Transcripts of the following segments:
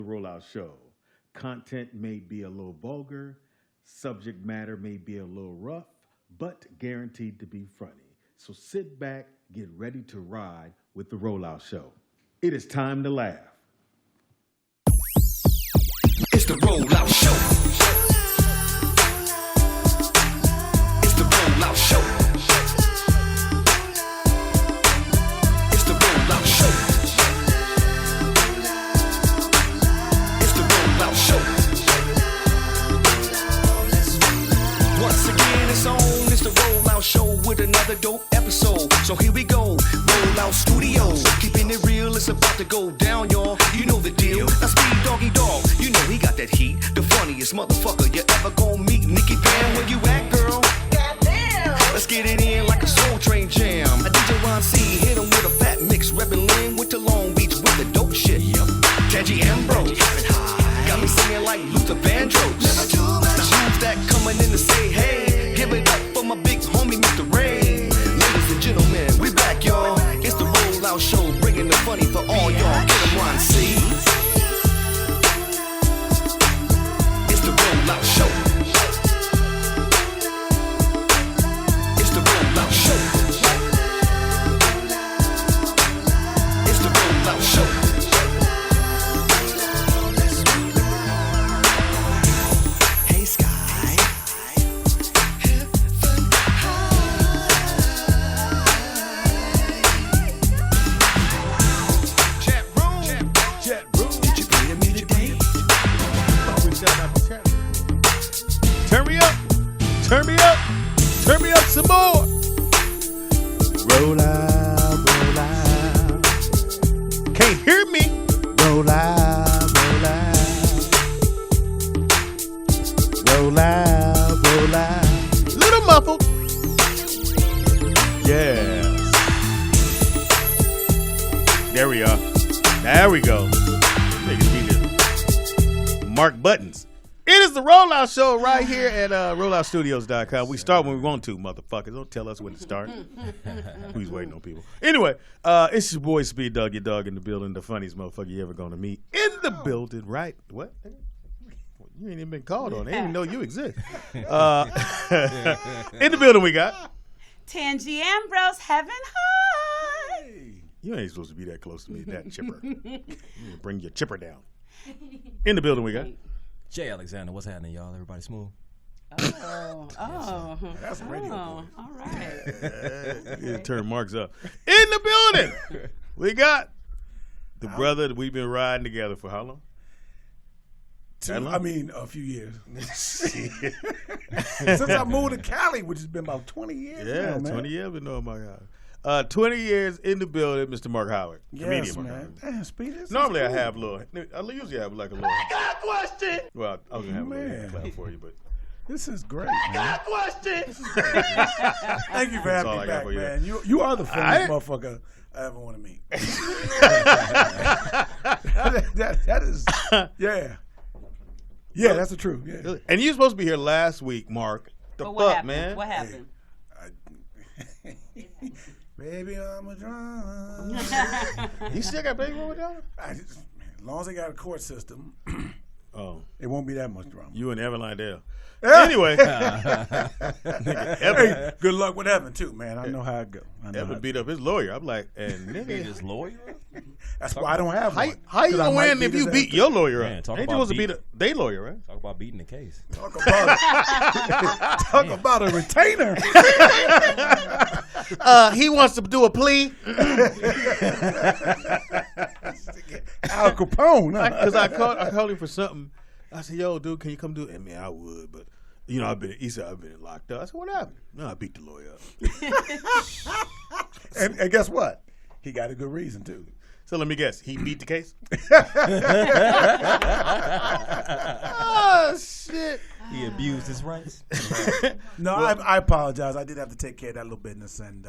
Rollout Show. Content may be a little vulgar, subject matter may be a little rough, but guaranteed to be funny. So sit back, get ready to ride with the Rollout Show. It is time to laugh. It's the Rollout Show. It's the Rollout Show. It's the Rollout Show. It's the Rollout Show. Once again, it's on. It's the Rollout Show with another dope episode. So here we go. Rollout Studios. Keeping it real, it's about to go down, y'all. You know the deal. That's Speed Doggy Dog. You know he got that heat. The funniest motherfucker you ever gonna meet. Nikki Pam, where you at, girl? Goddamn. Let's get it in like a Soul Train jam. A DJ Ron C hit him with a fat mix. Reppin' Lynn with the Long Beach with the dope shit. Yep. Tangy Ambrose. Got me singing like Luther Vandross. The who's that coming in to say hey. Give it up for my big homie, Mr. Ray. Ladies and gentlemen, we back, y'all. It's the Rollout Show, bringing the funny for all y'all. Get 'em Ron C. It's the Rollout Show. It's the Rollout Show. It's the Rollout Show. Hey Sky. Chat room. Did you pay me today? Turn me up. Turn me up. Turn me up some more. Roll out, roll out. Can't hear me. Roll out, roll out. Roll out, roll out. Little muffled. Yes. There we are. There we go. Niggas need to mark buttons. It is the Rollout Show right here at rolloutstudios.com. We start when we want to, motherfuckers. Don't tell us when to start. Who's waiting on people? Anyway, it's your boy Speed Dog, your dog in the building, the funniest motherfucker you ever gonna meet. In the building, right? What? You ain't even been called on. They didn't even know you exist. In the building we got. Tangy Ambrose, heaven high. You ain't supposed to be that close to me, that chipper. You need to bring your chipper down. In the building we got. Jay Alexander, what's happening, y'all? Everybody smooth? Oh. That's a radio boy. All right. Yeah, turn Mark's up. In the building, we got the brother that we've been riding together for how long? A few years. Since I moved to Cali, which has been about 20 years Yeah, now, man. 20 years. Been knowing Mark Howard. 20 years in the building, Mr. Mark Howard. Yes, Comedian Mark man. Howard. Damn, Speed, this Normally is I cool. have a little. I usually have like a little. I got a question. Well, I was gonna have a little Man. clap for you, but This is great, I man. got a question. Thank you for That's having all me I got back, for you. man. You are the funniest motherfucker I ever want to meet. that is, yeah. Yeah, that's the truth. Yeah. and you were supposed to be here last week, Mark. The But fuck, what happened? man? What happened? Baby, I'm a drunk. You still got baby with that? As long as they got a court system, Oh, it won't be that much drama. you and Evan Lindell. Anyway, Hey, good luck with Evan too, man. I know how it go. Evan beat up his lawyer. I'm like, and nigga, His lawyer? That's why I don't have one. how you 'Cause I gonna might win if beat you his beat ass. your lawyer up? Man, talk Ain't you about supposed to beat they lawyer, right? Talk about beating the case. Talk about a retainer. He wants to do a plea Al Capone. because I called him for something. I said, "Yo, dude, can you come do it?" And man, I would, but you know, he said I've been locked up. I said, "What happened?" No, I beat the lawyer up. and guess what? He got a good reason too. So let me guess, he beat the case. Oh shit! He abused his rights. No, I apologize. I did have to take care of that little business, and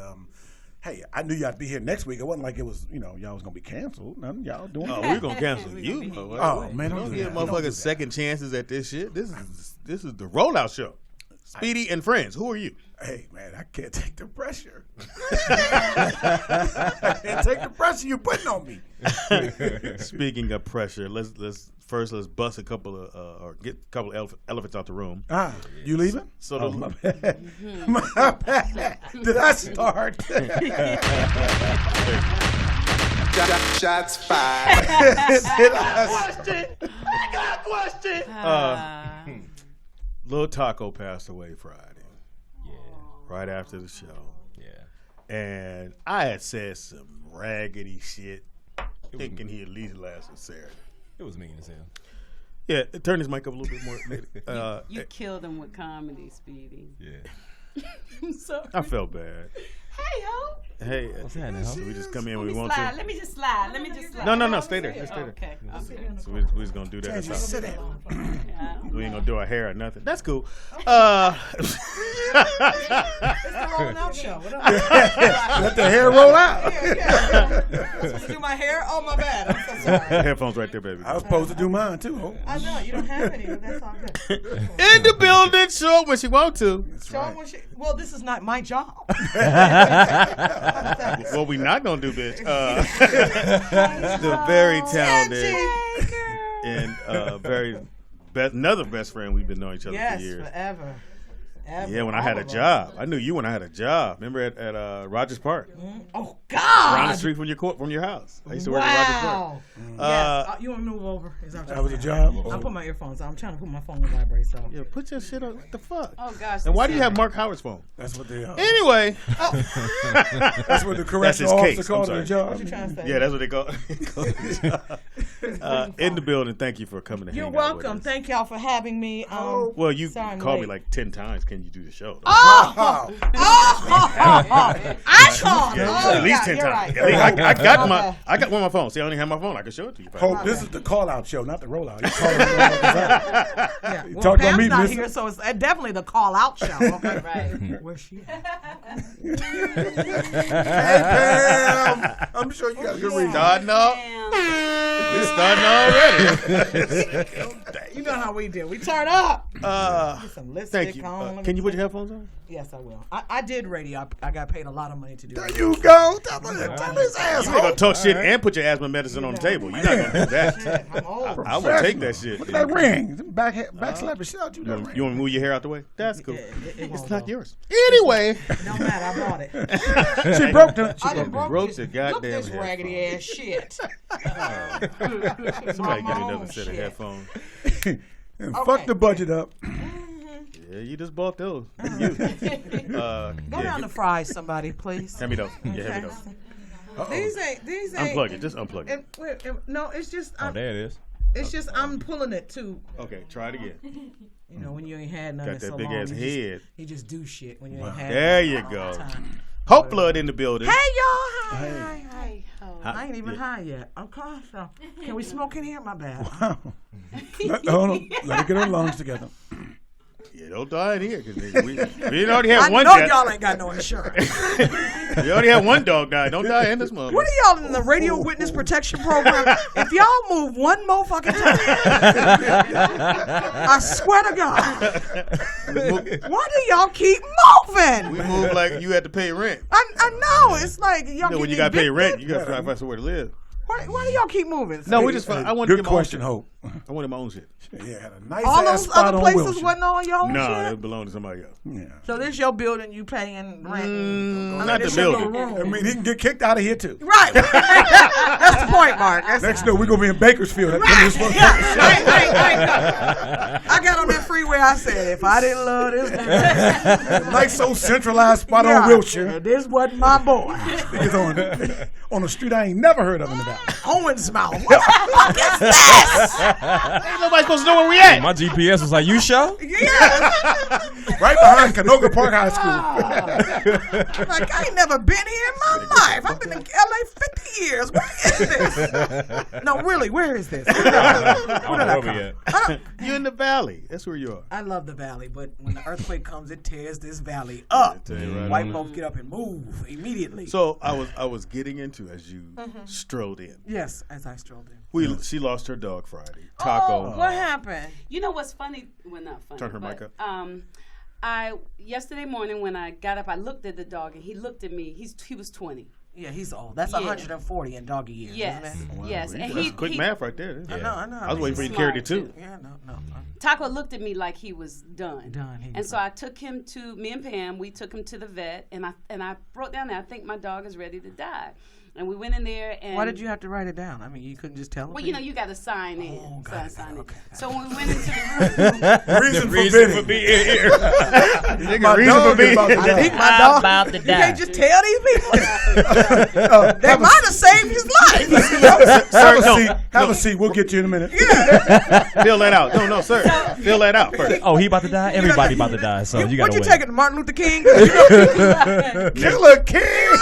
hey, I knew y'all'd be here next week. It wasn't like it was, y'all was gonna be canceled. None of y'all doing Oh, it. we're gonna cancel you, motherfucker. Oh, man, don't don't do give that. Don't do motherfuckers that. second chances at this shit. This is the rollout show. Speedy and friends. Who are you? Hey, man, I can't take the pressure. I can't take the pressure you putting on me. Speaking of pressure, let's bust a couple of or get a couple of elephants out the room. You leaving? So my bad. My bad. Did I start? Shots fired. Lil Taco passed away Friday. Yeah. Right after the show. Yeah. And I had said some raggedy shit, thinking he'd at least last a Saturday. It was mean as hell. Yeah, turn his mic up a little bit more. You killed him with comedy, Speedy. Yeah. I'm sorry. I felt bad. Hey, ho. Hey, What's happening, ho? so we just come in Let when me we want slide. to. Let me just slide. No, stay there. Just stay there. Okay. So we're just gonna do that. Just That's sit down. Yeah. we ain't gonna do our hair or nothing. That's cool. It's the rolling out show. What up? Let the hair roll out. Supposed to do my hair? Oh, my bad. I'm so sorry. Headphones right there, baby. I was supposed to do mine too. Oh. I know. You don't have any, but that's all good. In the building, show up when she want to. Show 'em what well, this is not my job. What we not gonna do, bitch. The very talented and another best friend we've been knowing each other Yes, for years. forever. Ever. Yeah, when I had a job. I knew you when I had a job. Remember at Rogers Park? Oh, God. Around the street from your house. I used to work at Rogers Park. Yes. You want to move over? Is That was a job. I put my earphones on. I'm trying to put my phone in vibrate. So. Yeah, put your shit on. What the fuck? Oh, gosh. And why do you have Mark Howard's phone? That's what they are. Anyway. That's what the correctional That's his officer case. called I'm it a sorry. job. What you trying to say? Yeah, that's what they call it. In the building, thank you for coming to You're hang out with welcome. us. Thank y'all for having me. Well, you sorry I'm called me late. like 10 times. Can you do the show? I called. Yeah, at least 10 you're times. right. At least I got Okay. I got one of my phones. See, I only have my phone. I can show it to you. Hope this is the call out show, not the roll out. You calling me out. Yeah. You Well, talked on Pam's me, not mister. here, so it's definitely the call out show. Okay. Right. Where's she? Hey, Pam. I'm sure you got a good reason. Starting off. We're starting already. You know how we do. We turn up. Get some lipstick Thank you. on. Let me Can you put see. your headphones on? Yes, I will. I did radio. I got paid a lot of money to do There it. you go. Tell his ass. You ain't gonna talk shit and put your asthma medicine on the table. You're not gonna do that. I'm old. I would take that shit. Look at that ring. Back slap the shit out you. You That want ring. to move your hair out the way? That's cool. It It's won't not go. yours. Anyway. No matter. I bought it. She broke the. I done broke this. the goddamn Look this headphone. raggedy ass shit. Somebody get another own set of shit. headphones. And Okay. fuck the budget up. Yeah, you just bought those. You. Go down to fries, somebody, please. Hand me those. Yeah, hand me those. These ain't. Unplug it. Just unplug it. No, it's just. Oh, there it is. It's just I'm pulling it too. Okay, try it again. You know, when you ain't had none Got in that so big long, ass head. You just do shit when you ain't had. There none you in a go. long time. Hope Blood in the building. Hey y'all! Hi. Hey, ho. I ain't even Yeah. high yet. Okay, so can we smoke in here? My bad. Hold on. Let her get her lungs together. Yeah, don't die in here because we already I had one. know death. y'all ain't got no insurance. We already had one dog die. Don't die in this mother. What are y'all in the radio witness protection program? If y'all move one motherfucking time, I swear to God, why do y'all keep moving? We moved like you had to pay rent. I know it's like y'all. You know, when you getting got to pay rent, evicted? you got to find somewhere to live. Why do y'all keep moving? No, we just. I wanted to Good get my own question, shit. Hope. I wanted my own shit. Yeah, had a nice all ass those spot other on places Wilshire. wasn't on y'all No, shit. it belonged to somebody else. Yeah. So this your building, you paying rent. Not the this your building. little room. I mean, he can get kicked out of here too. Right. That's the point, Mark. That's Next door, we're gonna be in Bakersfield. I got on that freeway. I said, if I didn't love this, Nice old centralized spot yeah, on Wilshire. this wasn't my boy. It's on a street I ain't never heard of in the valley. Owens Mouth. What the fuck is this? Ain't nobody supposed to know where we at. My GPS was like, you sure? Yeah. Right behind Canoga Park High School. Like, I ain't never been here in my life. I've been in LA 50 years. Where is this? No, really, where is this? I don't know where we at. You're in the valley. That's where you are. I love the valley, but when the earthquake comes, it tears this valley up. Tell you right White on. folks get up and move immediately. So I was getting into as you strolled in. Yes, as I strolled in. She lost her dog Friday. Taco. What happened? You know what's funny? Well, not funny. Turn her but, mic up. yesterday morning when I got up, I looked at the dog and he looked at me. He was 20. Yeah, he's old. That's Yeah. 140 in doggy years, Yes, isn't it? yes. And That's quick math right there. I know. I was waiting for you to carry the two. Yeah, no. Taco looked at me like he was done. He And was so I took him to, me and Pam, we took him to the vet, and I wrote down there, I think my dog is ready to die. And we went in there and... Why did you have to write it down? I mean, you couldn't just tell him? Well, you got to sign in. got it. Sign in. Okay. So when we went into the room... Reason for being here. My reason dog for being is about to I die. think my dog... about to You die. can't just tell these people. They might have saved his life. Have a seat. We'll get you in a minute. Fill that out. No, sir. Fill that out first. Oh, he about to die? Everybody about to die, so you got What to you wait. taking to Martin Luther King? Killer King.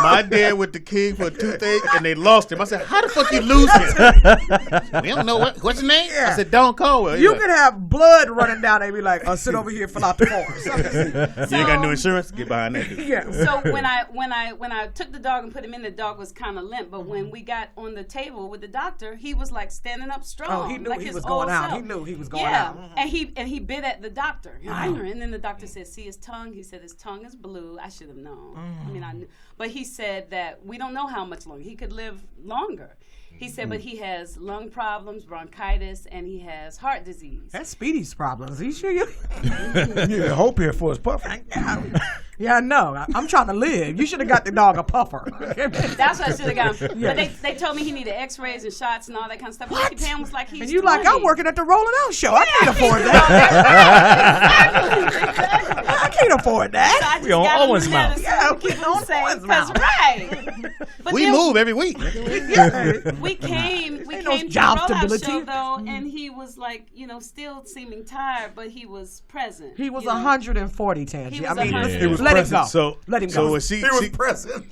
My dad with the king for a toothache, and they lost him. I said, how the fuck you lose him? We don't know what's his name? Yeah. I said, Deon Cole. You could have blood running down. They be like, sit over here, fill out the forms. You ain't got no insurance? Get behind that dude. Yeah. So when I took the dog and put him in, the dog was kind of limp. But when we got on the table with the doctor, he was like standing up strong. Oh, he knew like he his was going old out. self. He knew he was going yeah. out. And he bit at the doctor. And then the doctor said, see his tongue? He said his tongue is blue. I should have known. I mean, I knew. But he said that we don't know how much longer. He could live longer. He said, but he has lung problems, bronchitis, and he has heart disease. That's Speedy's problems. Are you sure you? You need a hope here for his puffer. Yeah, I know. I'm trying to live. You should have got the dog a puffer. That's what I should have got him. But they told me he needed x-rays and shots and all that kind of stuff. What? Pam was like, he's And you like, 20. I'm working at the Rolling Out show. I can't afford that. I can't afford that. I just We on got him Owens the Mouth. medicine Yeah, to keep we on him safe. Owens That's Mouth. right. But We then move every week. We came no to the job rollout stability. show though, and he was like, still seeming tired, but he was present. He was you know? 140, Tangy. He was I mean, 100. He was let him present. go. So Let him So go. when she present.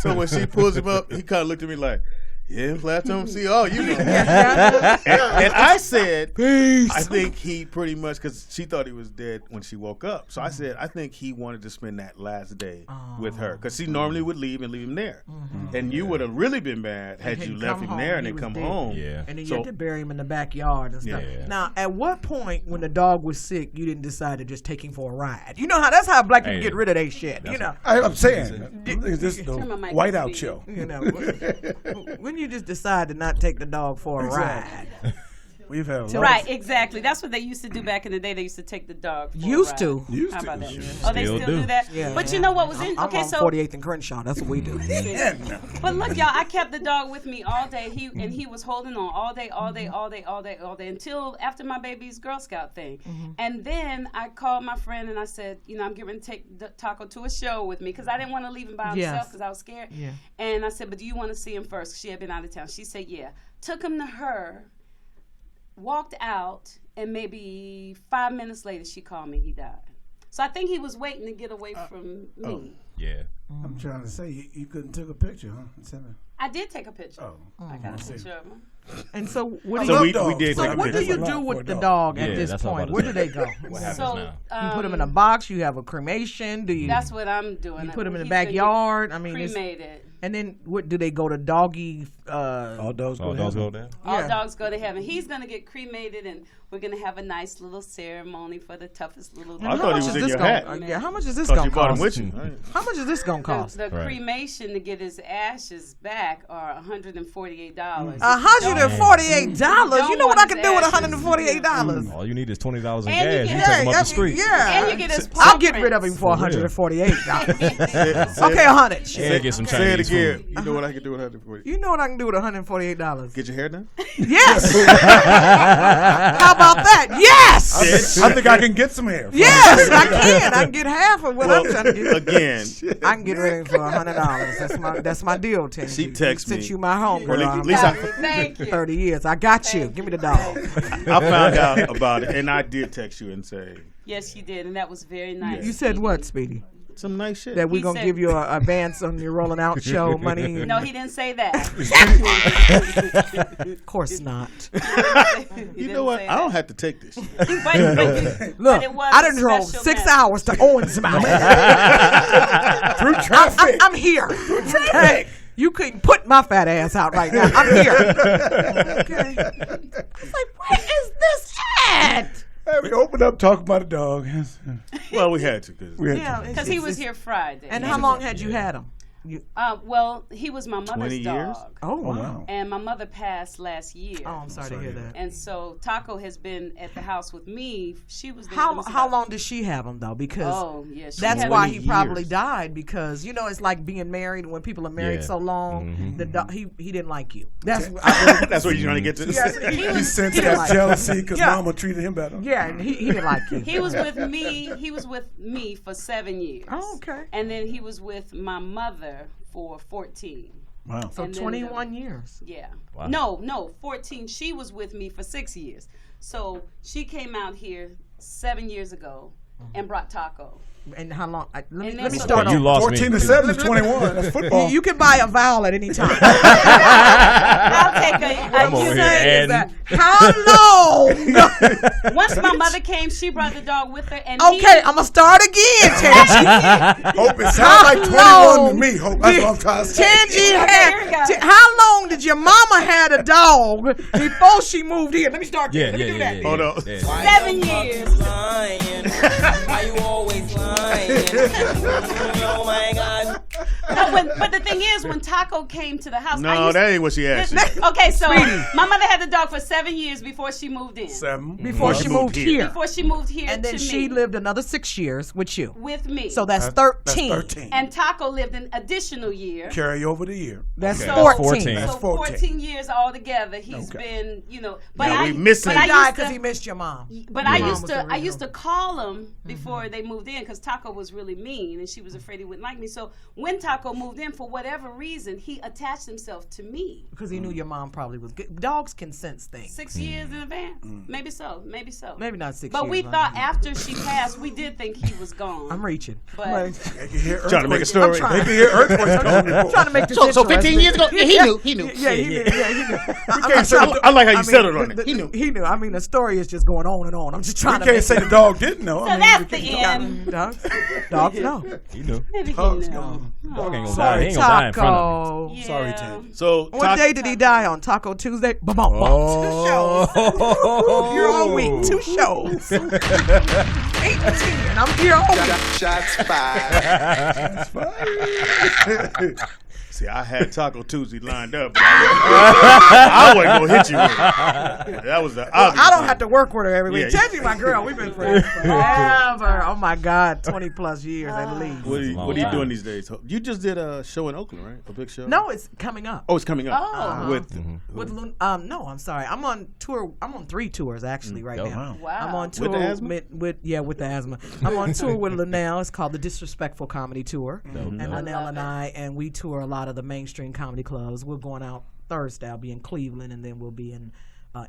so when she pulls him up, he kind of looked at me like, yeah, last time see, oh, you know. Yeah. And I said, I think he pretty much, because she thought he was dead when she woke up. So I said, I think he wanted to spend that last day with her, because she normally would leave and leave him there. And you would have really been mad had you left him there and then come home. Yeah. And then you So- had to bury him in the backyard and stuff. Yeah. Now, at what point when the dog was sick, you didn't decide to just take him for a ride? You know how that's how black people Hey, get rid of their shit. You know, I'm saying, is this the Turn my mic whiteout to show? you know. When you just decide to not take the dog for a ride. We've had a lot. Right, exactly. That's what they used to do back in the day. They used to take the dog. For a Used ride. to. Used How to. about that? Shit. Oh, they Still still do. do that. Yeah. But you know what was in? I'm Okay, on so 48th and Crenshaw. That's what we do. But look, y'all, I kept the dog with me all day. He was holding on all day until after my baby's Girl Scout thing. And then I called my friend and I said, I'm getting ready to take Taco to a show with me because I didn't want to leave him by himself Yes. because I was scared. Yeah. And I said, but do you want to see him first? She had been out of town. She said, yeah. Took him to her, walked out, and maybe 5 minutes later she called me. He died. So I think he was waiting to get away from me. Yeah. I'm trying to say, you couldn't take a picture, huh? Send me- I did take a picture. Oh. I got a picture of him. And so what do So you we dogs. did So take a what do picture. you do with the dog at Yeah, this that's what I'm point? about Where to do they go? What happens So now? You put them in a box. You have a cremation. Do you? That's what I'm doing. You put them in the He's gonna get backyard. I mean, cremated. and then what do they go to doggy? All dogs go Oh, dogs down. go down? All Yeah. dogs go to heaven. He's gonna get cremated, and we're gonna have a nice little ceremony for the toughest little. I dog. thought he was in your hat. Yeah, how much is this Thought gonna you brought him cost? with you. How much is this gonna cost? The Right. cremation to get his ashes back are $148. $148. You know what I can do with Don't want $148? All you need is $20 in And you gas. get- You take him up Yeah, the street. yeah. And you get his I'll paw get rid of him prints. for $148. Okay, 100. Shit. And get some Say it Chinese again. food. You know what I can do with 140? You know what I can do with $148? Get your hair done? Yes. How about that? Yes. I think I can get some hair. Yes, I can. I can get half of what I'm trying to get. Again, I can get rid of him for $100. That's my deal, Tim. She texts me. Since you my homegirl, Or at I'm least I- Thank you. 30 years. I got you. Give me the dog. I found out about it, and I did text you and say Yes, you did, and that was very nice. You said what, Speedy? some nice shit. That we're He going to said- give you an advance on your Rolling Out show money? No, he didn't say that. Of course not. You know what? I don't have to take this. But Look, it was I a done drove special 6 message. hours to Owens Mouth. Through traffic. I'm here. Hey, you couldn't put my fat ass out right now. I'm here. Okay. I was like, where is this at? Hey, we We opened up talking about a dog. Well, we had to because he was here Friday. And how long had you had him? Well, he was my mother's 20 years? dog. Oh, wow. And my mother passed last year. Oh, I'm sorry to hear that. And so Taco has been at the house with me. She was there. How long did she have him though? Because that's had why him he 20 probably years. died. Because it's like being married. When people are married so long, he didn't like you. That's That's what you're trying to get to. He sensed that jealousy because Mama treated him better. Yeah, and he didn't like you. He was with me. He was with me for 7 years. Oh, okay. And then he was with my mother for 14. Wow. So And then 21 years. Yeah. Wow. No, 14. She was with me for 6 years. So she came out here 7 years ago and brought Taco. And how long? Let me then so- start You off. lost 14 me. to 7 is 21. That's football. You can buy a vowel at any time. I'll take I'm over a here adding. How long? Once my mother came, she brought the dog with her. And Okay, I'm gonna start again, Tangi. Hope it sounds like 21 to me. Hope that's what I'm trying to say. Tangi here we go. how long did your mama had a dog before she moved here? Let me start. Yeah, Let me do that. yeah. Hold on. 7 years. Lying. Why you always lying? Oh my God. No, but the thing is, when Taco came to the house, No, that ain't what she asked you. Okay, so my mother had the dog for 7 years before she moved in. 7. Before she moved here. Before she moved here And then to she me, lived another 6 years with you. with me. So that's That's 13. 13. And Taco lived an additional year. Carry over the year. That's Okay. 14. 14. So That's 14. 14 years altogether, he's been, But Yeah, I, we missing but I it. He died used because to- he missed your mom. But Your I mom used was to the I used to original. call him before they moved in because Taco was really mean and she was afraid he wouldn't like me. So when Taco moved in, for whatever reason, he attached himself to me. Because he knew your mom probably was good. Dogs can sense things. 6 years in advance, maybe so. Maybe not 6 But years. we huh? thought after she passed, we did think he was gone. I'm reaching. But They can hear Trying to make a earthquakes. story. They can hear earthquakes coming I'm before. trying to make this So 15 years ago, yeah, he knew. Yeah, he knew. Yeah, he knew. can't say I like how you settled on it. He knew. He knew. I mean, the story is just going on and on. I'm just trying You to can't make say the dog didn't know. so that's the end. Dogs know. You know. Maybe he Dogs knew. gone. Dog ain't gonna die. He ain't gonna die in front of me. Yeah. Sorry, Ted. So What day did he die on? Taco Tuesday? Ba-bum, bum. 2 shows. You're all week. 2 shows. 8 and 10. I'm here all week. Shots fired. See, I had Taco Tuesday lined up, but I wasn't gonna hit you with it. That was the obvious. I don't have to work with her every week. Yeah. Tangi, my girl, we've been friends forever. Oh my God, 20 plus years at least. What are you doing these days? You just did a show in Oakland, right? A big show. No, it's coming up. Oh, it's coming up with. No, I'm sorry. I'm on tour. I'm on 3 tours actually right Oh, now. Wow. I'm on tour the asthma? with the asthma. I'm on tour with Linnell. It's called the Disrespectful Comedy Tour, and Linnell and I we tour a lot of the mainstream comedy clubs. We're going out Thursday. I'll be in Cleveland, and then we'll be in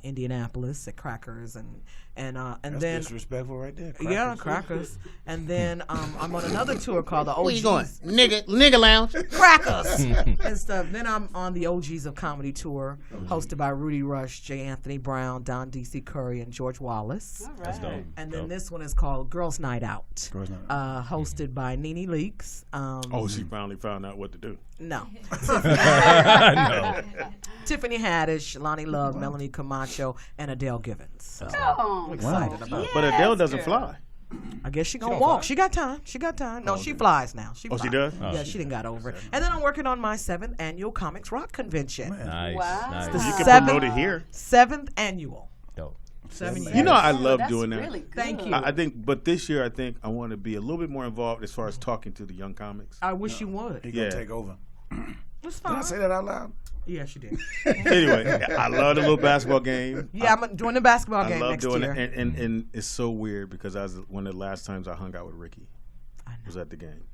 Indianapolis at Crackers, and That's then disrespectful right there. yeah, Crackers, and then I'm on another tour called the OGs. Where you going? Nigga lounge. Crackers and stuff. Then I'm on the OGs of Comedy Tour, hosted by Rudy Rush, J. Anthony Brown, Don D.C. Curry, and George Wallace. All right. And then this one is called Girls Night Out, Girls Night Out. hosted by Nene Leakes. Oh, she finally found out what to do. No. No. Tiffany Haddish, Lonnie Love, Melanie Camacho, and Adele Givens. So Oh, I'm excited about it. But Adele doesn't fly. I guess she gonna walk. She got time. No, she flies now. Oh, she does? Yeah, she done got over it. And then I'm working on my 7th annual Comics Rock Convention. Nice. Wow. Nice. The You can 7th promote it here. 7th annual. Dope. 7 years. You know, I love that's doing that. Really good. Thank you. I think, but this year I think I want to be a little bit more involved as far as talking to the young comics. I wish you would. He gonna Yeah. take over. It's Did I fine. say that out loud? Yeah, she did. Anyway, I love the little basketball game. Yeah, I'm doing the basketball I game love next doing year. it, and it's so weird because I was one of the last times I hung out with Ricky. Was at the game,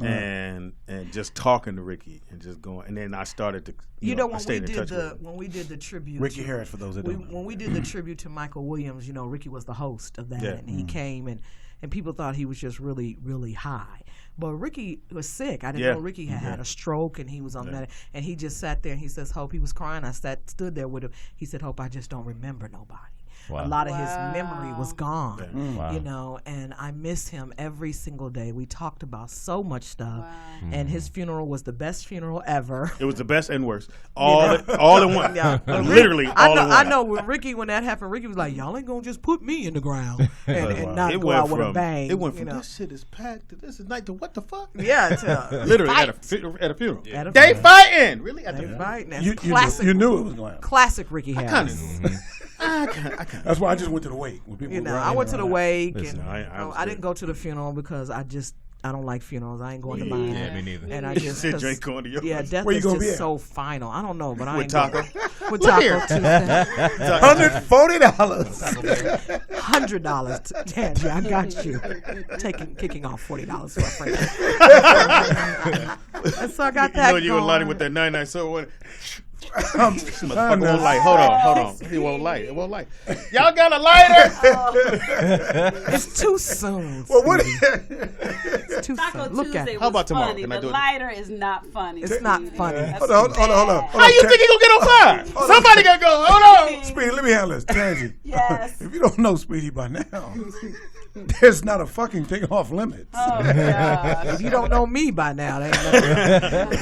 and just talking to Ricky and just going, and then I started to. You know, I when stayed we in did touch with him. when we did the tribute, Ricky to- Harris, for those that don't know. when we did the tribute to Michael Williams, you know, Ricky was the host of that, Yeah. and he came and people thought he was just really, really high. But Ricky was sick. I didn't Yeah. know Ricky had a stroke, and he was on that. And he just sat there, and he says, "Hope," he was crying. I stood there with him. He said, "Hope, I just don't remember nobody." Wow. A lot of his memory was gone, Wow. you know, and I miss him every single day. We talked about so much stuff, and his funeral was the best funeral ever. It was the best and worst, all in one. Yeah. Literally, all in one. I know when that happened, Ricky was like, "Y'all ain't gonna just put me in the ground and not go out with a bang." It went from this shit is packed to this is night to what the fuck? Yeah, to literally at a funeral. At a They funeral. fighting, really? At They the fighting. That's You classic. you knew it was going to happen. Classic Ricky Harris. That's why I just went to the wake. When people You were know, running I went to the around. wake, Listen, and I was I there. didn't go to the funeral because I don't like funerals. I ain't going to mine. Yeah, me neither. And I You just said 'cause- you ain't going to yours. Yeah, death Where you is gonna just be at? so final. I don't know, but I With ain't Taco? Going. With Look Taco here. Tuesday. $140. $100. Angie, I got you. Kicking off $40 for a friend. And so I got that. You know you were going. lighting with that 99 so what? I'm Motherfucker trying won't to- light. Hold on. He won't light. It won't light. Y'all got a lighter? It's too soon. Well, what? It's too Taco soon. Look at Tuesday it. How about was tomorrow? funny. Can I The do it? lighter is not funny. It's not funny. That's Hold on. bad. How you think he gonna get on fire? Somebody gotta go. Hold on. Speedy, let me handle this. Tansy. Yes. If you don't know Speedy by now, there's not a fucking thing off limits. Oh, God. If you don't know me by now, they ain't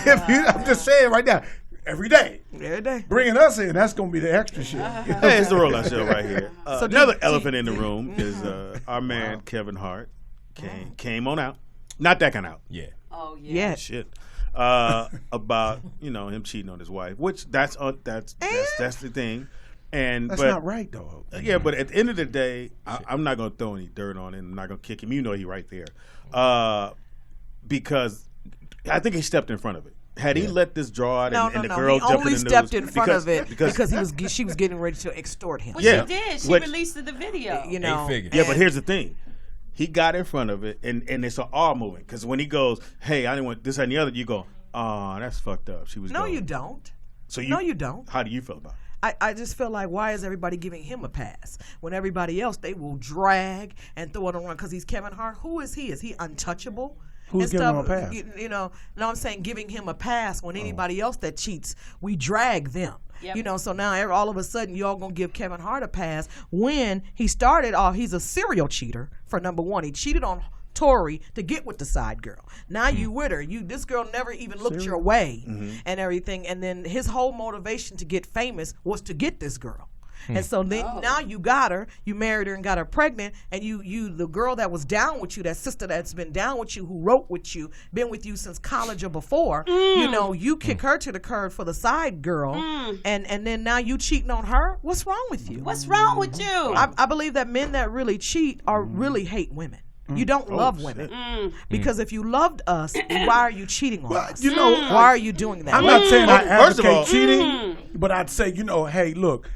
nothing. I'm just saying right now, every day. Every day. Bringing us in, that's going to be the extra shit. Hey, it's the Rollout Show right here. So Another elephant in the room is our man Kevin Hart came on out. Not that kind of out. Yeah. Oh, yeah. Yeah. Shit. About him cheating on his wife, which that's the thing. And That's but, not right, though. Yeah, but at the end of the day, I'm not gonna throw any dirt on him. I'm not gonna kick him. You know he right there, because I think he stepped in front of it. Had he let this draw out and the girl He jumped only in the stepped news, in front of it because she was getting ready to extort him. Well, Yeah. she did. She Which- released the video. You know. 8 figures. Yeah, but here's the thing. He got in front of it, and it's an R movement. Because when he goes, hey, I didn't want this and the other, you go, oh, that's fucked up. She was No, gone. you don't. So No, you don't. How do you feel about it? I just feel like, why is everybody giving him a pass when everybody else they will drag and throw it around because he's Kevin Hart? Who is he? Is he untouchable? Who's And giving him a pass? No, I'm saying giving him a pass when anybody else that cheats, we drag them. Yep. So now all of a sudden y'all gonna give Kevin Hart a pass when he started off. He's a serial cheater. For number one, he cheated on Tori to get with the side girl. Now you with her. This girl never even looked your way and everything. And then his whole motivation to get famous was to get this girl. And so then now you got her, you married her and got her pregnant, and you the girl that was down with you, that sister that's been down with you, who wrote with you, been with you since college or before, you kick her to the curb for the side girl, and then now you cheating on her. What's wrong with you? What's wrong with you? I believe that men that really cheat are really hate women. You don't love women. Because if you loved us, why are you cheating on us? Why are you doing that? I'm not saying I First of all- advocate cheating, but I'd say, hey, look,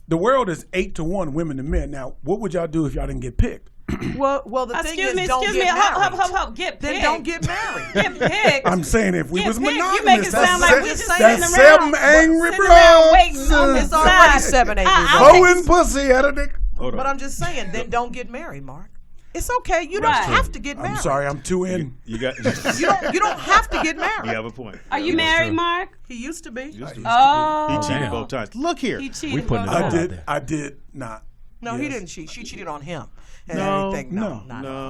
the world is 8-1 women to men. Now, what would y'all do if y'all didn't get picked? Well, the thing is, don't excuse get me. married. Hop. Get Then picked. don't get married. Get picked. I'm saying if we Get was picked. monogamous, You make it sound like we just sitting that's around. 7 angry Sitting around waiting on bros. the It's already 7 8 years old. Hoeing pussy at a dick. Hold on. But I'm just saying, then don't get married, Mark. It's okay. You don't Right. have to get married. I'm sorry, I'm too in. You got. You don't have to get You married. have a point. Are you married, Mark? He used to be. Oh. He cheated damn. both times. Look here. He cheated. We putting both it I out times. there. I did not. No, he Yes. didn't cheat. She cheated on him. And No, everything. no.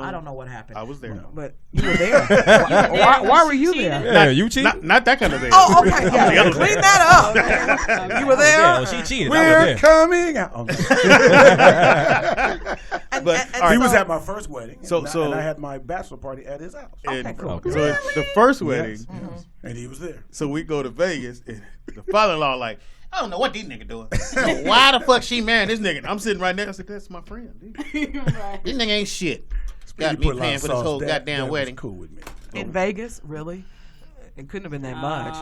I don't know what happened. I was there. But you were there. Why were you there? Yeah, you cheated? Not that kind of thing. Oh, okay. Yeah. The other Clean thing. that up. You were there. Yeah, well, she cheated. I was We're there. coming out. But and all right, He was at my first wedding, So- and I had my bachelor party at his house, and, cool. so it's the first wedding. Yes, yes. And he was there. So we go to Vegas, and the father-in-law like, I don't know what these niggas doing. Why the fuck she married This nigga, I'm sitting right there. I said, that's my friend. Dude. this nigga ain't shit. Got He me put a lot paying of for this sauce. whole That goddamn was wedding. cool with me. In Vegas, really? It couldn't have been that much.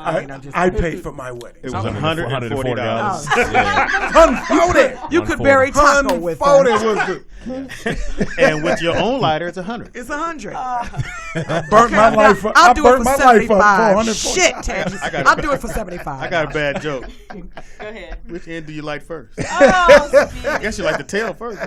I paid for my wedding. It was $140. $140. Yeah. You could bury taco with $140 that. was the And with your own lighter, it's 100. It's 100. burnt my life up. I'll I do it burnt for my life up for 75. $140. Shit, Tangy. I'll do it for 75. I got a bad joke. Go ahead. Which end do you like first? Oh, I guess you like the tail first.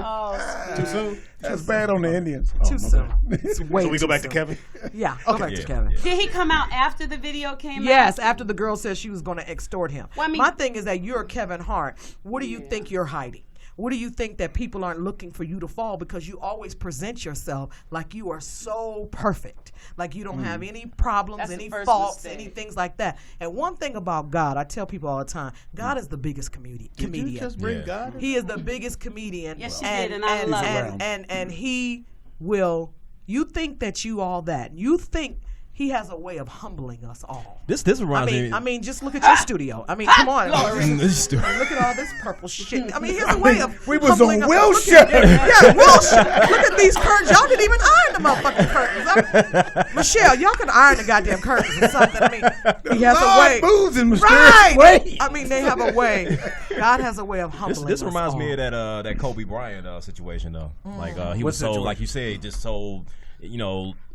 Too soon? That's bad on the Indians. Too soon. It's way So we go too back to soon. Kevin? Yeah, go back to Kevin. Did he come out after the video came out? Yes, after the girl said she was going to extort him. Well, I mean- my thing is that you're Kevin Hart. What do you think you're hiding? What do you think that people aren't looking for you to fall because you always present yourself like you are so perfect, like you don't have any problems, That's any the first faults, mistake. any things like that. And one thing about God, I tell people all the time, God is the biggest comedian. Did you just bring God? He is the biggest comedian. Yes, you did, and I love it. And he will. You think that you all that. You think he has a way of humbling us all. This reminds me. I mean, just look at your studio. I mean, come on. Look at all this purple shit. I mean, here's a way of We was humbling on us. Wilshire. Yeah, Wilshire. Look at these curtains. Y'all didn't even iron the motherfucking curtains. Michelle, y'all can iron the goddamn curtains or something. I mean, he has a way. Booze in Right. way. I mean, they have a way. God has a way of humbling This us reminds all. me of that Kobe Bryant situation though. Like he What was so, situation? like you said, just so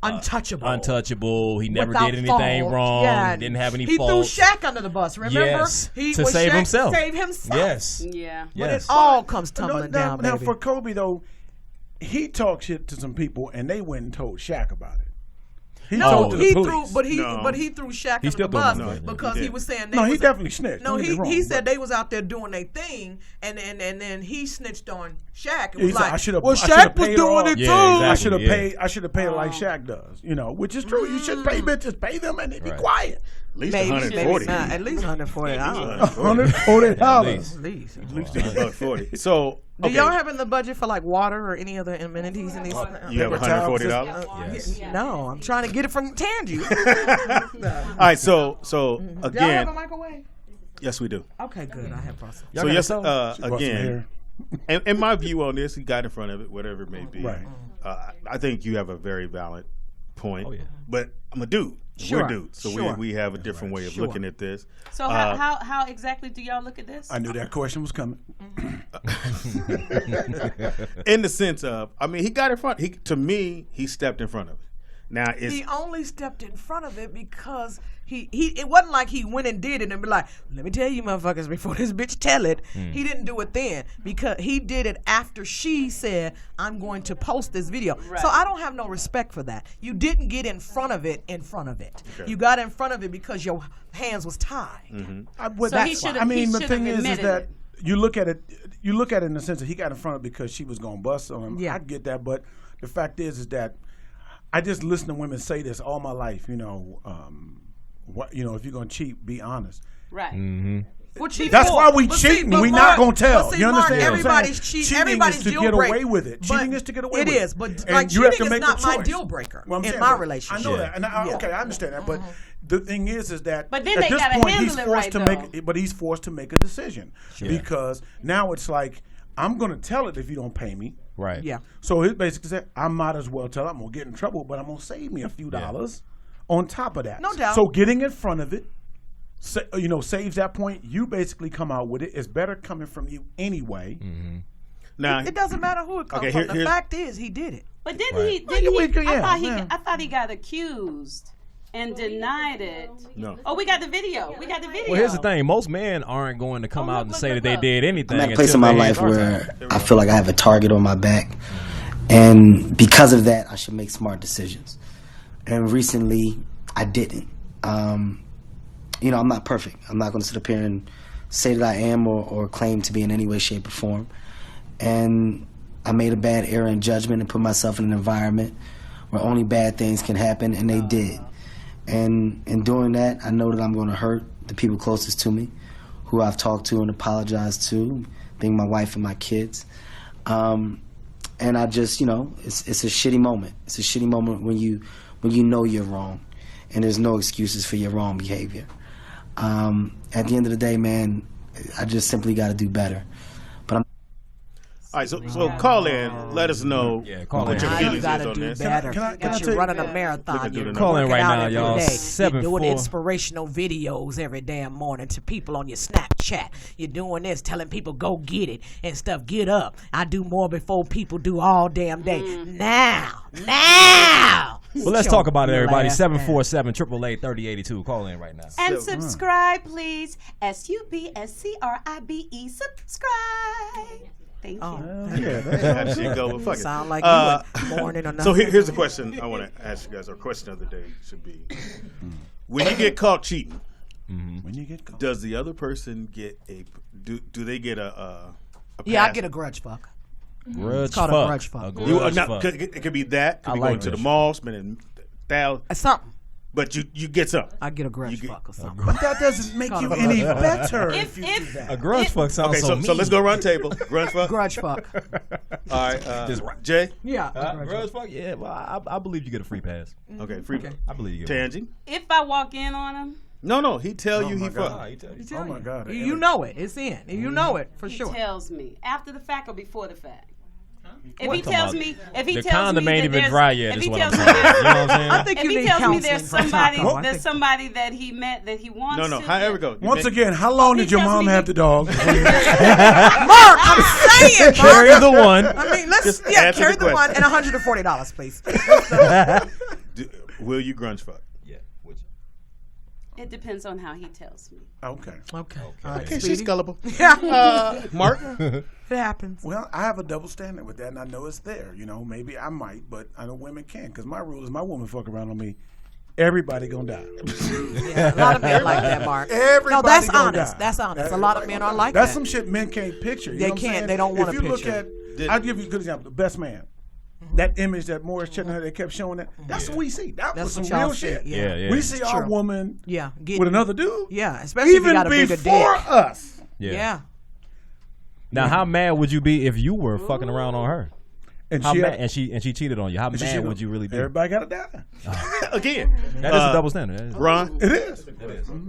Untouchable. untouchable. He never Without did anything fault. wrong. Yeah. Didn't have any He faults. threw Shaq under the bus. Remember? Yes. He To was save Shaq himself. To save himself. Yes. Yeah. But it Yes. all comes tumbling down, now baby. for Kobe though, he talked shit to some people and they went and told Shaq about it. He No, told he the threw, police. but he No. threw Shaq He under still the threw him bus under the bus. because He he did. was saying they No, he was- definitely snitched. No, Don't get me he wrong, said but- they was out there doing their thing, and then he snitched on Shaq. It He was said, like, I should've- well, I should've Shaq was paid doing off. it too. Yeah, exactly. I should have Yeah. paid. I should have paid it like Shaq does. You know, which is true. You should pay bitches, pay them, and they be Right. quiet. At least Maybe, 140. at least $140. $140. At least. At least $140. So, Do okay. y'all have in the budget for like water or any other amenities in these? You have $140? Yes. No, I'm trying to get it from Tangy. All right, so Y'all have a again, microwave? yes, we do. Okay, good. I have processed. So got yes, a soda? She brought some again, hair. and my view on this, he got in front of it, whatever it may be. Right. I think you have a very valid point. Oh, yeah. But I'm a dude. Sure, We're dudes, so sure. we have a different way of Sure. looking at this. So how exactly do y'all look at this? I knew that question was coming. In the sense of, I mean, he got in front. To me, he stepped in front of it. Now it's He only stepped in front of it because he it wasn't like he went and did it and be like, let me tell you motherfuckers before this bitch tell it. He didn't do it then because he did it after she said, I'm going to post this video. Right. So I don't have no respect for that. You didn't get in front of it. Okay. You got in front of it because your hands was tied. Well, So he should've- I mean, he the should've thing is admitted that it. you look at it. You look at it in the sense that he got in front of it because she was going to bust on him. Yeah. I get that, but the fact is that I just listen to women say this all my life. You know, if you're going to cheat, be honest. Right. That's why we cheating. We not gonna tell. But see, You Mark, understand what I'm everybody's saying? cheating. Cheating Everybody's is to deal get break. away with it. But Cheating is to get away with it. It is, but And like you have cheating to is make not a my choice. deal breaker Well, I'm in saying, my but relationship. I know that, and Yeah. okay, I understand that. But the thing is that But then at they this gotta point handle he's it forced right, to though. make. But he's forced to make a decision because now it's like I'm going to tell it if you don't pay me. Right. Yeah. So he basically said, I might as well tell. I'm going to get in trouble, but I'm going to save me a few dollars on top of that. No doubt. So getting in front of it. Saves that point. You basically come out with it. It's better coming from you anyway. now It doesn't matter who it comes Okay, from. here's- The fact is, he did it. But didn't Right. he? Didn't he? Yeah. I thought he got accused and denied it. No. Oh, we got the video. We got the video. Well, here's the thing. Most men aren't going to come Oh, out look, and look, say look, that they look. did anything. I'm at a place until in my they life hit our where time. I feel like I have a target on my back, and because of that, I should make smart decisions. And recently, I didn't. I'm not perfect. I'm not going to sit up here and say that I am or claim to be in any way, shape, or form. And I made a bad error in judgment and put myself in an environment where only bad things can happen, and they did. And in doing that, I know that I'm going to hurt the people closest to me, who I've talked to and apologized to, being my wife and my kids. And I just, it's a shitty moment. It's a shitty moment when you know you're wrong, and there's no excuses for your wrong behavior. At the end of the day, man, I just simply got to do better. But I'm. all right, so call in. Let us know call what in. your Now feelings you is gotta on do this. better. Can I You're tell you- running a Look marathon. at You're doing Call in working right out now, every y'all. day. You're doing 7-4. inspirational videos every damn morning to people on your Snapchat. You're doing this, telling people go get it and stuff. Get up. I do more before people do all damn day. Now. Well, let's talk about it, everybody. Last 747-888-3082. Call in right now. And subscribe, please. SUBSCRIBE. Subscribe. Thank you. That shit go. Well, fuck it. Sound like you were morning or nothing. So here's the question I want to ask you guys, or question of the day should be: when you get caught cheating, When you get caught. does the other person get do they get a Yeah, I get a grudge fuck. Grudge It's called fuck. a grudge fuck. A You, grudge now, fuck. it could be that. Could I be like going to the grudge. mall, spending thousands. It's something. But you get something. I get a grudge You get- fuck or something. But that doesn't make you any better if you do that. A grudge fuck sounds Okay, so so let's go run table. Grudge fuck. Grudge fuck. All right, Jay. Yeah. grudge fuck? Yeah, well, I believe you get a free pass. Okay, free. I believe you get Tangy. If I walk in on him, No, he tell you he my God. fuck. Oh my God. You know it. It's in. You know it for he sure. tells me after the fact or before the fact. If What he talking tells about? me, if he The tells condom me ain't that even there's- dry yet, if is he what tells I'm me saying. You know there's- what I'm saying? I think If you he need tells me counseling there's for Taco. somebody, I there's think- somebody that he met that he wants. No, to, however it goes. Once again, how long did your tells mom me have he- the dog? Mark, I'm saying, Carry Mark. the one. I mean, let's Just carry answer the the one question. and $140, please. Will you grunge fuck? Yeah, would you? It depends on how he tells me. Okay. Okay. All right, Okay, she's Speedy. gullible. Yeah. Mark. It happens. Well, I have a double standard with that, and I know it's there. You know, maybe I might, but I know women can. Because my rule is my woman fuck around on me, everybody gonna die. Yeah, a lot of men like that, Mark. Everybody No, that's gonna honest. die. That's honest. A lot of men are like That's that. some shit men can't picture. You They know what I'm can't. saying? They don't want If to you look picture. at, I'll give you a good example. The Best Man. That image that Morris Chestnut they kept showing that. That's what we see. That That's was some what y'all real see, shit. yeah. Yeah. We see our true. woman Yeah. with another dude. Yeah, especially if you Even got a bigger before dick. us. Yeah. Now, how mad would you be if you were fucking around on her? And How she, mad? And she cheated on you. How mad would you really be? Everybody got to die. Again. That is a double standard. That is- Ron. It is.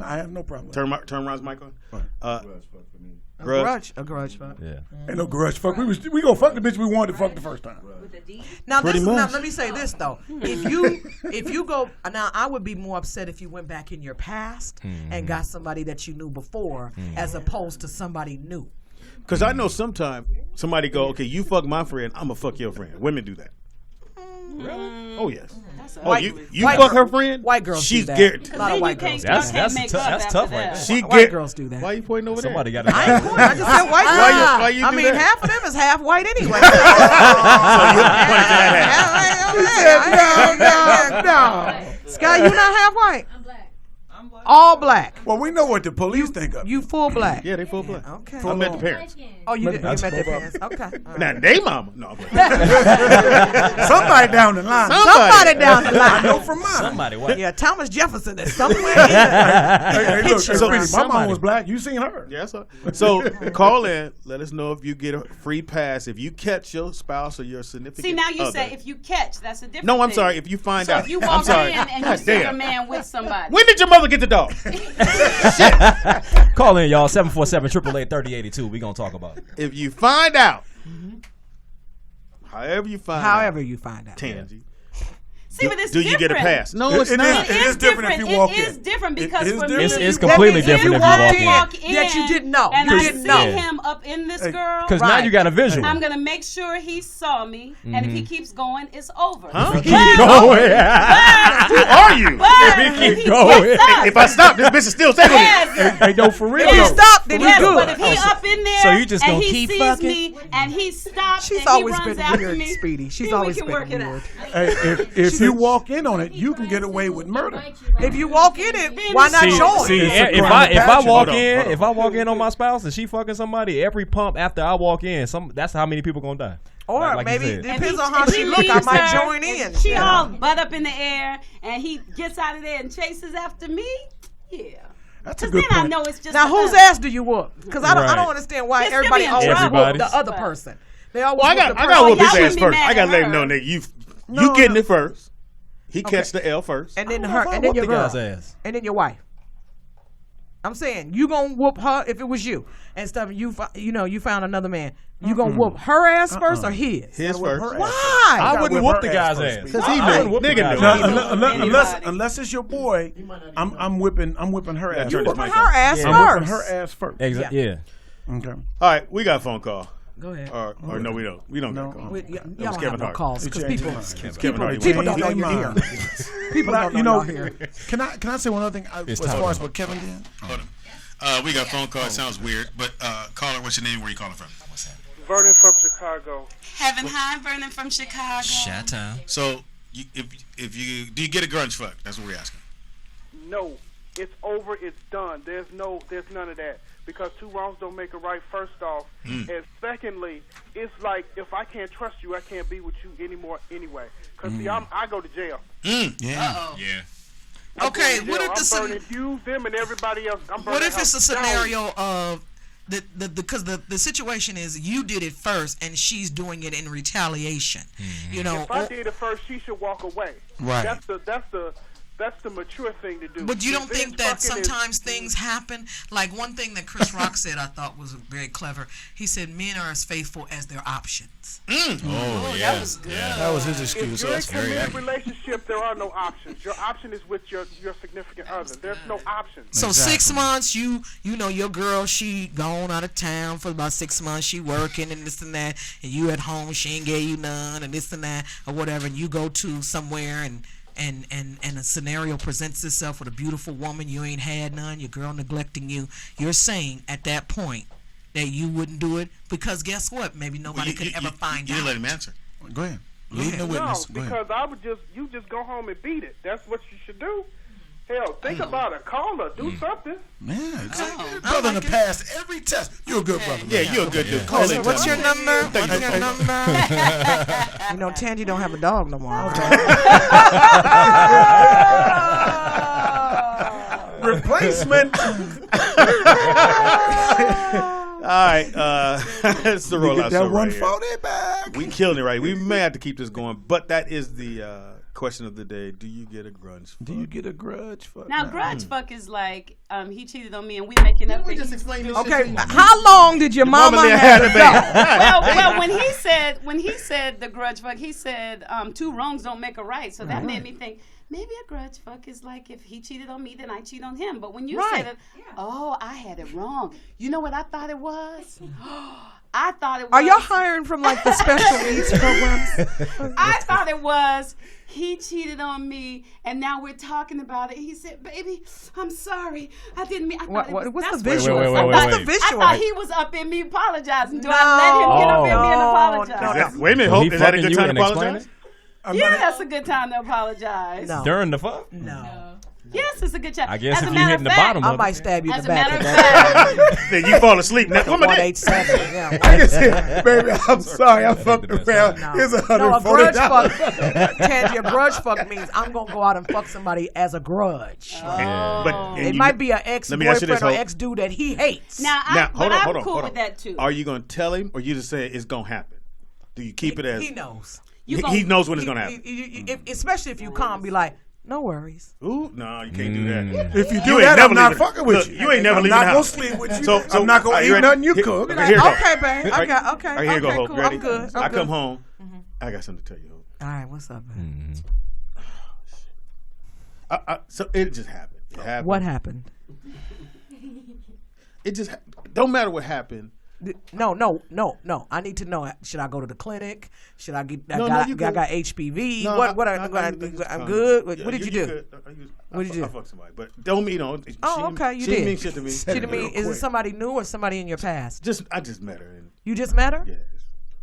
I have no problem with it. Turn Ron's mic on. A Grudge. grudge fuck. Yeah. Ain't no grudge fuck. We gonna fuck the bitch we wanted to fuck the first time. Now, Pretty now much. let me say this though: if you go now, I would be more upset if you went back in your past and got somebody that you knew before, as opposed to somebody new. Because I know sometimes somebody go, okay, you fuck my friend, I'm gonna fuck your friend. Women do that. Really? Oh yes. Oh, White- you white fuck girl- her friend? white girls do She's that. guaranteed. A lot of Then white you can't, girls. you That's- can't that's make tough- up that's after tough right that. there. She White get. girls do that. Why you pointing over there? Somebody got to I ain't pointing, I just said white girls. Why you I do mean, that? half of them is half white anyway. No. Sky, you not half white. All black. Well, we know what the police think of. You full black. Yeah, they full black. Okay. I met the parents. Oh, you did. You met That's their full parents. Okay. All right. Now they mama. No, I'm playing. Somebody down the line. Somebody down the I line. know from mine. Somebody. What? Yeah, Thomas Jefferson is somewhere in there. Hey, look, Picture. Speedy, my mom Somebody. was black. You seen her? Yeah, so call in. Let us know if you get a free pass. If you catch your spouse or your significant See, now you other. say if you catch, that's a different No, I'm thing. sorry. If you find So out. if you I'm walk sorry. in and you God see damn. a man with somebody, When did your mother get the dog? Call in, y'all. 747-888-3082. We gonna talk about it. If you find out, however you find out, Tangy, see, but it's do you get a different. pass? No, it's not. It is different if you walk in. It is different because It is for different. me, It's completely that means different if you walk in. That you didn't know. and You I didn't see know. him up in this girl. Because now you got a visual. I'm gonna make sure he saw me, and if he keeps going, it's over. Huh? But- Keep going. Who are you? but If he if keep he going. gets up, If I stop, this bitch is still staying with me. yes, Hey, no, for real. If you though. stop, then yes, you good. but if he up in there so you just and gonna he keep sees fucking? me and he stops She's and he always runs been after weird, me, Speedy. She's then always we can been work it weird. out. Hey, if you walk in on it, you can get away with murder. If you walk in it, why not join? See, It's a if crime I of if I passion. walk Hold on, in, hold on. if I walk in on my spouse and she fucking somebody, every pump after I walk in, that's how many people gonna die. Or Like you maybe said. it And depends he- on how and she he look. I leaves might her, join in. and she all butt up in the air, and he gets out of there and chases after me. Yeah. That's a Because good then I point. know it's just Now, a whose us. ass do you whoop? Because I Right. don't understand why Just everybody give me a always trouble. whoop the other person. They always Well, I whoop got the I person. got whoop y'all his ass wouldn't be first. mad I got to at let him her. know that you No, getting no. it first. He catch the L first. and then I don't know if I and then whoop your the girl, guy's ass. and then your wife. I'm saying you gonna whoop her if it was you and stuff. You found another man. You gonna whoop her ass first or his? His first. Why? I wouldn't whip whoop her the guy's ass ass. first, Because he I knew. wouldn't whoop the Nigga guy's knew. ass. Unless it's your boy, I'm whipping her ass. You first. Whooping her ass I'm whipping first. her ass first. Exactly. Yeah. Okay. All right, we got a phone call. Go ahead. Or no, we don't. We don't got a call. Y'all was don't Kevin have no Hart. calls because He people changed Kevin Hart. people don't know Changed you're their here. mind. People But don't know y'all here. can I say one other thing as time. far as what Kevin did? Hold on. We got a phone call. It sounds weird, but caller, what's your name? Where you calling from? Vernon from Chicago. Heaven High, Vernon from Chicago. Chi-town. So, if you do you get a grunge fuck? That's what we're asking. No, it's over. It's done. There's none of that. because two wrongs don't make a right, first off. And secondly, it's like, if I can't trust you, I can't be with you anymore anyway. Because, see, I go to jail. Yeah. Okay, what if I'm burning you, them, and everybody else. What if it's a scenario of because the situation is you did it first and she's doing it in retaliation. You know, if I did it first, she should walk away. Right. That's the mature thing to do. But you don't think that sometimes things happen? Like one thing that Chris Rock said I thought was very clever. He said men are as faithful as their options. Oh, yeah. That was good. Yeah. That was his excuse. If you're in a committed relationship, there are no options. Your option is with your significant other. There's no options. So 6 months, you know your girl, she gone out of town for about 6 months. She working and this and that, and you at home, she ain't gave you none and this and that or whatever. And you go to somewhere and a scenario presents itself with a beautiful woman, you ain't had none, your girl neglecting you. You're saying at that point that you wouldn't do it because guess what? Maybe nobody could ever find out. You let him answer. Go ahead. Lead the witness. No, because you just go home and beat it. That's what you should do. Hell, think about it. Call her. Do something. Yeah, exactly. Brother in the past, every test. You're a good brother. Yeah, you're a good dude. Call it. What's your number? What's your number? You know, Tangy don't have a dog no more. Replacement. All right, it's the rollout show right here. 140 back. We killing it right. We may have to keep this going, but that is the question of the day. Do you get a grudge fuck? Do you get a grudge fuck? Now, grudge fuck is like he cheated on me and we making up. We just explain this. Okay, how long did your mama have to go? well, when he said the grudge fuck, he said 2 wrongs don't make a right. So that made me think maybe a grudge fuck is like if he cheated on me, then I cheat on him. But when you said it, oh, I had it wrong. You know what I thought it was? I thought it was. Are y'all hiring from like the special needs programs? I thought it was he cheated on me, and now we're talking about it. He said, "Baby, I'm sorry. I didn't mean." What's the visual? What's the visual? I thought he was up in me apologizing. Do I let him get up in me and apologize? Wait a minute, Hope. Is that a good time to apologize? Yeah, that's a good time to apologize. No. During the fuck? No. Yes, it's a good time. I guess if you hitting the bottom I of might stab you in As the a back. matter of fact, Then you fall asleep. Now, come on, 187. Yeah. I can say, baby, I'm sorry, I fucked around. Here's $140. No, a grudge fuck. Tangy, a grudge fuck means I'm gonna go out and fuck somebody as a grudge. But It might be an ex-boyfriend or ex-dude that he hates. now I'm cool with that too. Are you gonna tell him, or you just say it's gonna happen? Do you keep it as he knows? He knows when it's gonna happen. Especially if you calm, be like, no worries. Ooh, no, you can't do that. If you do that, I'm not fucking with you. You ain't never leaving the house. I'm not gonna sleep with you. So I'm not gonna eat nothing you cook. Okay, here you go. Okay, babe. Okay. All right, here you go, Hope. Cool. Ready? I'm good. I come home. I got something to tell you, Hope. All right, what's up, man? So it just happened. It happened. What happened? It just don't matter what happened. No. I need to know. Should I go to the clinic? Should I get? I got HPV. No, I'm good. What did you do? What did you do? I fucked somebody, but don't mean okay, you she did. mean shit to me. She didn't mean. Is it somebody new or somebody in your past? I just met her. And you just met her? Yeah.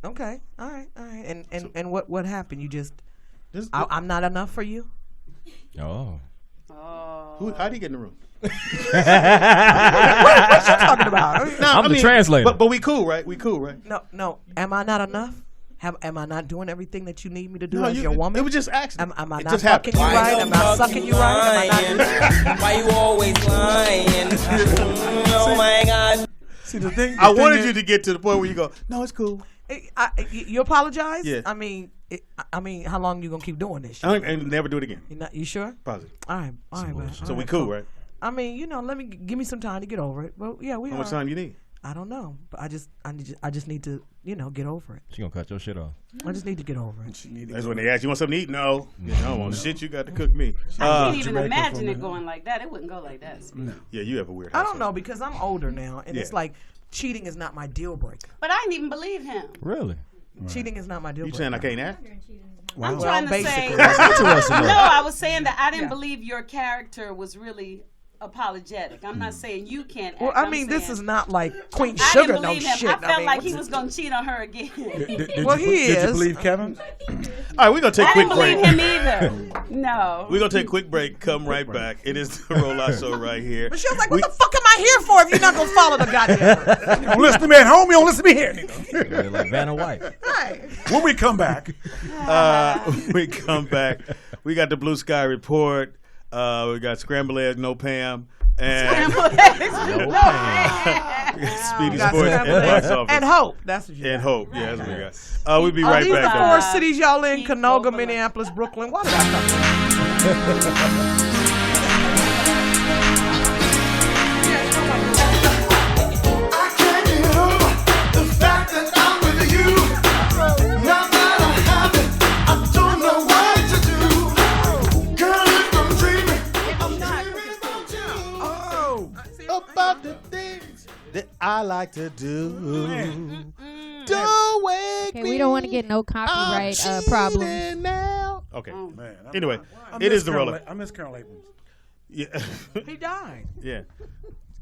Okay. All right. And what happened? You just I'm not enough for you? Oh. How do you get in the room? What you talking about? I'm the translator. But we cool, right? No. Am I not enough? Am I not doing everything that you need me to do as your It woman? was just accident. Am I not fucking you right? Am I sucking you right? Am I not? Why you always lying? Oh my God. See the thing. I wanted you to get to the point where you go, no, it's cool. You apologize? Yeah. I mean, how long you gonna keep doing this shit? And never do it again. You sure? Positive. All right, man. So we cool, right? I mean, give me some time to get over it. Well, yeah, we. How much time you need? I don't know, but I just need to, get over it. She gonna cut your shit off. I just need to get over it. That's when they ask, you want something to eat? No. I don't want shit. You got to cook me. I can't even imagine it going like that. It wouldn't go like that. No. Yeah, you have a weird house. I don't know because I'm older now, and it's like cheating is not my deal breaker. But I didn't even believe him. Really? Right. Cheating is not my deal breaker. You saying I can't act? Wow. I'm trying to say. That's No, I was saying that I didn't believe your character was really apologetic. I'm not saying you can't act. Well, I mean, this is not like Queen I Sugar, didn't no believe him. shit. I felt mean, like he was going to cheat on her again. Well, he Did is. you believe Kevin? All right, we're going to take a I quick didn't break. believe him either. No. We're going to take a quick break. Come right back. It is the Rollout Show right here. Michelle's like, what the fuck am I here for if you're not going to follow the goddamn? You don't listen to me at home, you don't listen to me here. You're like Vanna White. Right. When we come back, we got the Blue Sky Report. We got Scrambled Eggs, no Pam. And Speedy Sports and Box Office. And Hope. That's what you And got. Hope. Yeah, that's what we got. We'll be right These back. are the four guys. cities y'all in: Canoga, Minneapolis, Brooklyn. Why did I About the things that I like to do. Don't wake Okay, we don't want to get no copyright problems. now. Okay. man. Anyway, I it miss is the Colonel roller. I miss Colonel Abrams. Yeah. He died. Yeah.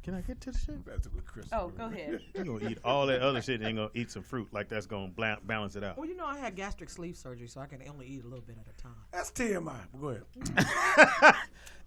Can I get to the shit? That's a good Chris. Oh, go ahead. You're going to eat all that other shit and you're going to eat some fruit like that's going to balance it out. Well, you know, I had gastric sleeve surgery, so I can only eat a little bit at a time. That's TMI. Go ahead.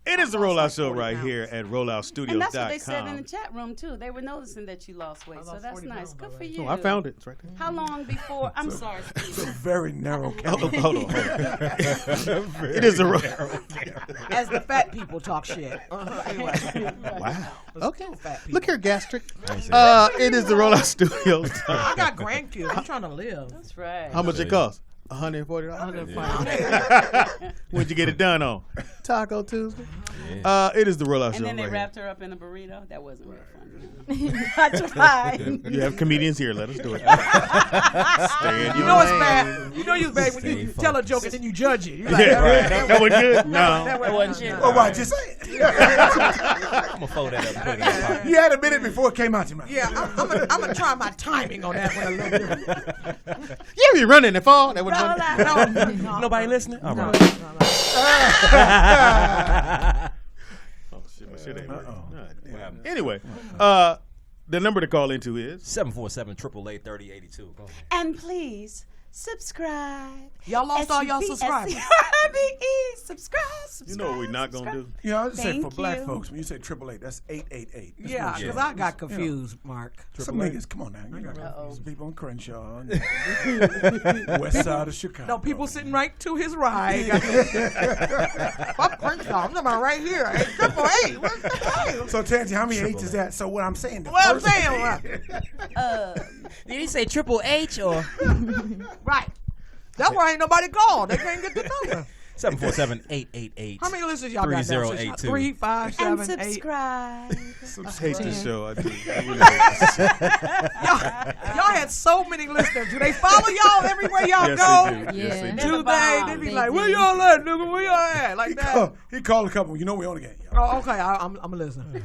It is the Rollout Show right here at rolloutstudios.com. And that's what they said in the chat room, too. They were noticing that you lost weight, so that's nice. Good for you. Oh, I found it. It's right there. How long before? I'm sorry, It's a Steve. very narrow Hold on. It is the Rollout. As the fat people talk shit. Wow. Okay. Fat people. Look here, gastric. It is the Rollout Studios. I got grandkids. I'm trying to live. That's right. How much it cost? $140. What'd you get it done on? Taco Tuesday. It is the Rollout Show. And then they right wrapped her up in a burrito. That wasn't real funny. I tried. You have comedians here. Let us do it. Stay in You your know it's lane. bad. You know you're bad when you tell a joke and then you judge it. You're like, Yeah, right. That was good. No, that wasn't shit. Well, why just say it? I'm gonna fold that up. And put it in my pocket. You had a minute before it came out your mouth. Yeah, I'm gonna try my timing on that one a little bit. Yeah, you running and fall. That was No, no. Nobody listening? All right. Oh shit, my shit ain't working. Uh-oh. All right, damn. Anyway, the number to call into is 747-888-3082. Go ahead. And please subscribe. Y'all lost all y'all subscribers. Subscribe. You know what we're not gonna do? You know, I just say for Thank black you. folks, when you say 888, that's 888. That's Yeah, no because shit. I got confused, Mark. Some niggas, come on now. You got Uh-oh. some people on Crenshaw, and west side of Chicago. No, people sitting right to his right. Fuck Crenshaw. I'm talking about right here. Hey, 888. What's the So, Tansy, how many H's is that? So, what I'm saying, the Well, I'm first- saying, Did he say Triple H or? right. That's why ain't nobody called. They can't get the number. 747-888. How many listeners y'all got now? 3082. 3, 5, And 7, 8. subscribe. I hate this show. I do. Y'all had so many listeners. Do they follow y'all everywhere y'all Yes, go? they do. Yes, they do. Tuesday, they be like, where y'all at, nigga? Where y'all at? Like that. He called a couple. You know we on the game. Oh, okay. I'm a listener.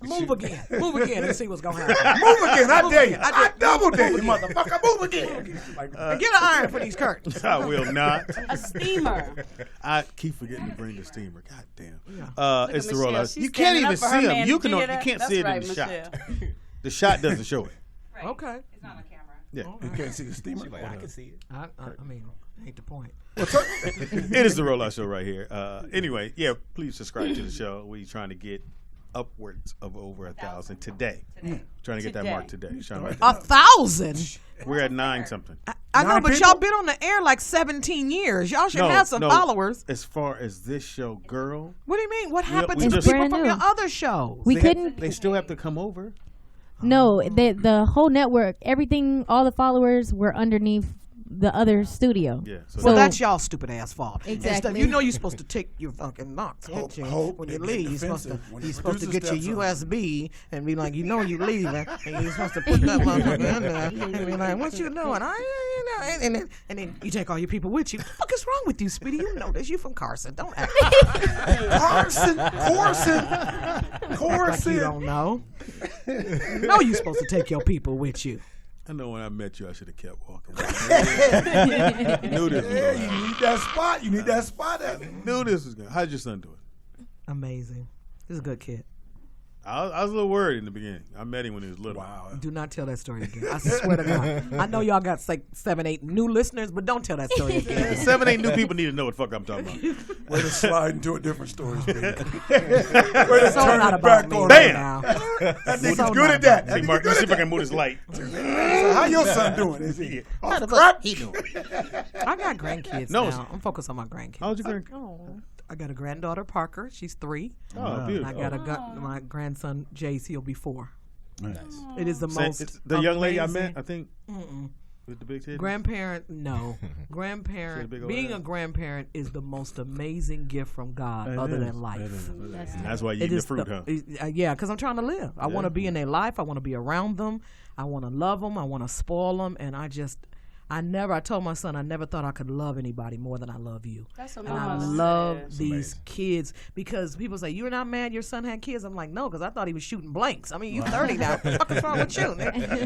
Move again and see what's gonna happen. Move again. I dare you. I I double dare you, motherfucker. Move again. And get an iron for these curtains. I will not. A steamer. I keep forgetting to bring the steamer. God damn. Look It's at the Michelle. rollout. She's You can't standing even up for her see man. him. You Did you can. hear You can't that? see it That's in the right, shot. Michelle. The shot doesn't show it. Okay. It's not on camera. Yeah. You can't see the steamer. Like, I can see it. I mean, ain't the point. It is the Rollout Show right here. Anyway, yeah, please subscribe to the show. We're trying to get upwards of over 1,000 today. Trying to get that mark today. Trying to make that 1,000. We're at 9 something. I know, Nine but people? y'all been on the air like 17 years. Y'all should have some followers. As far as this show, girl, What do you mean? What happened we to just- people Brand from new. your other shows? We couldn't. They still have to come over. No, the whole network, everything, all the followers were underneath the other studio. Yeah. Well, that's y'all stupid ass fault. Exactly. Instead, you know you're supposed to take your fucking knocks Hope when you they get leave. You're supposed to, defensive when the you're supposed to get producer your steps up. USB and be like, you know you're leaving, and you're supposed to put that motherfucker in there and be like, what you doing? And then you take all your people with you. What the fuck is wrong with you, Speedy? You know this. You from Carson. Don't act Carson. like you don't know. No, you're supposed to take your people with you. I know when I met you, I should have kept walking. Knew this. Yeah, you need that spot. You need that spot. Knew this was good. How's your son doing? Amazing. He's a good kid. I was a little worried in the beginning. I met him when he was little. Wow. Do not tell that story again. I swear to God. I know y'all got like 7, 8 new listeners, but don't tell that story again. 7, 8 new people need to know what the fuck I'm talking about. Way to slide into a different story. Way to So turn not it about back me on. right Bam. now. That nigga's So good not at that. See, Mark, let's see if I can move this light. So how your son doing? Is he How the off fuck crack? he doing? I got grandkids No. now. I'm focused on my grandkids. How's your grandkid? Oh, I got a granddaughter, Parker. She's 3. Oh, beautiful. I got my grandson, Jace. He'll be 4. Nice. It is the most. It's the young lady I met, amazing- I think, with the big titties. Grandparent, no. She had a Grandparent, big old being ass. a grandparent is the most amazing gift from God, other than life. That's why you eat the fruit, huh? Yeah, because I'm trying to live. I want to be in their life. I want to be around them. I want to love them. I want to spoil them. And I told my son, I never thought I could love anybody more than I love you. That's what and my I mama love said. these kids because people say, you're not mad your son had kids? I'm like, no, because I thought he was shooting blanks. I mean, you 30 now. What the fuck is wrong with you?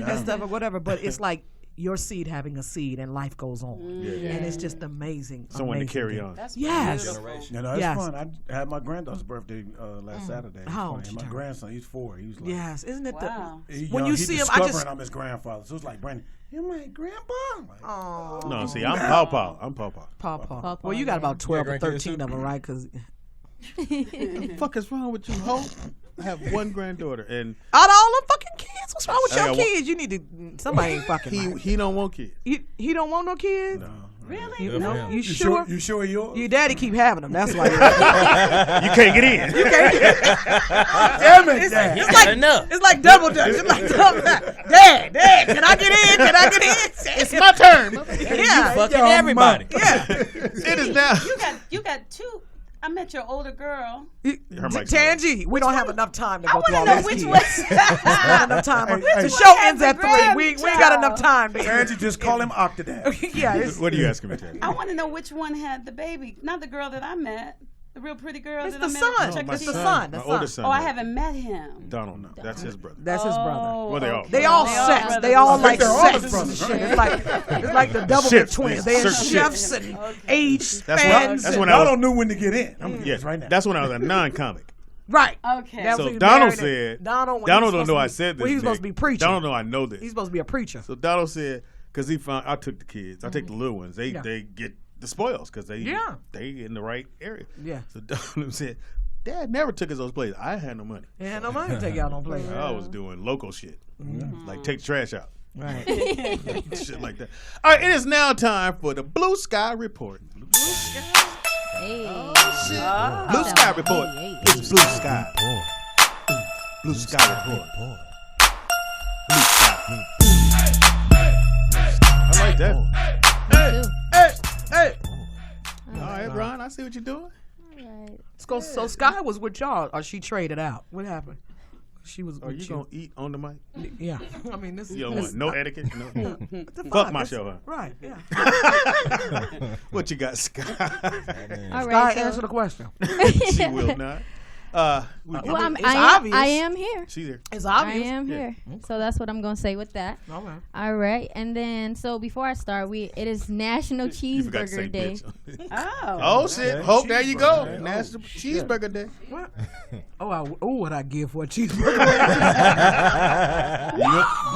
And stuff or whatever. But it's like your seed having a seed and life goes on. And it's just amazing. Someone to carry thing. on. That's Yes. You know, it's Yes. fun. I had my granddaughter's birthday last Saturday. It was How funny. old she And my turned? grandson, he's 4. He was like, Yes, isn't it Wow. when you see him, I just I'm his grandfather. So it's like, Brandon, you're my grandpa. I'm like, oh No, see, I'm Pawpaw. I'm Pawpaw. Papa. Well, you got about 12 or 13 of them, right? Because What the fuck is wrong with you, ho? I have one granddaughter, and out of all the fucking kids, what's wrong with I your got one- kids? You need to. Somebody ain't fucking. he don't want kids. He don't want no kids. no. Really? You, no, you You sure? You sure yours? Your daddy keep having them. That's why. You can't get in. Damn it, Dad. It's like enough. It's like double dutch. It's like double dutch. Dad, can I get in? Can I get in? It's my turn. Yeah, Fucking everybody. yeah. It is now. You got 2. I met your older girl. Her mic's Tangi, we don't have enough time to I go through all want to know these which kids. was. Not enough time. Hey, The hey. show ends As at a 3. We ain't got enough time. Angie, just call him Octodad. Yeah, it's, What are you asking me, Ted? I want to know which one had the baby. Not the girl that I met. The real pretty girl it's that the I met. son. Check my It's the son. son. My The oldest son. son. Oh, I haven't met him. Donald, no. That's his brother. That's his brother. Well, they all. They all They all sex. brothers. They all I like think they're all sex his and brothers, shit. right? It's like the double Shifts. twins. They're Certain chefs shifts. and age That's spans. when and- I I was. don't know when to get in. I'm gonna Yeah, get this right now. that's when I was a non-comic. Right. Okay. That's So when he Donald married said. it. Donald don't supposed know to I be- said this. Well, he's supposed to be Nick. preaching. Donald know I know this. He's supposed to be a preacher. So Donald said, because he found I took the kids. I take the little ones. They Yeah. they get the spoils because they in the right area. Yeah. So Donald said, Dad never took us those places. I had no money. Yeah, no money to take y'all no place. I was doing local shit, like take the trash out, Right. shit like that. All right, it is now time for the Blue Sky Report. Blue Sky Report. It's Blue Sky. Blue Sky Report. Blue Sky. I like that. Hey. All right, Ron, I see what you're doing. So Sky was with y'all, or she traded out? What happened? She was. Are with you gonna eat on the mic? Yeah. I mean, this is. You don't want no etiquette. No. the Fuck my fuck? show, huh? Right. Yeah. What you got, Sky? All Sky, right, answer the question. She will not. Well, it's I obvious. am here. She's here. It's I obvious. am here. So that's what I'm going to say with that. All right. All right. And then, so before I start, it is National You forgot to say Cheeseburger Day. bitch. Oh. Oh shit! Hope there you go. National Cheeseburger Day. What? What I give for a cheeseburger?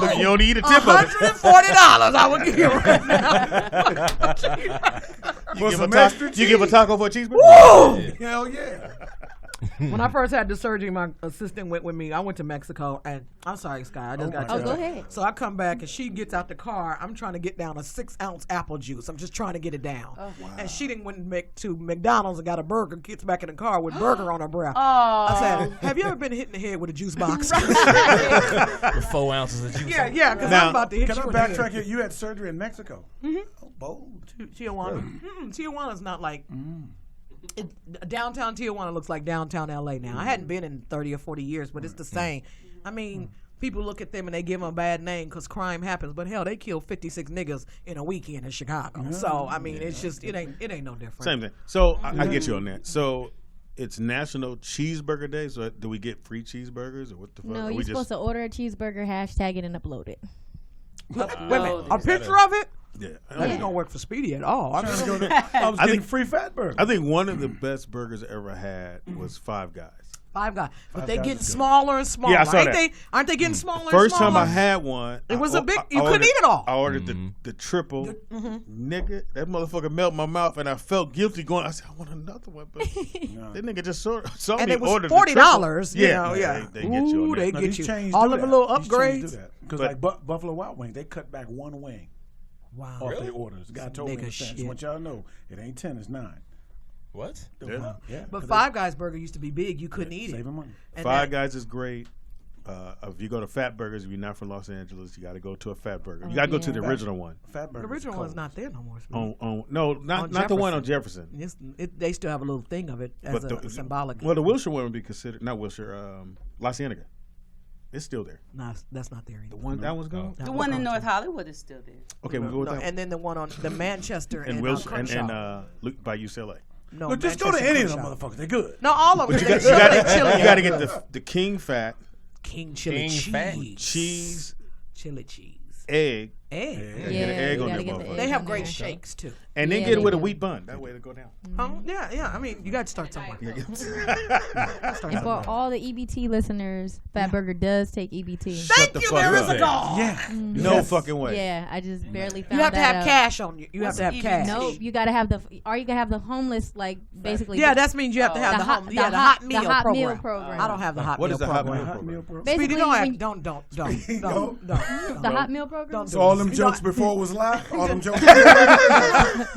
Look, you don't eat a tip of it. $140 I would give right now. You give a taco for a cheeseburger? Woo! Hell yeah. When I first had the surgery, my assistant went with me. I went to Mexico, and I'm sorry, Sky. I just got Oh, go ahead. So I come back, and she gets out the car. I'm trying to get down a 6-ounce apple juice. I'm just trying to get it down. Oh, wow. And she didn't went to McDonald's and got a burger. Gets back in the car with burger on her breath. Oh. I said, "Have you ever been hit in the head with a juice box?" With 4 ounces of juice. Yeah, because Now- I'm about to hit Can I you in the backtrack head. here? You had surgery in Mexico. Oh, bold. Tijuana. Tijuana's not like downtown Tijuana looks like downtown LA now. I hadn't been in 30 or 40 years, but it's the same. I mean, people look at them and they give them a bad name because crime happens, but hell, they killed 56 niggas in a weekend in Chicago. So I mean, it's just it ain't no different. Same thing. So I get you on that. So it's National Cheeseburger Day. So do we get free cheeseburgers or what the fuck? No, Are we you're supposed to order a cheeseburger, hashtag it, and upload it. Wait a minute, a picture of it? Yeah. That ain't gonna work for Speedy at all. I was getting free fat burger. I think one of the best burgers I ever had was Five Guys. Five Guys, but Five they Guys getting is good. smaller and smaller. Yeah, I saw ain't that. they? Aren't they getting smaller? First and smaller? time I had one, It was a big. I You couldn't ordered- eat it all. I ordered the triple. Nigga, that motherfucker melted my mouth, and I felt guilty going. I said, I want another one, but that nigga just saw And me it was order $40. the triple. You know, yeah. They get you on Ooh, that. they No, get these you. chains All do of the that. little These chains upgrades. Because But- like Buffalo Wild Wings, they cut back one wing Wow. off their orders. The guy told me Nigga in the sense. shit. Want y'all to know, it ain't 10, it's 9. What? Yeah. But Five Guys burger used to be big. You couldn't eat it. Saving money. And Five that- Guys is great. If you go to Fat Burgers, if you're not from Los Angeles, you got to go to a Fat Burger. You got to go to the original one. Fat burger. The original one's not there no more. No, not the one on Jefferson. They still have a little thing of it as a symbolic. Well, the Wilshire one would be considered not Wilshire, La Cienega. It's still there. No, that's not there either. That one's gone. The one in North Hollywood is still there. Okay, we'll go with that. And then the one on the Manchester And and Wilshire Crenshaw. by UCLA. No, Look, just go to Manchester any of them Crenshaw. motherfuckers. They're good. No, all of them. But you got to get the King Fat King chili cheese. cheese, Chili cheese. egg. Egg. Get an egg on that motherfucker. They have great shakes too. And then Yeah, get it they with a do. wheat bun. That way it'll go down. Yeah. I mean, you got to start somewhere. And for all the EBT listeners, Fat Burger does take EBT. Thank the you, fuck there is up. a dog. Yeah. No fucking way. Yeah, I just barely found You have to that have out. cash on you. You have to have cash. Nope, you gotta have or you can have the homeless, like basically. Yeah, that means you have to have the hot meal the hot program. meal program. I don't have the hot What meal is the hot program. meal program? Speedy, Basically, don't when act. you- Don't. The hot meal program. Don't So all them do jokes before was live? All them jokes?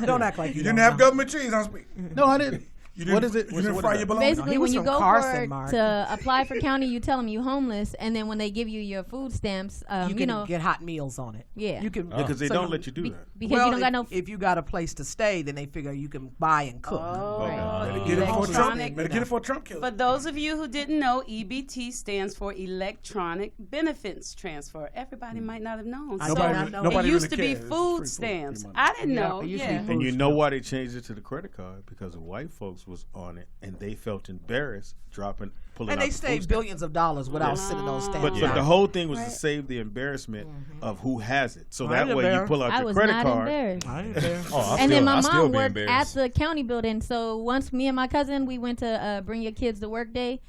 Don't act like You you didn't don't have know. government cheese on speed. No, I didn't. You didn't, What is it? You didn't What fry is your that? bologna. Basically, he when was you from go Carson, for Mark. to apply for county, you tell them you homeless, and then when they give you your food stamps, You can get hot meals on it. Yeah. You can Because they so don't let you do that. because you don't got no. If you got a place to stay, then they figure you can buy and cook. Better get it for Trump. Electronic. Better get it for Trump killer. For those of you who didn't know, EBT stands for Electronic Benefits Transfer. Everybody might not have known. I So did not know. it Nobody used to really be cares. It's food free stamps. money. I didn't know. it used to be Yeah. food. And you know why they changed it to the credit card? Because the white folks was on it, and they felt embarrassed pulling And out they the saved food billions of dollars without sending those stamps. But the whole thing was to save the embarrassment of who has it. So that ain't way you embarrassed. pull out I your was credit not card. embarrassed. I ain't there. And then my I'll still mom be worked at embarrassed. the county building. So once me and my cousin, we went to bring your kids to work day,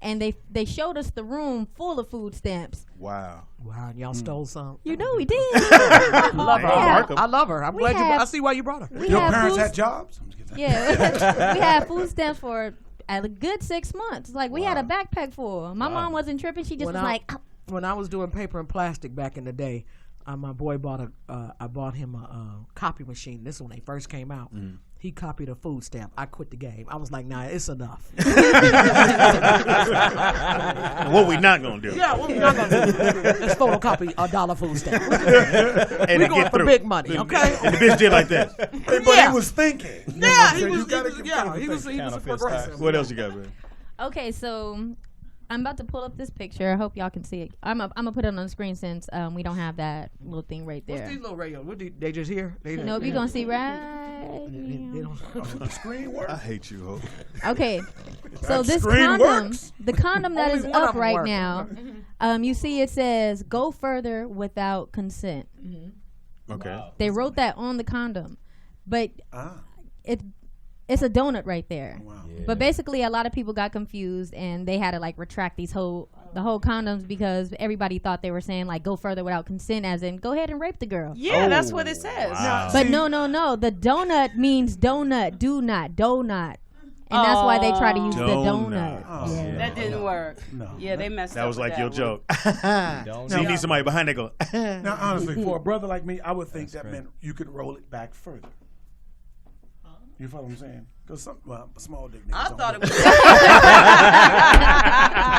and they showed us the room full of food stamps. Wow. Wow, and y'all stole some. You know we did. I love her. Yeah. I love her. I'm We glad you. have- I see why you brought her. We Your had parents food- had jobs? I'm just kidding. Yeah, we had food stamps for a good 6 months. Like we had a backpack full. My mom wasn't tripping. She just When was I- like, When I was doing paper and plastic back in the day, my boy bought I bought him a copy machine. This is when they first came out. He copied a food stamp. I quit the game. I was like, nah, it's enough. What we not gonna do? Yeah, what we not gonna do? Let's photocopy $1 food stamp. And we to going get for through. big money, okay? And the bitch did like this. But Yeah. he was thinking. Yeah, he You was. gotta give credit for He was thinking. a progressive. What else you got, man? okay, so I'm about to pull up this picture. I hope y'all can see it. I'm gonna put it on the screen since we don't have that little thing right What's there. these little radios? They just here? Nope, you gonna see right. They don't. The screen works. I hate you, Hope. Okay, so this screen condom, works. the condom that Only is one of up them right work. now, you see it says "Go further without consent." Okay. They wrote that on the condom, but Ah. it's a donut right there. Wow. But basically, a lot of people got confused and they had to like retract the whole condoms because everybody thought they were saying like "Go further without consent," as in go ahead and rape the girl. Yeah, that's what it says. Wow. But no. The donut means donut, do not, donut. And that's why they try to use the donut. Oh, Yeah. That didn't work. No. Yeah, they messed That up. was with like that your one. joke. So you need somebody behind that go. Now, honestly, for a brother like me, I would think that meant you could roll it back further. You follow what I'm saying? Because small dick niggas I don't thought do it that. was.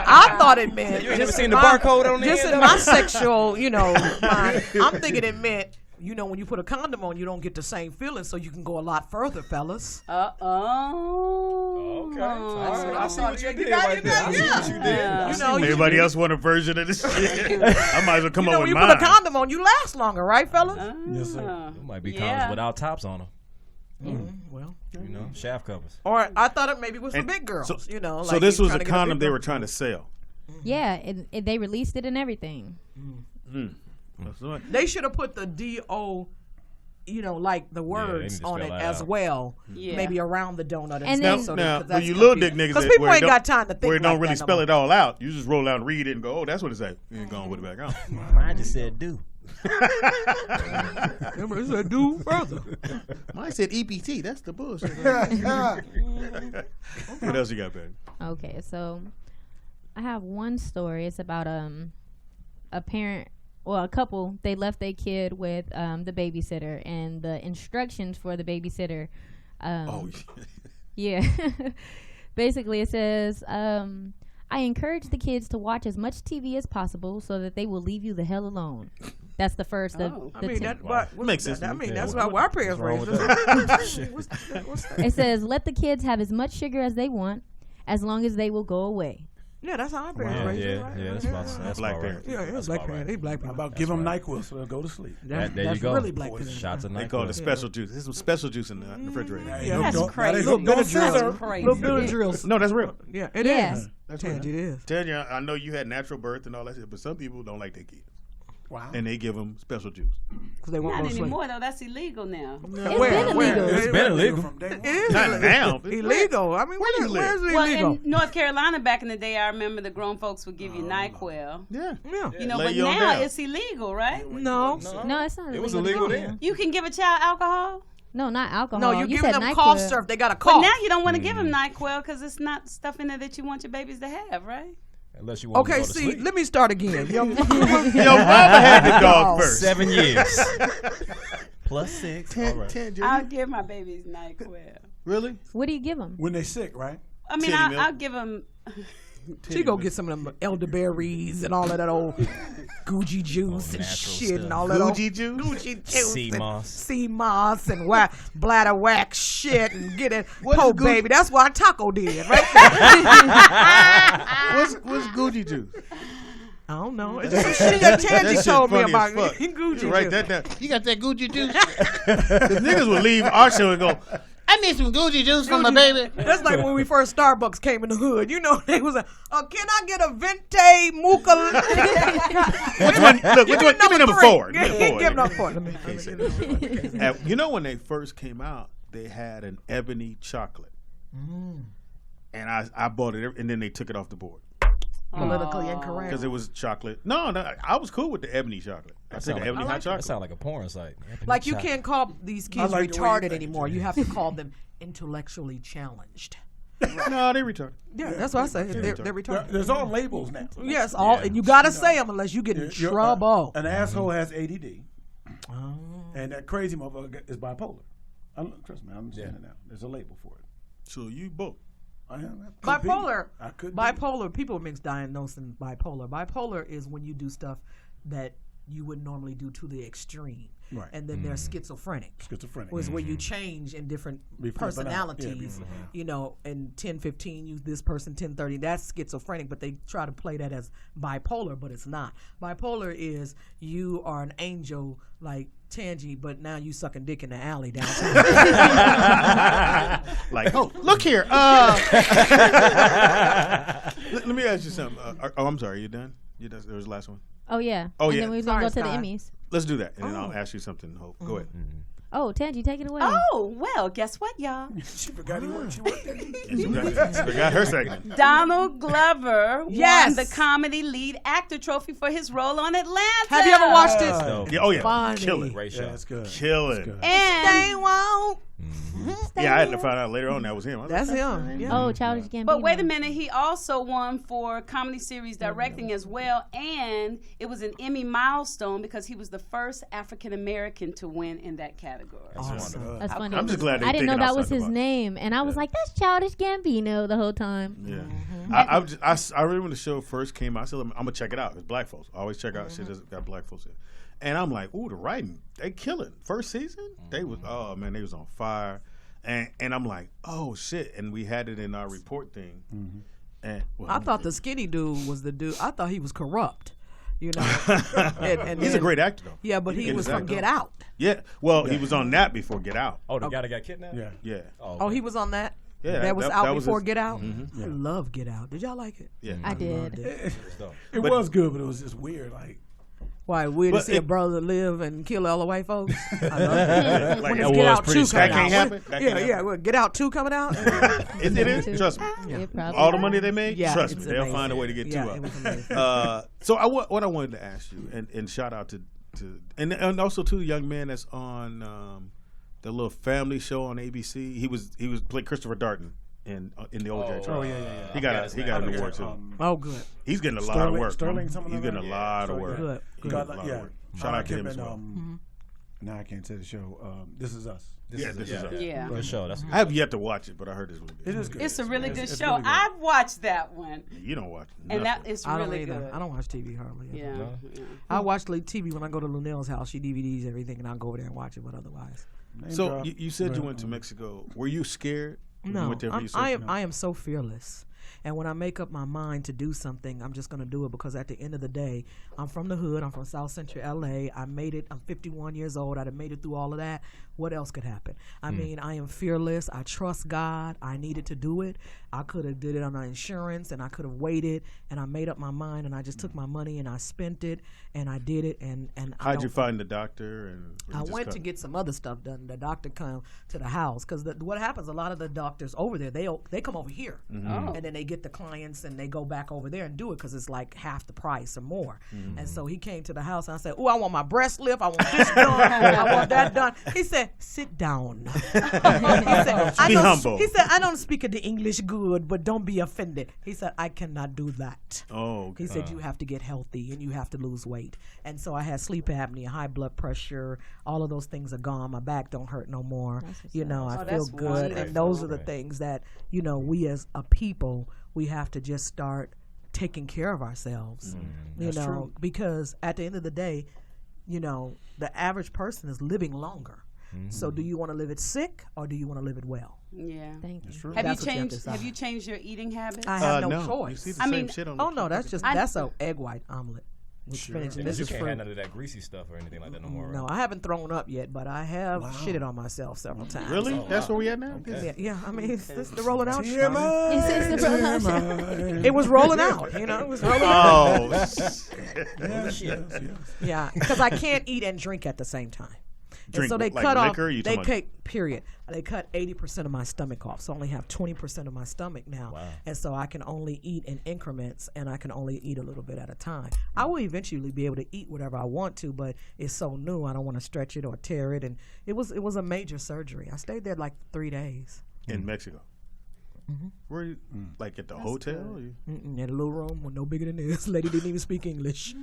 I thought it meant. You ain't never just seen in the my- barcode on the Just end in of my it? sexual, mind, I'm thinking it meant. When you put a condom on, you don't get the same feeling, so you can go a lot further, fellas. Oh. Okay. I I see what you did got right it, there. I see yeah. what you did. I see what you Everybody did. else want a version of this shit. I might as well come You up know, with when you mine. put a condom on, you last longer, right, fellas? Yes, sir. There might be Yeah. condoms without tops on them. Well, You know, shaft covers. or I thought it maybe was for And big girls. so- Like So this you was trying a to get condom big they were girl. trying to sell. Yeah, and they released it and everything. They should have put the D-O, like the words on it as well. Yeah. Maybe around the donut. And then, now you little dick niggas, because people ain't got time to think. Where it like don't really spell it all out. You just roll out and read it and go, oh, that's what it says. You ain't going with it back on. Mine just said do. Remember, it said do further. Mine said EPT. That's the bullshit. What else you got, baby? Okay, so I have one story. It's about a parent. Well, a couple, they left their kid with the babysitter, and the instructions for the babysitter. Yeah. Basically, it says, I encourage the kids to watch as much TV as possible so that they will leave you the hell alone. That's the first. Makes sense. That's what our parents raised us. It says, let the kids have as much sugar as they want, as long as they will go away. Yeah, that's how our parents raised us, right? Yeah, that's black parents. Yeah, that's black parents. They black parents. How about give them NyQuil so they'll go to sleep? There you That's go. really black parents. Shots of They NyQuil. call it special juice. There's some special juice in the refrigerator. That's crazy. Little bit of drills. That's crazy. Little bit of drills. No, that's real. Yeah, it Yeah. is. That's Tangy, real. it is. Tell you, I know you had natural birth and all that shit, but some people don't like their kids. Wow. And they give them special juice. Because they won't Not go to sleep. anymore, though. That's illegal now. It's been illegal. It's been illegal. It is Not now. illegal. I mean, where's it Well, illegal? in North Carolina back in the day, I remember the grown folks would give you NyQuil. Yeah. Yeah. You know, Lay but you on now down. it's illegal, right? No. No, it's not. It was illegal illegal now. then. You can give a child alcohol, No, not alcohol. No, you're you giving said them NyQuil. cough syrup. They got a but cough. now you don't want to give them NyQuil because it's not stuff in there that you want your babies to have, right? Unless you want to Okay, go to see, sleep. let me start again. Your mama had the dog first. 7 years. Plus 6. All right. I'll give my babies NyQuil. Really? What do you give them? When they sick, right? I mean, Titty milk. I'll give them. She go get some of them elderberries and all of that old Gucci juice and natural shit stuff. and all that old Gucci juice? Gucci juice Sea and moss. sea moss and bladder wax shit and get it. What Po is Gucci- baby, that's what Taco did, right? What's Gucci juice? I don't know. It's just some shit that Tangy shit told me funny about as fuck. Gucci You write juice. that down. You got that Gucci juice? The niggas would leave our show and go, I need some Gucci juice for my baby. That's like when we first Starbucks came in the hood. You know, they was like, can I get a Vente Mocha? Which one? Look, which one? Give me number 4. Give number 4. Let me You know when they first came out, they had an ebony chocolate. And I bought it, and then they took it off the board. Politically incorrect. Because it was chocolate. No, I was cool with the ebony chocolate. I said the ebony hot That chocolate. sounds like a porn site. Like you can't call these kids like the way you retarded think. anymore. You have to call them intellectually challenged. No, they retarded. Yeah, that's what I say. They're Well, retarded. there's all labels now. Yes, and you gotta say them unless you get in trouble. An asshole has ADD, and that crazy motherfucker is bipolar. Trust me, I understand it now. There's a label for it. So you both. Bipolar. I could be. Bipolar. People mix diagnosing bipolar. Bipolar is when you do stuff that you would normally do to the extreme. Right. And then there's schizophrenic. Schizophrenic. Was where you change in different personalities. Yeah, you know, in 10:15, you this person 10:30. That's schizophrenic, but they try to play that as bipolar, but it's not. Bipolar is you are an angel like Tangy, but now you sucking dick in the alley downtown. Like, oh, look here. Let me ask you something. I'm sorry. You done? You done? There was the last one. Oh yeah. Oh, and yeah. then we was gonna go to the Sorry, Emmys. Let's do that, and then I'll ask you something. Hope. Go ahead. Oh, Tangy, take it away. Oh, well, guess what, y'all? She forgot he worked. She worked there. Forgot her segment. Donald Glover Yes. won the comedy lead actor trophy for his role on Atlanta. Have you ever watched it? Yeah, oh yeah, Funny. kill it. Great Yeah, show. that's good. Kill it. And They won't. Yeah, I had to find out later on that was him. I was That's like, him. Yeah. Oh, Childish Gambino. but wait a minute, he also won for comedy series directing as well, and it was an Emmy milestone because he was the first African American to win in that category. Awesome. That's funny. I'm just glad they I didn't know thinking that was outside his the box. name, and I was like, "That's Childish Gambino" the whole time. Yeah, I remember when the show first came out. I said, I'm gonna check it out. It's black folks. I always check out shit that's got black folks in. And I'm like, ooh, the writing, they kill it. First season, they was they was on fire. And I'm like, oh shit. And we had it in our report thing. And I thought the skinny dude was the dude. I thought he was corrupt. You know, and he's a great actor though. Yeah, but he was from Get Out. Yeah, well, he was on that before Get Out. Oh, the guy that got kidnapped? Yeah. Oh, he was on that. Yeah, that was that out was before his- Get Out. I love Get Out. Did y'all like it? Yeah, I did. It was good, but it was just weird. Like, Why, weird to But see a it- brother live and kill all the white folks? I love Like, when that it's Get was Out pretty 2 scary. coming That out. can't happen? That Yeah, can't yeah. happen? Well, Get Out 2 coming out? It is. Trust me. It probably All the money they made, Yeah, trust it's me, they'll amazing. find a way to get Yeah, two it was up. amazing. So what I wanted to ask you, and shout out to and also to the young man that's on the little family show on ABC. He was played Christopher Darden in the OJ trial. Oh, yeah. He got an award too. Oh, good. He's getting a lot of work. Sterling, something He's like getting that? a lot of Yeah, work. Good. He's getting a lot of work. Shout out to him as well. Now I can't say the show. This Is Us. This is us. Yeah. Good show. That's I have yet to watch it, but I heard it's really good. It is good. It's a really good It's show. really good. I've watched that one, You don't watch and nothing. that is I don't really either. good. I don't watch TV hardly. Yeah. yeah. I watch TV when I go to Lunel's house. She DVDs everything, and I'll go over there and watch it. But otherwise, So you said you went to Mexico. Were you scared? when you no. went there for I research? am so fearless. And when I make up my mind to do something, I'm just going to do it because at the end of the day, I'm from the hood. I'm from South Central LA. I made it. I'm 51 years old. I'd have made it through all of that. What else could happen? I mean, I am fearless. I trust God. I needed to do it. I could have did it on my insurance, and I could have waited. And I made up my mind, and I just took my money and I spent it, and I did it. And How'd you find the doctor? And I went to get some other stuff done. The doctor come to the house because what happens? A lot of the doctors over there, they come over here, and then they get the clients and they go back over there and do it because it's like half the price or more. And so he came to the house and I said, "Oh, I want my breast lift. I want this done. I want that done." He said, "Sit down." He said, Be humble. He said, "I don't speak the English good, but don't be offended." He said, "I cannot do that." Oh, okay. He said, "You have to get healthy and you have to lose weight." And so I had sleep apnea, high blood pressure, all of those things are gone. My back don't hurt no more. You know, I feel that's good. wonderful. And those are the things that, you know, we as a people, we have to just start taking care of ourselves. You know, because at the end of the day, you know, the average person is living longer. So do you want to live it sick or do you want to live it well? Yeah. Thank you. Have you That's what you have to changed? Have decide. you changed your eating habits? I have no You choice. see the I same mean, shit on Oh the no, that's just I- that's a egg white omelet with spinach. And And this you is can't fruit. have none of that greasy stuff or anything like that no more. Right? No, I haven't thrown up yet, but I have shitted on myself several times. Really? That's where we at now? Yeah, I mean, it's the rolling out. show. It's the rollout show. It was rolling out, you know. It was rolling out. Oh, Yeah, because I can't eat and drink at the same time. Drink and so they like cut liquor? off. You They talking cut. Period. They cut 80% of my stomach off, so I only have 20% of my stomach now, and so I can only eat in increments, and I can only eat a little bit at a time. I will eventually be able to eat whatever I want to, but it's so new. I don't want to stretch it or tear it, and it was a major surgery. I stayed there like 3 days. in Mexico. Were you like at the hotel? Or you- In a little room with no bigger than this. Lady didn't even speak English,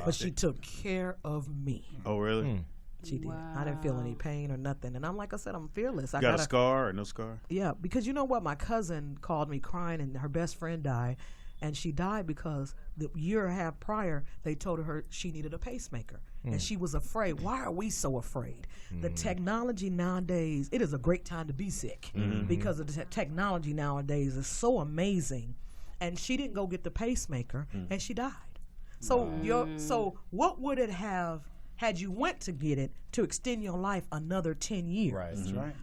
but she took care of me. Oh, really? She did. I didn't feel any pain or nothing. And I'm like I said, I'm fearless. I Got a scar or no scar? Yeah, because you know what? My cousin called me crying, and her best friend died. And she died because the year and a half prior, they told her she needed a pacemaker. And she was afraid. Why are we so afraid? The technology nowadays, it is a great time to be sick because of the technology nowadays is so amazing. And she didn't go get the pacemaker, and she died. So so what would it have had you went to get it to extend your life another 10 years? Right. That's right.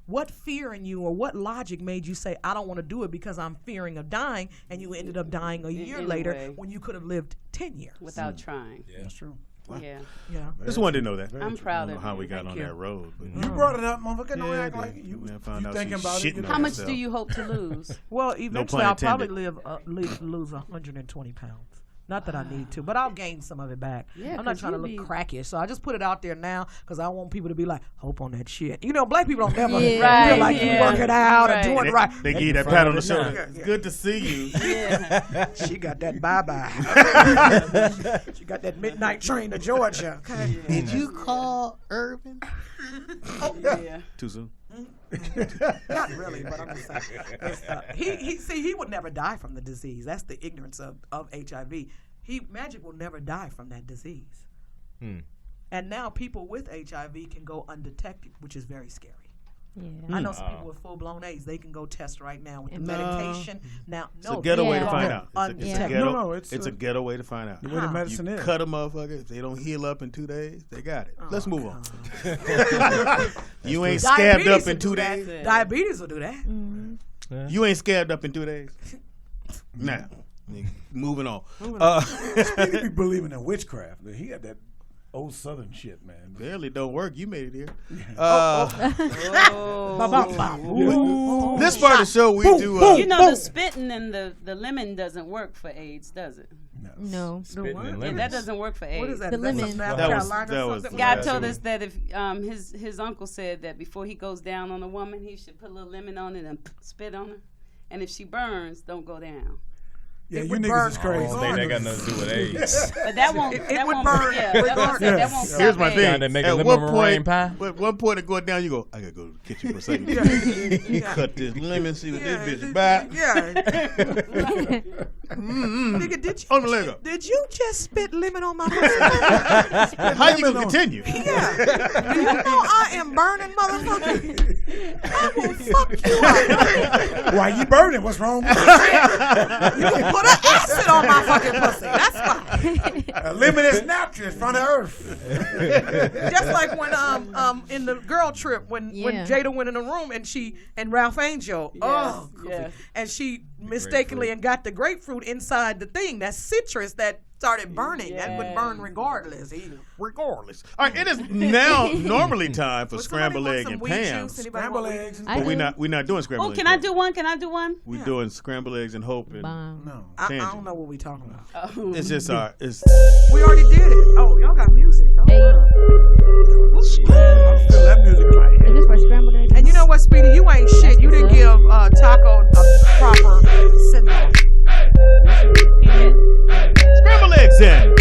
What fear in you or what logic made you say, I don't want to do it because I'm fearing of dying, and you ended up dying a year later Anyway. when you could have lived 10 years? Without trying. That's true. Yeah. Yeah. Just wanted to know that. I'm proud I don't know of how you. we got Thank on you. that road. But You brought it up, motherfucker. Don't Yeah, act I like did. you. I found You out thinking she's about it? shitting How on much herself. do you hope to lose? Well, eventually pun I'll probably intended. lose 120 pounds. Not that I need to, but I'll gain some of it back. Yeah, I'm not 'cause trying to you look be- crackish, so I just put it out there now because I want people to be like, hope on that shit. You know, black people don't never Yeah. feel Right, like you yeah. working out Right. or doing They, right. they give you that pat on the shoulder. It's good to see you. She got that bye-bye. She got that midnight train to Georgia. Okay. Did you call Irving? Yeah. Too soon. Not really, but I'm just saying. He would never die from the disease. That's the ignorance of HIV. Magic will never die from that disease. And now people with HIV can go undetected, which is very scary. Yeah. I know some people with full-blown AIDS. They can go test right now with the medication. Now, It's no, a ghetto way to Yeah. find out. It's a Undetected. ghetto. No, it's it's a ghetto way to find out. The way the medicine You is. cut a motherfucker. If they don't heal up in 2 days, they got it. Let's move on. You ain't scabbed up in 2 days. Diabetes will do that. You ain't scabbed up in 2 days. Nah. Moving on. Speedy be believing in witchcraft. He had that old Southern shit, man. Barely don't work. You made it here. This part of the show we do. You know the spitting and the lemon doesn't work for AIDS, does it? No. Yeah, that doesn't work for AIDS. What is that? The lemon. That was God told us that if his uncle said that before he goes down on a woman, he should put a little lemon on it and spit on her, and if she burns, don't go down. Yeah, you niggas is crazy. I don't think that got nothing to do with AIDS. But that won't. It would won't burn. Yeah, that's what I said, that won't. Here's my stop thing. AIDS. They make At a one lemon meringue point, pie. at one point of going down, you go, I gotta go to the kitchen for a second. Cut this lemon, see what this bitch is about. Nigga, On the leg up. did you just spit lemon on my pussy? How you gonna continue? Yeah. Do you know I am burning, motherfucker? I will fuck you up. Why you burning? What's wrong with you? You can put an acid on my fucking pussy. That's fine. A lemon is napkin in front of earth. Just like when in the girl trip when Jada went in the room and Ralph Angel and she mistakenly and got the grapefruit inside the thing, that citrus that started burning. That would burn regardless. Regardless. All right, it is now normally time for scrambled egg and Pam. Scrambled eggs. But we're not doing scrambled eggs. Can I do one? Can I do one? We're doing scrambled eggs and hope. And No. I don't know what we talking about. it's just our. We already did it. Oh, y'all got music. That music in my head. Is this for scrambled eggs? And you know what, Speedy? You ain't shit. You didn't give Taco a proper send-off. Scrambled eggs in.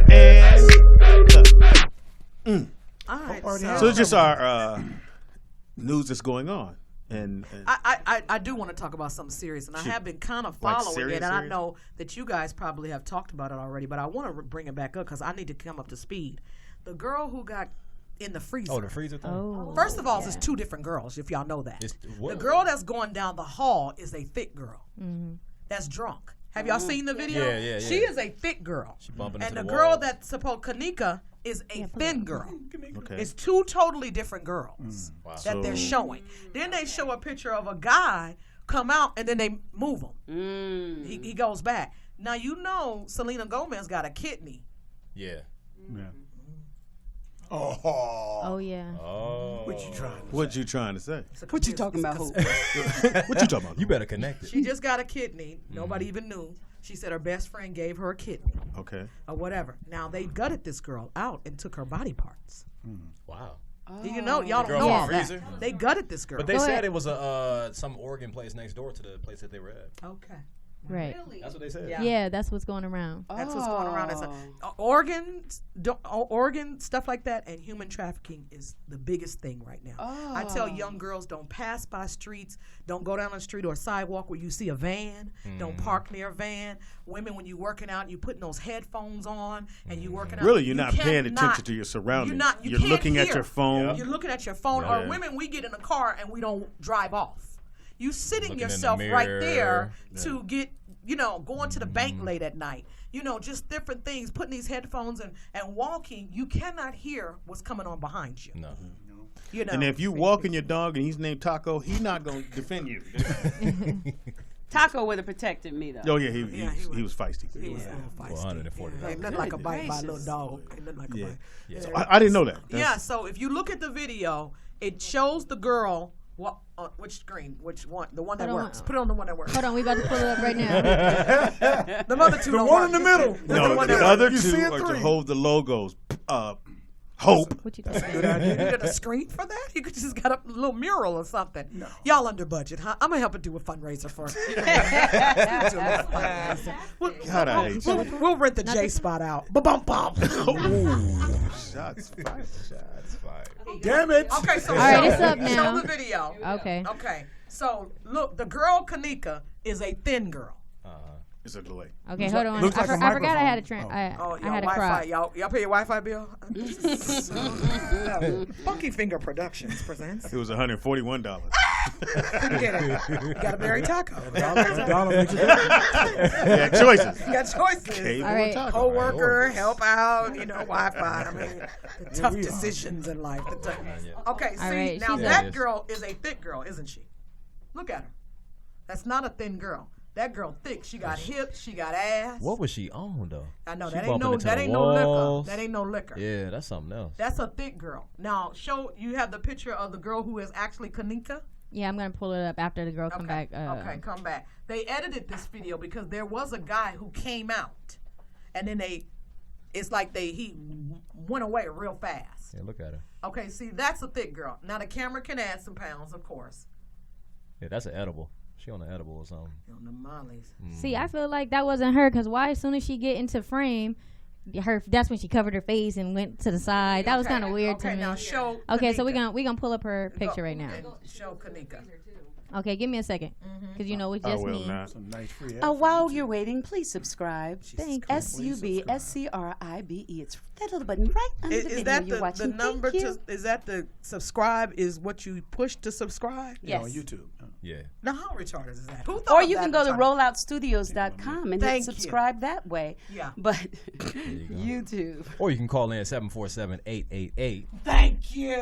And All right. so it's just our news that's going on. And I do want to talk about something serious, and I have been kind of following serious, it, and I know that you guys probably have talked about it already, but I want to bring it back up because I need to come up to speed. The girl who got in the freezer. Oh, the freezer thing? Oh. First of all, it's two different girls, if y'all know that. The girl that's going down the hall is a thick girl. Mm-hmm. That's drunk. Have y'all seen the video? Yeah. She is a thick girl. She bumping and into the the girl wall. that's supposed Kanika is a thin girl. Okay. It's two totally different girls that they're showing. Then they show a picture of a guy come out and then they move him. He goes back. Now you know Selena Gomez got a kidney. Yeah. Oh yeah. Oh. what you trying to say? What you talking about? What you talking about? You better connect it. She just got a kidney. Nobody even knew. She said her best friend gave her a kidney. Okay. Or whatever. Now they gutted this girl out and took her body parts. Wow. You know, y'all don't Girl know from all the that. freezer? They gutted this girl. But they said it was some Oregon place next door to the place that they were at. Okay. Right. That's what they said. Yeah, that's what's going around. That's what's going around. Oregon stuff like that, and human trafficking is the biggest thing right now. I tell young girls, don't pass by streets, don't go down the street or sidewalk where you see a van, don't park near a van. Women, when you're working out, you putting those headphones on and you working out. Really, you're not paying attention to your surroundings. You're looking at your phone. Yeah. You're looking at your phone. Yeah. Or women, we get in a car and we don't drive off. You sitting Looking yourself in the right mirror. there to get, going to the bank late at night. Just different things, putting these headphones and walking. You cannot hear what's coming on behind you. No. And if you walking your dog and he's named Taco, he's not going to defend you. Taco would have protected me though. Oh yeah, he was feisty. He was a little feisty. $140. Ain't nothing like a bite by a little dog. Ain't nothing like a bite. Yeah. So I didn't know that. Yeah, so if you look at the video, it shows the girl. Which screen? Which one? The one that works. Put it on the one that works. Hold on, we about to pull it up right now. The other two. The one in the middle. No, the other two are to hold the logos. Hope. What you talking You did a screen for that? You could just got a little mural or something. No. Y'all under budget, huh? I'm gonna help it do a fundraiser for. We'll rent the J spot out. Ba-bum bum. Shots fired. Damn it. Okay, so all right, it's up now. Show the video. Okay. Okay. So look, the girl Kanika is a thin girl. It's a delay. Okay, hold on. looks I like a forgot I had a microphone. I had a Wi-Fi. crop. Y'all pay your Wi-Fi bill? Funky Finger Productions presents. It was $141. Get it. You got a berry taco. Dollar makes it Yeah, choices. You got choices. Cable All right. taco. Co-worker, help out, Wi-Fi. I mean, the tough decisions in life. Okay, All see, right, now she's that girl is a thick girl, isn't she? Look at her. That's not a thin girl. That girl thick. She got hips. She got ass. What was she on though? I know She that ain't bumping no into that the ain't no liquor. walls. That ain't no liquor. Yeah, that's something else. That's a thick girl. Now show you have the picture of the girl who is actually Kanika. Yeah, I'm gonna pull it up after the girl come back. Okay, come back. They edited this video because there was a guy who came out, and then it's like he went away real fast. Yeah, look at her. Okay, see that's a thick girl. Now the camera can add some pounds, of course. Yeah, that's an edible. She on the edible or something. On the mollies. See, I feel like that wasn't her because why? As soon as she get into frame, that's when she covered her face and went to the side. That was kind of weird to me. Now show. Okay, Kanika. so we gonna pull up her picture right now. Show Kanika. Okay, give me a second, because you know it's just me. Some nice free While you're waiting, please subscribe. Thank you. SUBSCRIBE. It's that little button right under the video Is that you're the watching. number Thank you. is that the subscribe is what you push to subscribe? Yes. on YouTube. Yeah. Now how retarded is that? Who thought Or of you that can go to retarded? rolloutstudios.com and Thank hit you. subscribe that way. Yeah. But you go. YouTube. Or you can call in 747-888-3082. Thank you.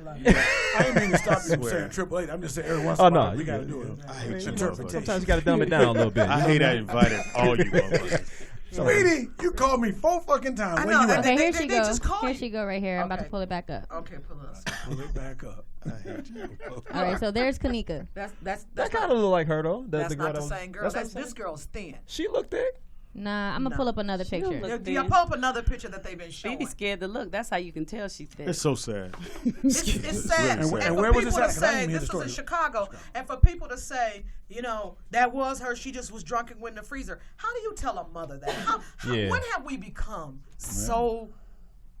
I ain't mean to stop you from saying 888. I'm just saying every once in a while we gotta do it. I hate you. Sometimes you gotta dumb it down a little bit. I hate I invited all you motherfuckers. Sweetie, you called me 4 fucking times. I Where know, you at? Okay, here they she go. just call Here you. she go right here. I'm about to Okay. pull it back up. Okay, pull it up. Pull it back up. I hate you. All right, so there's Kanika. That's That kind of look like her though. that's the girl not the that was- same girl. that's This girl's thin. She looked thick. Nah, I'm gonna pull up another picture. look Yeah, pull up another picture that they've been showing. Baby scared to look. That's how you can tell she's thick. It's so sad. It's sad. really sad. And where for was this people at? to 'Cause I didn't say even hear this the was in story. Chicago, and for people to say, you know, that was her. She just was drunk and went in the freezer. How do you tell a mother that? Yeah. When have we become so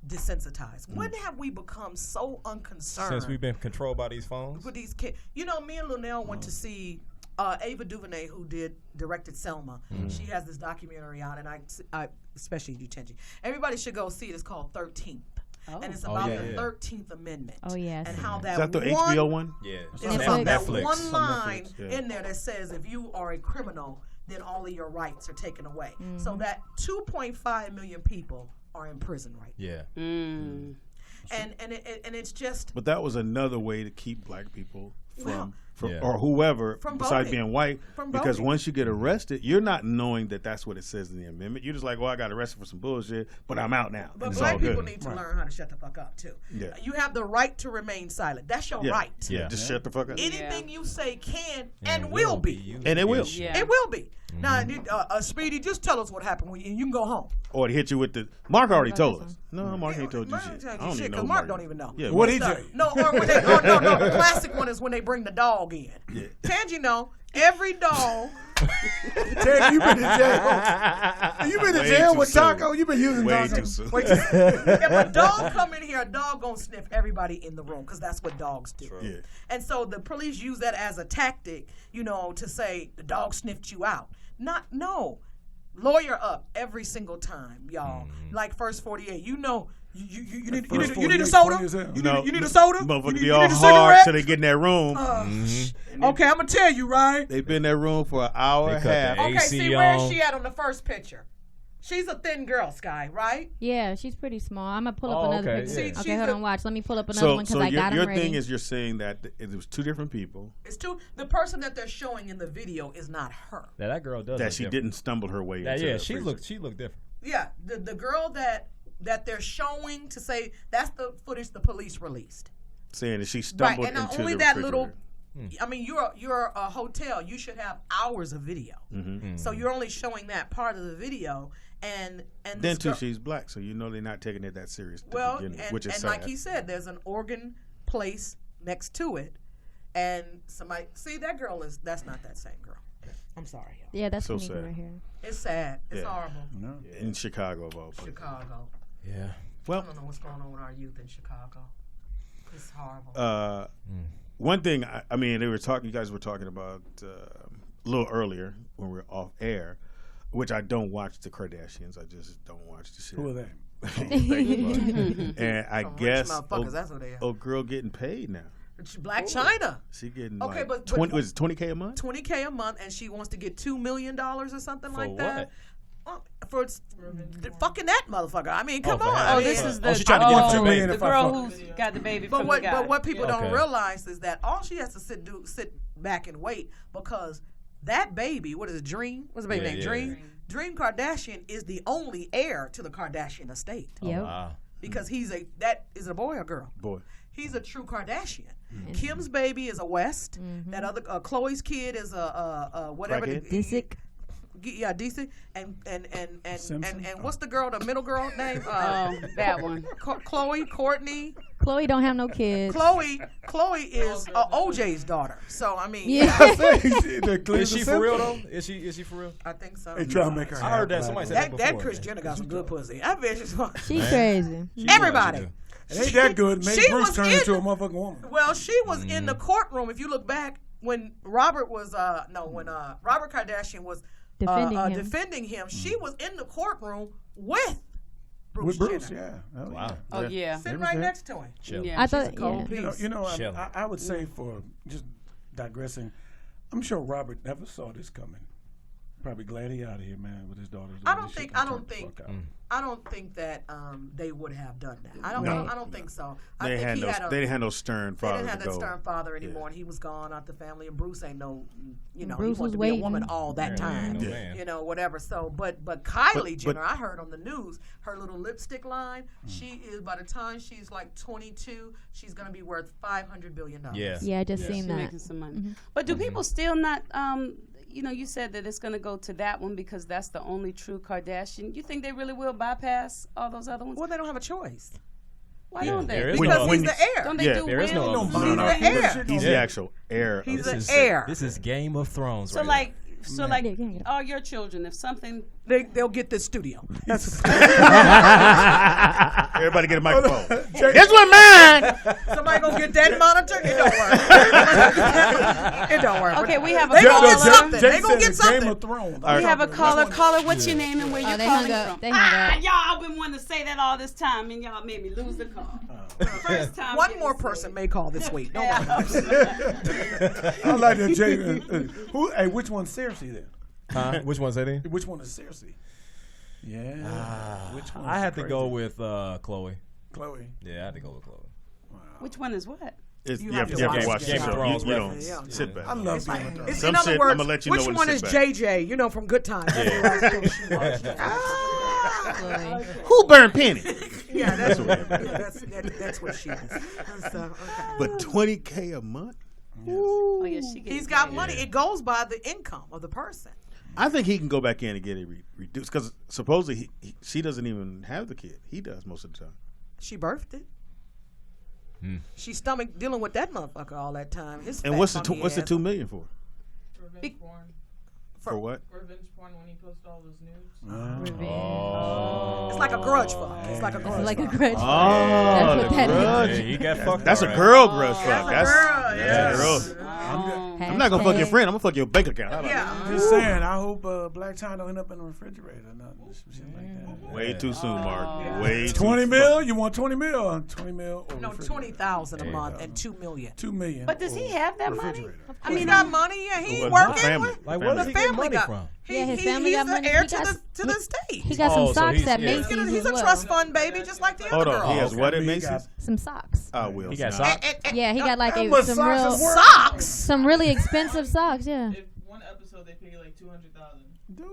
desensitized? When have we become so unconcerned Since we've been controlled by these phones. with these kids? You know, me and Lunel went to see Ava DuVernay, who directed Selma. She has this documentary out, and I especially detention. Everybody should go see it. It's called 13th. And it's about the 13th Amendment. Oh, yes. And how Is that that the one, HBO one? Yeah. there's Netflix. that Netflix. one line Netflix, yeah. in there that says if you are a criminal, then all of your rights are taken away. So that 2.5 million people are in prison right now. Yeah. Mm. And it's just But that was another way to keep black people from Yeah. or whoever From besides voting. being white. From Because voting. once you get arrested, you're not knowing that that's what it says in the amendment. You're just like, well, I got arrested for some bullshit, but I'm out now. But and it's black all people good. need to learn how to shut the fuck up too. Yeah. You have the right to remain silent. That's your Yeah. right. Yeah. Just shut the fuck up. Anything you say can and will be. used And it will. against you. Yeah. It will be. Now, Speedy, just tell us what happened, and you can go home. Or to hit you with the Mark already told us. No, Mark ain't told you Mark shit. ain't told I you don't shit, even know. 'cause Mark don't even know. Yeah, What Mark- he tell you? No, or when they, no. The classic one is when they bring the dog in. Yeah. Tangy know every dog. Ted, you been to jail. You been to Way jail too with soon. Taco? You been using Way Taco? too soon. If a dog come in here, a dog gonna sniff everybody in the room because that's what dogs do. Yeah. And so the police use that as a tactic, you know, to say the dog sniffed you out. No. Lawyer up every single time, y'all. Like first 48, you know. You need a soda. You need a soda. Motherfuckers You be need all a hard cigarette? till they get in that room. Okay, I'm gonna tell you, right? They've been in that room for an hour They and cut a half. the Okay, AC see where is on. she at on the first picture? She's a thin girl, Sky, right? Yeah, she's pretty small. I'm gonna pull up Oh, another okay, picture. yeah. See, Okay, hold she's on, watch. Let me pull up another one because I got your them ready. thing is you're saying that it was two different people It's the person that they're showing in the video is not her. Yeah, that girl does. that look she different. didn't stumble her way into. Yeah, the she freezer. looked different. Yeah, the girl that they're showing to say that's the footage the police released. saying that she Right, stumbled and not into only the that refrigerator. little. I mean, you're a hotel. You should have hours of video. So you're only showing that part of the video, and Then this too, girl- she's black, so you know they're not taking it that serious. To well, begin with, and, which is and sad. like he said, there's an organ place next to it, and somebody see that girl that's not that same girl. I'm sorry, y'all. Yeah, that's So Kanika sad. right here. It's sad. It's Yeah. horrible. in Chicago of all places. Chicago. Yeah. I Well, don't know what's going on with our youth in Chicago. It's horrible. one thing I mean, you guys were talking about a little earlier when we were off air, which I don't watch the Kardashians. I just don't watch the shit. Who are they? And I Some rich guess motherfuckers, that's what they are. old girl getting paid now. Black China. She getting Okay, like but 20, was it $20K a month? $20K a month, and she wants to get $2 million or something like what? that. For fucking that motherfucker. I mean, come for on. having I Oh, mean, this is the she tried to get $2 million the if I girl fuck. who's got the baby but from what the guy. but what people don't Okay. realize is that all she has to sit back and wait because that baby, what is it, Dream? What's the baby name? Dream? Dream Kardashian is the only heir to the Kardashian estate. Yep. Wow. Because is it a boy or girl? Boy. He's a true Kardashian. Kim's baby is a West. That other Chloe's kid is a whatever. Disick. Yeah, decent. And what's the girl, the middle girl name? That one. Chloe, Courtney. Chloe don't have no kids. Chloe is OJ's daughter. So I mean, Is she for real though? Is she for real? I think so. They try to make her. I heard that somebody said that before. That Kris Jenner got some good pussy. I bet she's fun. She crazy. Everybody. It ain't that good. Maybe Bruce turned into a motherfucking woman. Well, she was in the courtroom. If you look back, when Robert was Robert Kardashian was defending him, she was in the courtroom with Bruce Jenner. Yeah. Wow. Oh yeah. Sitting right next to him. Yeah. I thought, I would say, for just digressing, I'm sure Robert never saw this coming. Probably glad he out of here, man, with his daughters. I don't think that they would have done that. I don't think so. They didn't have no stern father. They didn't have that stern father anymore, and he was gone out the family. And Bruce ain't no, Bruce he wanted was to be a waiting. woman all that time. Whatever. So, but Kylie Jenner, I heard on the news, her little lipstick line. She is, by the time she's like 22, she's gonna be worth $500 billion. Yeah, I just seen that. Making some money. But do people still not? You said that it's going to go to that one because that's the only true Kardashian. You think they really will bypass all those other ones? Well, they don't have a choice. Why don't they? Because he's the heir. Don't they do there is no He's the heir. He's the actual heir. He's the heir. This is Game of Thrones. So right like all your children, if something, they'll get this studio. That's everybody get a microphone. This one mine. Somebody gonna get that monitor? It don't work. It don't work. Okay, we have a They gonna get caller. something. They gonna get something. Game of Thrones. We have a caller. Caller, what's your name and where you they calling hung up. from? They hung up. Y'all been wanting to say that all this time, and y'all made me lose the call. First time. One more person may call this week. Don't worry. I like that, Jay. Hey, which one's Cersei then? Which one's that in? Which one is Cersei? Yeah. Which one? I had to go with Chloe. Chloe. Yeah, I had to go with Chloe. Which one is what? You have to watch Game of Thrones. You don't sit back. I love Game of Thrones. In other words, I'm gonna let you know which when one to is sit back. JJ? From Good Times. Who burned Penny? Yeah, that's what she is. So, okay. But $20K a month? Oh yeah, she. He's got money. It goes by the income of the person. I think he can go back in and get it reduced because supposedly she doesn't even have the kid. He does most of the time. She birthed it. She's stomach dealing with that motherfucker all that time. And what's the $2 million for? Revenge porn. For what? Revenge porn when he posted all those nudes. It's like a grudge fuck. It's like a grudge. It's like a fuck. grudge. Oh, That's what that grudge. is. He got fucked. That's all a right. girl grudge fuck. That's a girl. That's a girl. I'm not gonna fuck your friend. I'm gonna fuck your bank account. How about Yeah. that? I'm just saying, I hope Black China don't end up in the refrigerator or nothing. Some shit like that. Way too soon, Mark. Way too 20 mil? You want 20 mil? 20 mil? Or No, refrigerator? 20,000 a month and $2 million. 2 million. But does he have that money? I mean, got money. Yeah, he Well, working. family. Like, where does he get money from? Yeah, his family got money. He's the heir He got- to the estate. He got some so socks he's- at yeah. Macy's He's as a well. trust fund baby, just like the Hold other on. girl. He has what at He Macy's? got- Some socks. I will. He got Nah. socks. Yeah, he got like How much some socks real is worth? Socks. some really expensive socks. Yeah. If one episode they pay like $200,000. Dude.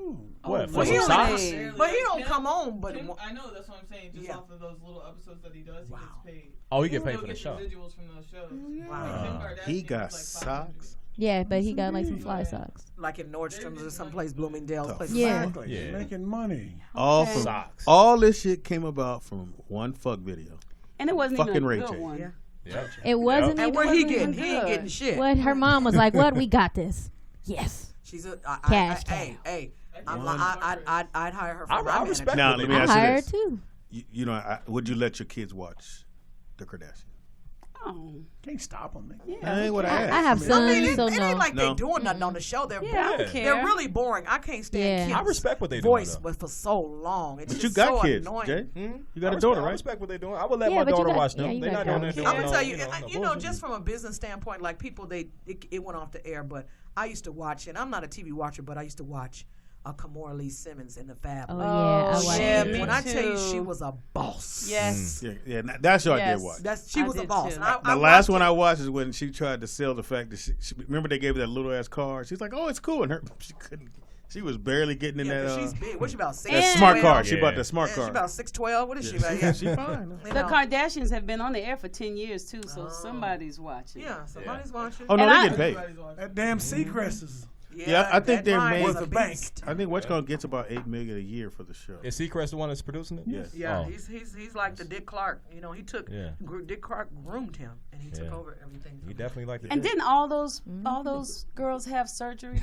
What? Well, For he some don't- socks? But he don't come on. But I know that's what I'm saying. Just Yeah. off of those little episodes that he does, he gets paid. Oh, he get paid He'll for the get show. residuals from those shows. He got socks. Yeah, but he got like some fly socks. like in Nordstrom's or someplace, Bloomingdale's, places. Yeah. Exactly. Yeah. You're making money. All Okay. from Socks. all this shit came about from one fuck video. And it wasn't Fucking even a Ray good J. one. Yeah. Yep. It wasn't. And even- what he wasn't getting? even He ain't good. getting shit. What her mom was like, "What? We got this." Yes. She's a Cash hey, I'd hire her for I my respect Now what let they me I ask you hired this: too. you know, would you let your kids watch the Kardashians? Oh. Can't stop them, man. Yeah. That ain't what I asked. I have I sons, mean, so it no. ain't like No. they doing nothing on the show. They're Yeah, I boring. don't care. They're really boring. I can't stand Yeah. Kim's I respect what they doing, voice, though. but for so long, it's But you just got so kids, annoying. Jay. You got I a daughter, I right? respect what they're doing. I would let Yeah, my but you daughter got- watch them. yeah, you They're got not doing kids. it. I'm gonna tell you, no you know, bullshit. just from a business standpoint, like people, it went off the air, but I used to watch, and I'm not a TV watcher, but I used to watch a Kamora Lee Simmons in the Fab. Oh, yeah, I watched yeah. it. When I Me tell you too. she was a boss. Yes. Yeah, that show I Yes. did watch. She I was a did boss. too. And The last one I watched is when she tried to sell the fact that she remember they gave her that little ass car. She's like, "Oh, it's cool," and she couldn't. She was barely getting in that. she's big. What's she about? That smart car. She Yeah. bought that smart She car. about 6'12". What is she about? Yeah, she fine. You The know. Kardashians have been on the air for 10 years too, so somebody's watching. Yeah, somebody's watching. Oh no, And they I- getting paid. That damn Seacrest is. Yeah, I think they're made. was a bank. I think what's gonna get about $8 million a year for the show. Is Seacrest the one that's producing it? Yes. Yeah, Oh. he's like the Dick Clark. You know, he took Dick Clark groomed him, and he took over everything. He definitely liked it. And didn't all those girls have surgery?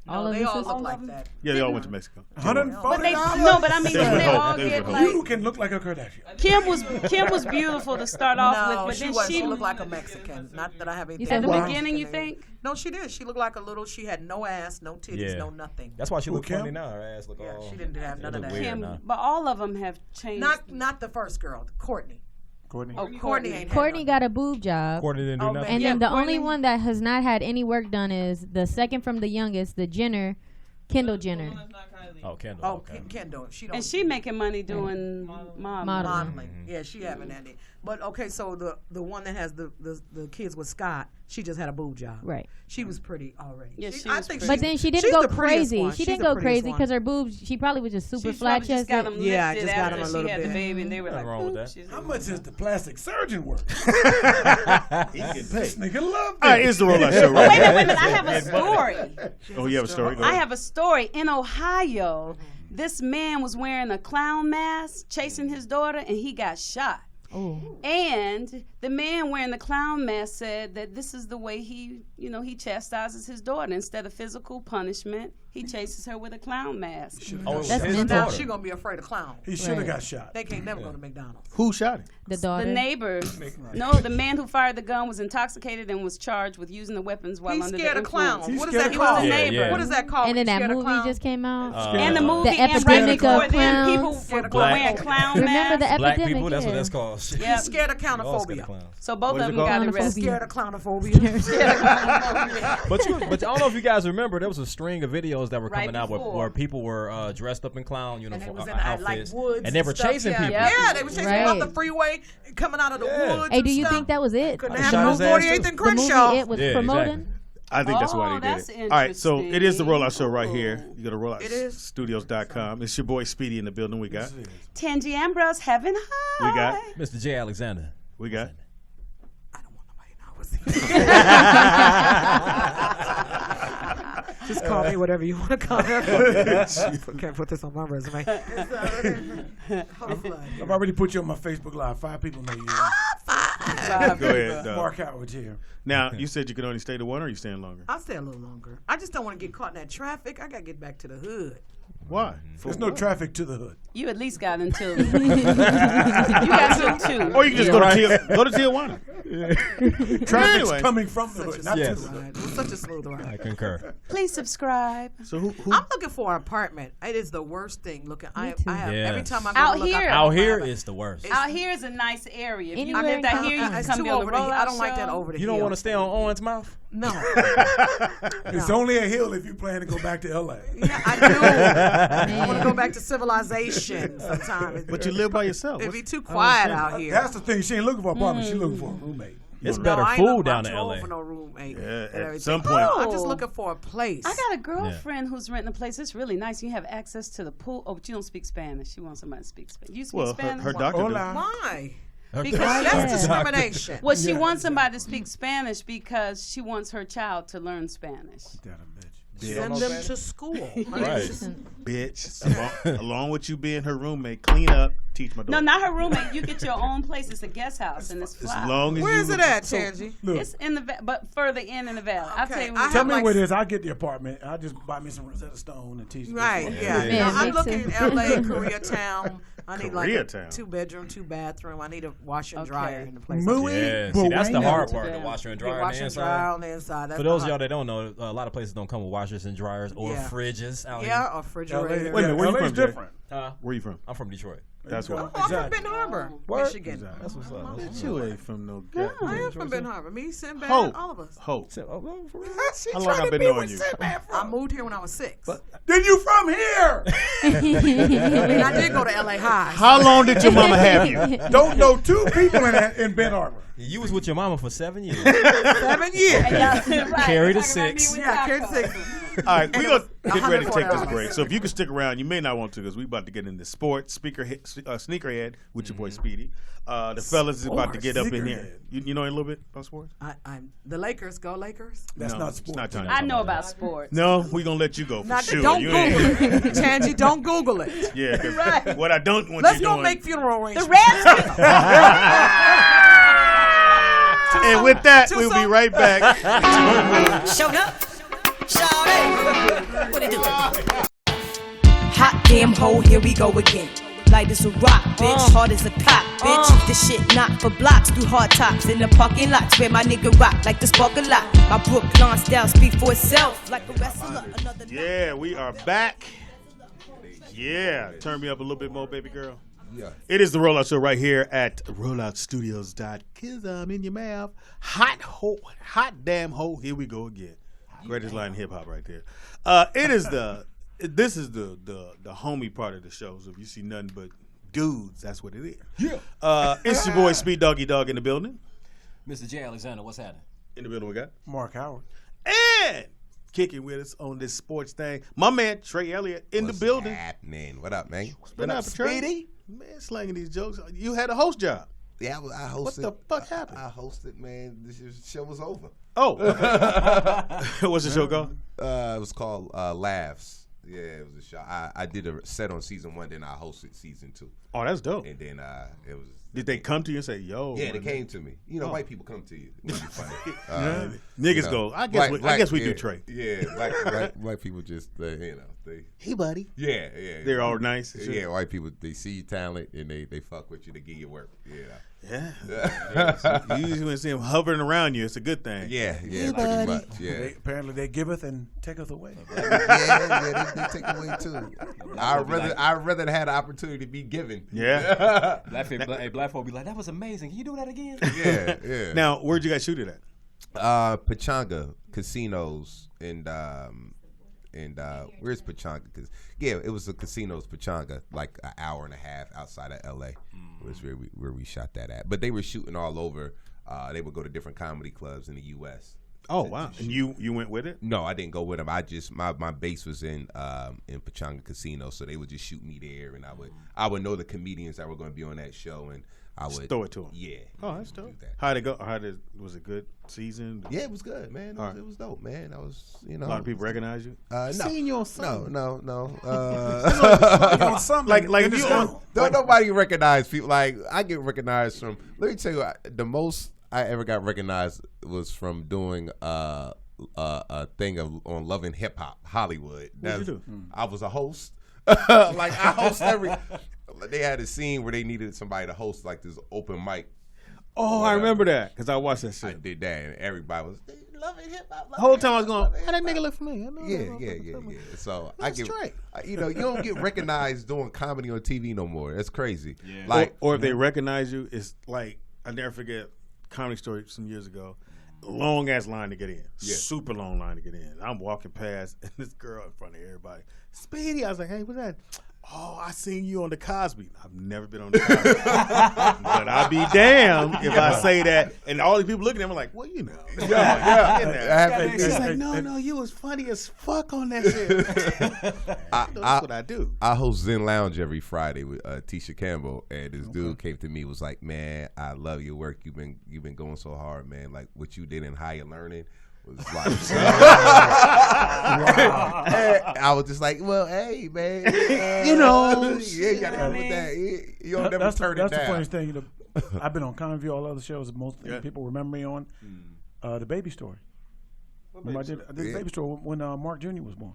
No, they all look like that. Yeah, they all went to Mexico. $140. But they no, but I mean, didn't they all They get were like? You can look like a Kardashian. Kim was beautiful to start off No, with, but she then wasn't. she She looked like a Mexican. Not that I have anything. At the against beginning, you her. think? No, she did. She looked like a little. She had no ass, no titties, no nothing. That's why she Who, looked Kim? funny now. Her ass look all. She didn't have none of look that. weird Kim, now. but all of them have changed. Not the first girl, Courtney. Courtney. Oh, Courtney ain't had Courtney no- got a boob job. Courtney didn't do nothing. And Yeah, then the Courtney- only one that has not had any work done is the second from the youngest, the Jenner, Kendall Jenner. Oh, Kendall. Oh, okay. Kendall. She don't. And she making money doing Modeling. modeling. Yeah, she having that. But okay, so the one that has the kids with Scott, she just had a boob job. Right. She was pretty already. Yeah, she I was think pretty. But then she didn't she's go the prettiest crazy. one. She She's didn't the go prettiest crazy one. because her boobs, she probably was just super She flat probably just got chested. them Yeah, lifted just got after them a she little had the bit. baby, and they were Nothing like, wrong with "Ooh, that. she's How much is the plastic surgeon work? He getting This paid. nigga love All right, it's the Rollout Show. Oh, Right wait a here. minute, I have a story. Oh, you have a story? Go I ahead. have a story. In Ohio, this man was wearing a clown mask, chasing his daughter, and he got shot. And the man wearing the clown mask said that this is the way he chastises his daughter. Instead of physical punishment, he chases her with a clown mask. Oh, it was That's his mental. Now daughter. she gonna be afraid of clowns. He should have Right. got shot. They can't never go to McDonald's. Who shot him? The daughter. The neighbor, no, the man who fired the gun was intoxicated and was charged with using the weapons while He's under scared the of influence. clowns. He's What is scared that of called? clowns. Yeah, yeah. What is that called? And then You that scared of movie clowns? just came out. And the movie, The and right epidemic before of then, people clowns. were Black- wearing clown Remember the masks. Black epidemic? people, that's what yeah. that's called. Shit. Yep. He's scared of We all scared of clownophobia. clowns. So both What is of it them got called? arrested. Scared of clownophobia. But I don't know if you guys remember, there was a string of videos that were Right coming out before. where people were dressed up in clown And they uniform was in outfits, like woods and they were stuff. chasing Yeah. people. Yeah, they were chasing Right. them up the freeway, coming out of the Yeah. woods. Hey, do and you stuff. think that was it? Couldn't Shot have no his ass, 48th too. and The movie Crenshaw. it was Yeah, promoting? exactly. I think that's why Oh, they did that's it. All right, so it is the interesting. Rollout Show right here. You go to It is. rolloutstudios.com. It's your boy Speedy in the building. We got. Tangi Ambrose, Heaven High. We got. Mr. J. Alexander. We got. I don't want nobody to know what's Just call me whatever you want to call me. Can't put this on my resume. I've already put you on my Facebook Live. 5 people know you. Go ahead. Mark Howard's here. Now, you said you could only stay to 1 or you staying longer? I'll stay a little longer. I just don't want to get caught in that traffic. I got to get back to the hood. Why? There's no traffic to the hood. You at least got until. You got until 2. Or you can just go to Tijuana. Traffic's Anyway. coming from the hood, not Yes. to the hood. It was such a smooth ride. I concur. Please subscribe. So who I'm looking for an apartment. It is the worst thing looking. I too. have Yes. every time I go Out to look, here. I Out here is the worst. Out here is a nice area. If you Anywhere lived in out here, you it's can come too be on the over the hill. Rollout I don't like that Show. over the You hill. don't want to stay on Owen's mouth? No. It's only a hill if you plan to go back to L.A. Yeah, I do. I want to go back to civilization sometime. But you live by yourself. It'd be too quiet out here. That's the thing. She ain't looking for an apartment. She's looking for a roommate. It's No, better I ain't looking food down for in too LA. old for no roommate. Yeah, and at everything. some point. I'm just looking for a place. I got a girlfriend who's renting a place. It's really nice. You have access to the pool. Oh, but you don't speak Spanish. She wants somebody to speak Spanish. You speak Well, Spanish? her doctor do. Why? Because That's discrimination. Well, she wants somebody to speak Spanish because she wants her child to learn Spanish. Send them to school. Right. Bitch. Along with you being her roommate, clean up, teach my daughter. No, not her roommate. You get your own place. It's a guest house and it's fly. As long as Where you is it at, Tangi? It's in the but further in the valley. I'll tell you. I Tell have me like- where it is. I get the apartment. I just buy me some Rosetta Stone and teach. Right, yeah. Yeah, I'm me looking too. at L.A., Koreatown. I need like a Koreatown. 2-bedroom, 2-bathroom. I need a washer and Okay. dryer in the place. Yeah, see, that's the hard part, the washer and dryer on Washer the and dryer inside. on the inside. That's For those the of y'all hard- that don't know, a lot of places don't come with washers and dryers or Yeah. fridges out Yeah, here. or refrigerator. Wait a minute, where you LA's from, Jay? different. Huh? Where you from? I'm from Detroit. That's what. I'm from Benton Harbor, Michigan. Exactly. That's what's up. Bet you ain't from no I goddamn. am from Benton Harbor. Me, Sinbad, Hope. all of us. Hope. She How long tried I to been be knowing with you? Sinbad I moved here when I was 6. Then you from here? I mean, I did go to LA High. How long did your mama have you? Don't know 2 people in Benton Harbor. You was with your mama for 7 years. 7 years. Carry the 6. Yeah, carry the 6. All right, we're going to get ready to take this $140. break. So if you can stick around, you may not want to because we're about to get into sports, Sneakerhead with your boy Speedy. The fellas is about to get up in here. You know a little bit about sports? I'm the Lakers. Go Lakers. That's No, not it's sports. not time. I know about sports. No, we're going to let you go for Not, sure. don't You Google ain't- it. Tangi, don't Google it. Yeah, 'cause Right. what I don't want Let's you go doing. make funeral arrangements. The Rants. And with that, Too we'll be soon? right back. Showed up. Shout it. What it do? Hot damn hole, here we go again. Light as a rock, bitch. Hard as a cop, bitch. This shit not for blocks through hard tops in the parking lots where my nigga rock like the spark a lot. My Brooklyn style speak for itself like a wrestler. Another Yeah, we are back. Yeah, turn me up a little bit more, baby girl. Yeah. It is the Rollout Show right here at rolloutstudios.com. I'm in your mouth. Hot damn hole. Here we go again. Greatest line in hip hop right there. This is the homie part of the show. So if you see nothing but dudes, that's what it is. Yeah. It's your boy Speed Doggy Dog in the building. Mr. J. Alexander, what's happening? In the building we got Mark Howard. and kicking with us on this sports thing. My man Trey Elliott in the building. Happening? What up, man? What up, Trey? Man, slanging these jokes. You had a host job. Yeah, I hosted. What the fuck happened? I hosted, man. This show was over. Oh. What's the show called? It was called Laughs. Yeah, it was a show. I did a set on season 1, then I hosted season 2. Oh, that's dope. And then it was. Did they come to you and say, "Yo"? Yeah, they came to me. You know, white people come to you. It would be funny. Niggas go. I guess we do Trey. Yeah, black people just they. Hey, buddy. Yeah. They're all nice. Yeah, white people they see your talent and they fuck with you. They give you work. Yeah. You usually when you see them hovering around you, it's a good thing. Yeah, Hey, pretty buddy. much. Yeah. Apparently they giveth and taketh away. yeah, they take away too. I'd rather have the opportunity to be given. Yeah. Black folk be like, that was amazing. Can you do that again? Yeah. Now, where'd you guys shoot it at? Pachanga casinos and where's Pachanga? Cause it was the casinos Pachanga, like an hour and a half outside of LA. Was where we shot that at. But they were shooting all over. They would go to different comedy clubs in the U.S. Oh wow! And you went with it? No, I didn't go with them. I just my base was in Pachanga Casino, so they would just shoot me there, and I would know the comedians that were going to be on that show, and I would throw it to them. Yeah. Oh, that's dope. How'd it go? Was it a good season? Yeah, it was good, man. It was dope, man. I was, a lot of people recognize you. No. Seen you on something. No. On something. Like if you on. Don't nobody recognize people. Like I get recognized from. Let me tell you, the most I ever got recognized was from doing a thing on Love and Hip Hop Hollywood. What'd you do? I was a host. Like I host They had a scene where they needed somebody to host like this open mic. Oh, I remember that because I watched that shit. I did that, and everybody was Love and Hip Hop. The whole time I was going, how that nigga look for me? Yeah. So That's I get, Trey. you don't get recognized doing comedy on TV no more. That's crazy. Yeah. Like, or if they recognize you, it's like I never forget Comedy Story some years ago. Long ass line to get in, super long line to get in. I'm walking past and this girl in front of everybody, Speedy. I was like, hey, what's that? Oh, I seen you on the Cosby. I've never been on the Cosby, but I'd be damned if I say that. And all these people looking at me like, well, you know. Yeah. She's like, no, you was funny as fuck on that shit. That's what I do. I host Zen Lounge every Friday with Tisha Campbell, and this dude came to me was like, man, I love your work. You've been going so hard, man. Like what you did in Higher Learning was like, I was just like, well, hey, man, you gotta go with that. You don't never turn it down. That's the funniest thing. I've been on Conview, all other shows. Most people remember me on the Baby Story. I did the Baby Story when Mark Jr. was born.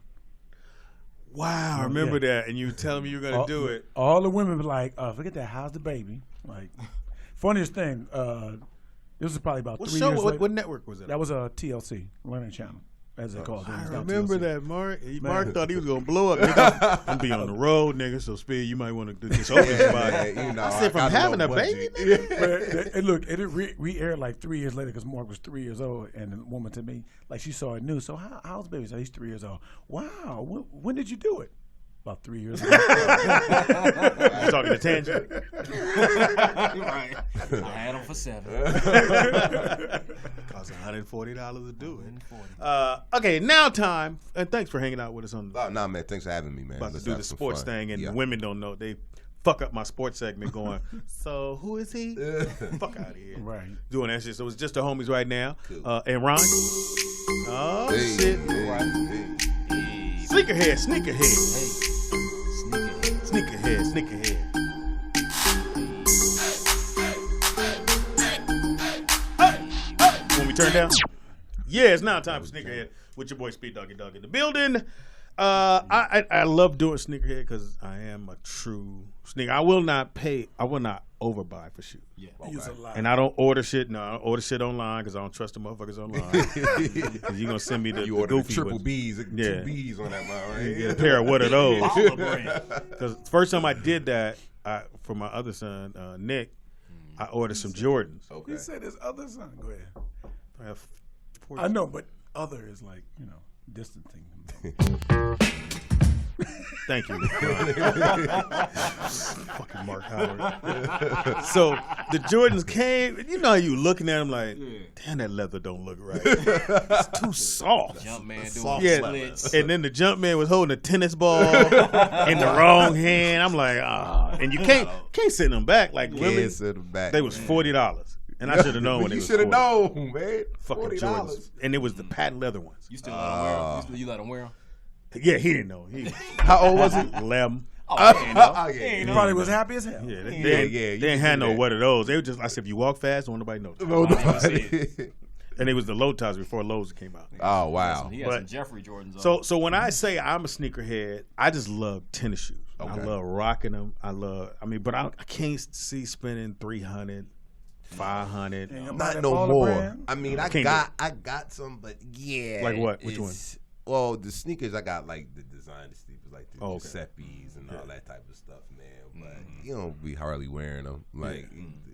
Wow, I remember that, and you were telling me you were gonna do it. All the women were like, forget that. How's the baby? Like, funniest thing. This was probably about 3 years later. What network was it? That was a TLC, Learning Channel. as they call it. I remember that, Mark. Mark thought he was gonna blow up. Nigga. I'm be on the road, nigga. So Speed, you might want to do this open spot. You know, I said from having a baby, nigga. And look, it re-aired like 3 years later because Mark was 3 years old, and the woman to me, like she saw it new. So how's the baby? So he's 3 years old. Wow, when did you do it? About 3 years ago. You talking to Tangent? Right. I had them for 7. Costs $140 to do it. Okay, now time, and thanks for hanging out with us on. Nah, man. Thanks for having me, man. About Let's to do have the some sports fun. thing, and Yeah. women don't know. They fuck up my sports segment going, so who is he? Fuck out of here. Right. Doing that shit. So it's just the homies right now. And Ron. Oh, Hey, shit. hey. Sneakerhead. When we turn down? Yeah, it's now time for Sneakerhead with your boy Speed Doggy Dog in the building. I love doing Sneakerhead because I am a true sneaker. I will not overbuy for shoes. Yeah. Use a lot. And I don't order shit. No, I don't order shit online because I don't trust the motherfuckers online. Because you're going to send me the You order the goofy triple ones. B's, Yeah. 2 B's on that one, right? You get a pair of what are those? Baller brand. Because first time I did that for my other son, Nick, I ordered some Jordans. You said his other son. Go ahead. I have I know, but other is like, distant thing. Thank you. Fucking Mark Howard. So the Jordans came, you know how you looking at them like, damn, that leather don't look right. It's too soft. Jumpman Soft doing splits. splits. And then the Jumpman was holding a tennis ball in the wrong hand. I'm like, and you can't send them back. Like, Can't really? send them back, They was man. $40. And I should have known when it You was should have 40. known, man. Fucking $40. Jordans. And it was the patent leather ones. You still let them wear them? You let them wear them? Yeah, he didn't know. How old was he? 11. Oh, he ain't know. He probably was happy as hell. Yeah, Yeah, they you didn't can have do no that. what are those. They were just, I said, if you walk fast, don't nobody know. And it was the low tops before Lowe's came out. Oh, wow. He had some Jeffrey Jordans on. So when I say I'm a sneakerhead, I just love tennis shoes. I Okay. love rocking them. But I can't see spending $300, $500. Not no baller more. brand? I mean, I Can't got some, but yeah. Like what? Which one? Well, the sneakers I got like the designer sneakers, like the Oh, okay. Giuseppe's and all that type of stuff, man. But you don't be hardly wearing them. Like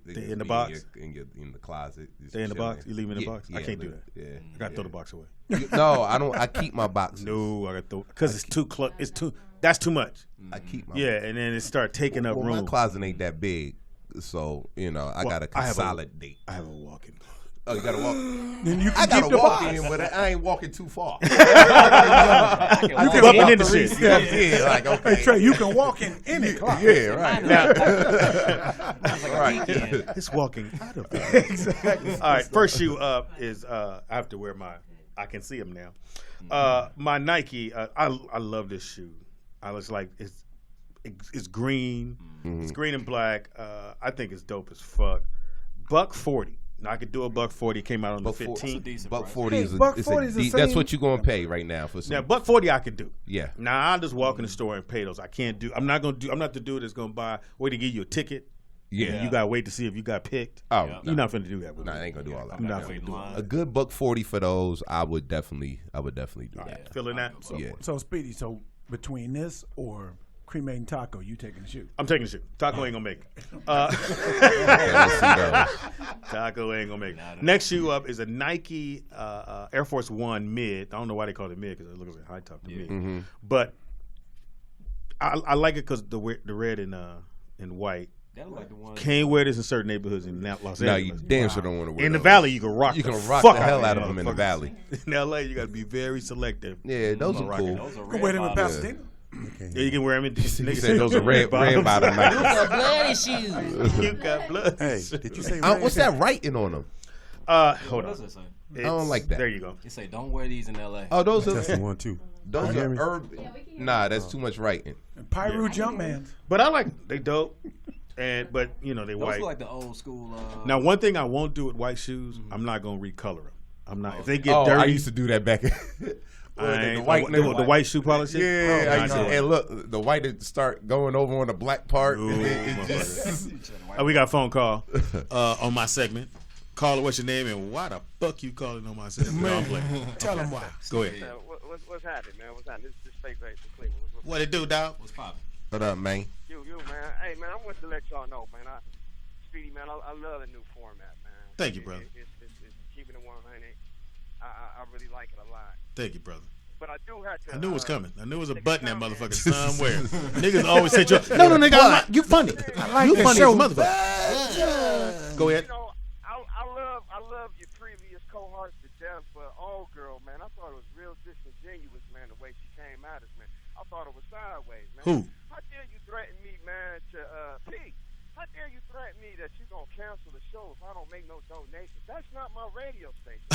They just in the be box? in the closet. just They in the chilling. box? You leave them in the Yeah, box? I yeah, can't do that. Yeah, I gotta throw the box away. No, I don't. I keep my boxes. No, I got to throw because it's too close. That's too much. I keep my Yeah, and then it start taking up well, room. my closet ain't that big, so I gotta consolidate. I have a walk-in closet. Oh, you gotta walk. Then you I can keep gotta the walk box. in, but I ain't walking too far. You can walk into shit. Yeah, like okay. Hey, Trey, you can walk in any closet. Yeah, right. Right. It's walking out of it. Exactly. All right, first shoe up is I have to wear I can see them now. My Nike, I love this shoe. I was like, it's green. It's green and black. I think it's dope as fuck. $140. Now I could do a $140. Came out on the 15th. $140 Hey, is $140 is the that's same- what you're gonna pay right now for some. Now $140 I could do. Yeah. Now I'll just walk in the store and pay those. I can't do. I'm not the dude that's gonna wait to give you a ticket. Yeah. And you gotta wait to see if you got picked. Oh, you're not finna do that with me. I ain't gonna do all that. I'm not finna do it. A good $140 for those, I would definitely do that. Feeling that? Yeah. So Speedy, between this or cremating taco, you taking the shoe? I'm taking the shoe. Taco ain't gonna make it. Taco ain't gonna make it. Next shoe up is a Nike Air Force One mid. I don't know why they call it mid because it looks like high top to me. But I like it because the red and white. Like the one Can't wear this in certain neighborhoods in Los Angeles. No, you damn sure don't want to wear In the those. valley, you can rock. You can the rock fuck the hell out of these them in the motherfuckers. valley. In LA, you got to be very selective. Yeah, those are cool. You can wear them in Pasadena. Yeah, you can wear them in. Nigga said those are red bottom Nikes. You got bloody shoes. You got blood. Hey, did you say? What's that writing on them? Hold What does on. it say? I don't like that. There you go. It say don't wear these in LA. Oh, those are Testing 1 2. those are urban. Nah, that's too much writing. Pyro Jumpman. But I like they dope, but they Those white. look like the old school. Now, one thing I won't do with white shoes, I'm not gonna recolor them. I'm not. If they get Oh, dirty, I used to do that back. the white shoe polish. Yeah, Oh, I used to, and look, the white would start going over on the black part. Ooh, and it just, we got a phone call on my segment. Caller, what's your name and why the fuck you calling on my cell? Tell him why. Go ahead. What's happening, man? What's happening? This is Fake Face from Cleveland. What it do, dog? What's poppin'? What up, man? You, man. Hey, man, I want to let y'all know, man. Speedy, man, I love the new format, man. Thank you, brother. It's keeping it 100. I really like it a lot. Thank you, brother. But I do have to. I knew it was coming. I knew it was a button that motherfucker somewhere. Niggas always say, "No, nigga, you funny. You funny as a motherfucker." Go ahead. You know, I love your previous cohorts to death, but girl, man, I thought it was real disingenuous, man, the way she came at us, man. I thought it was sideways, man. Who? How dare you threaten me, man, to P? How dare you threaten me that you're going to cancel the show if I don't make no donations? That's not my radio station.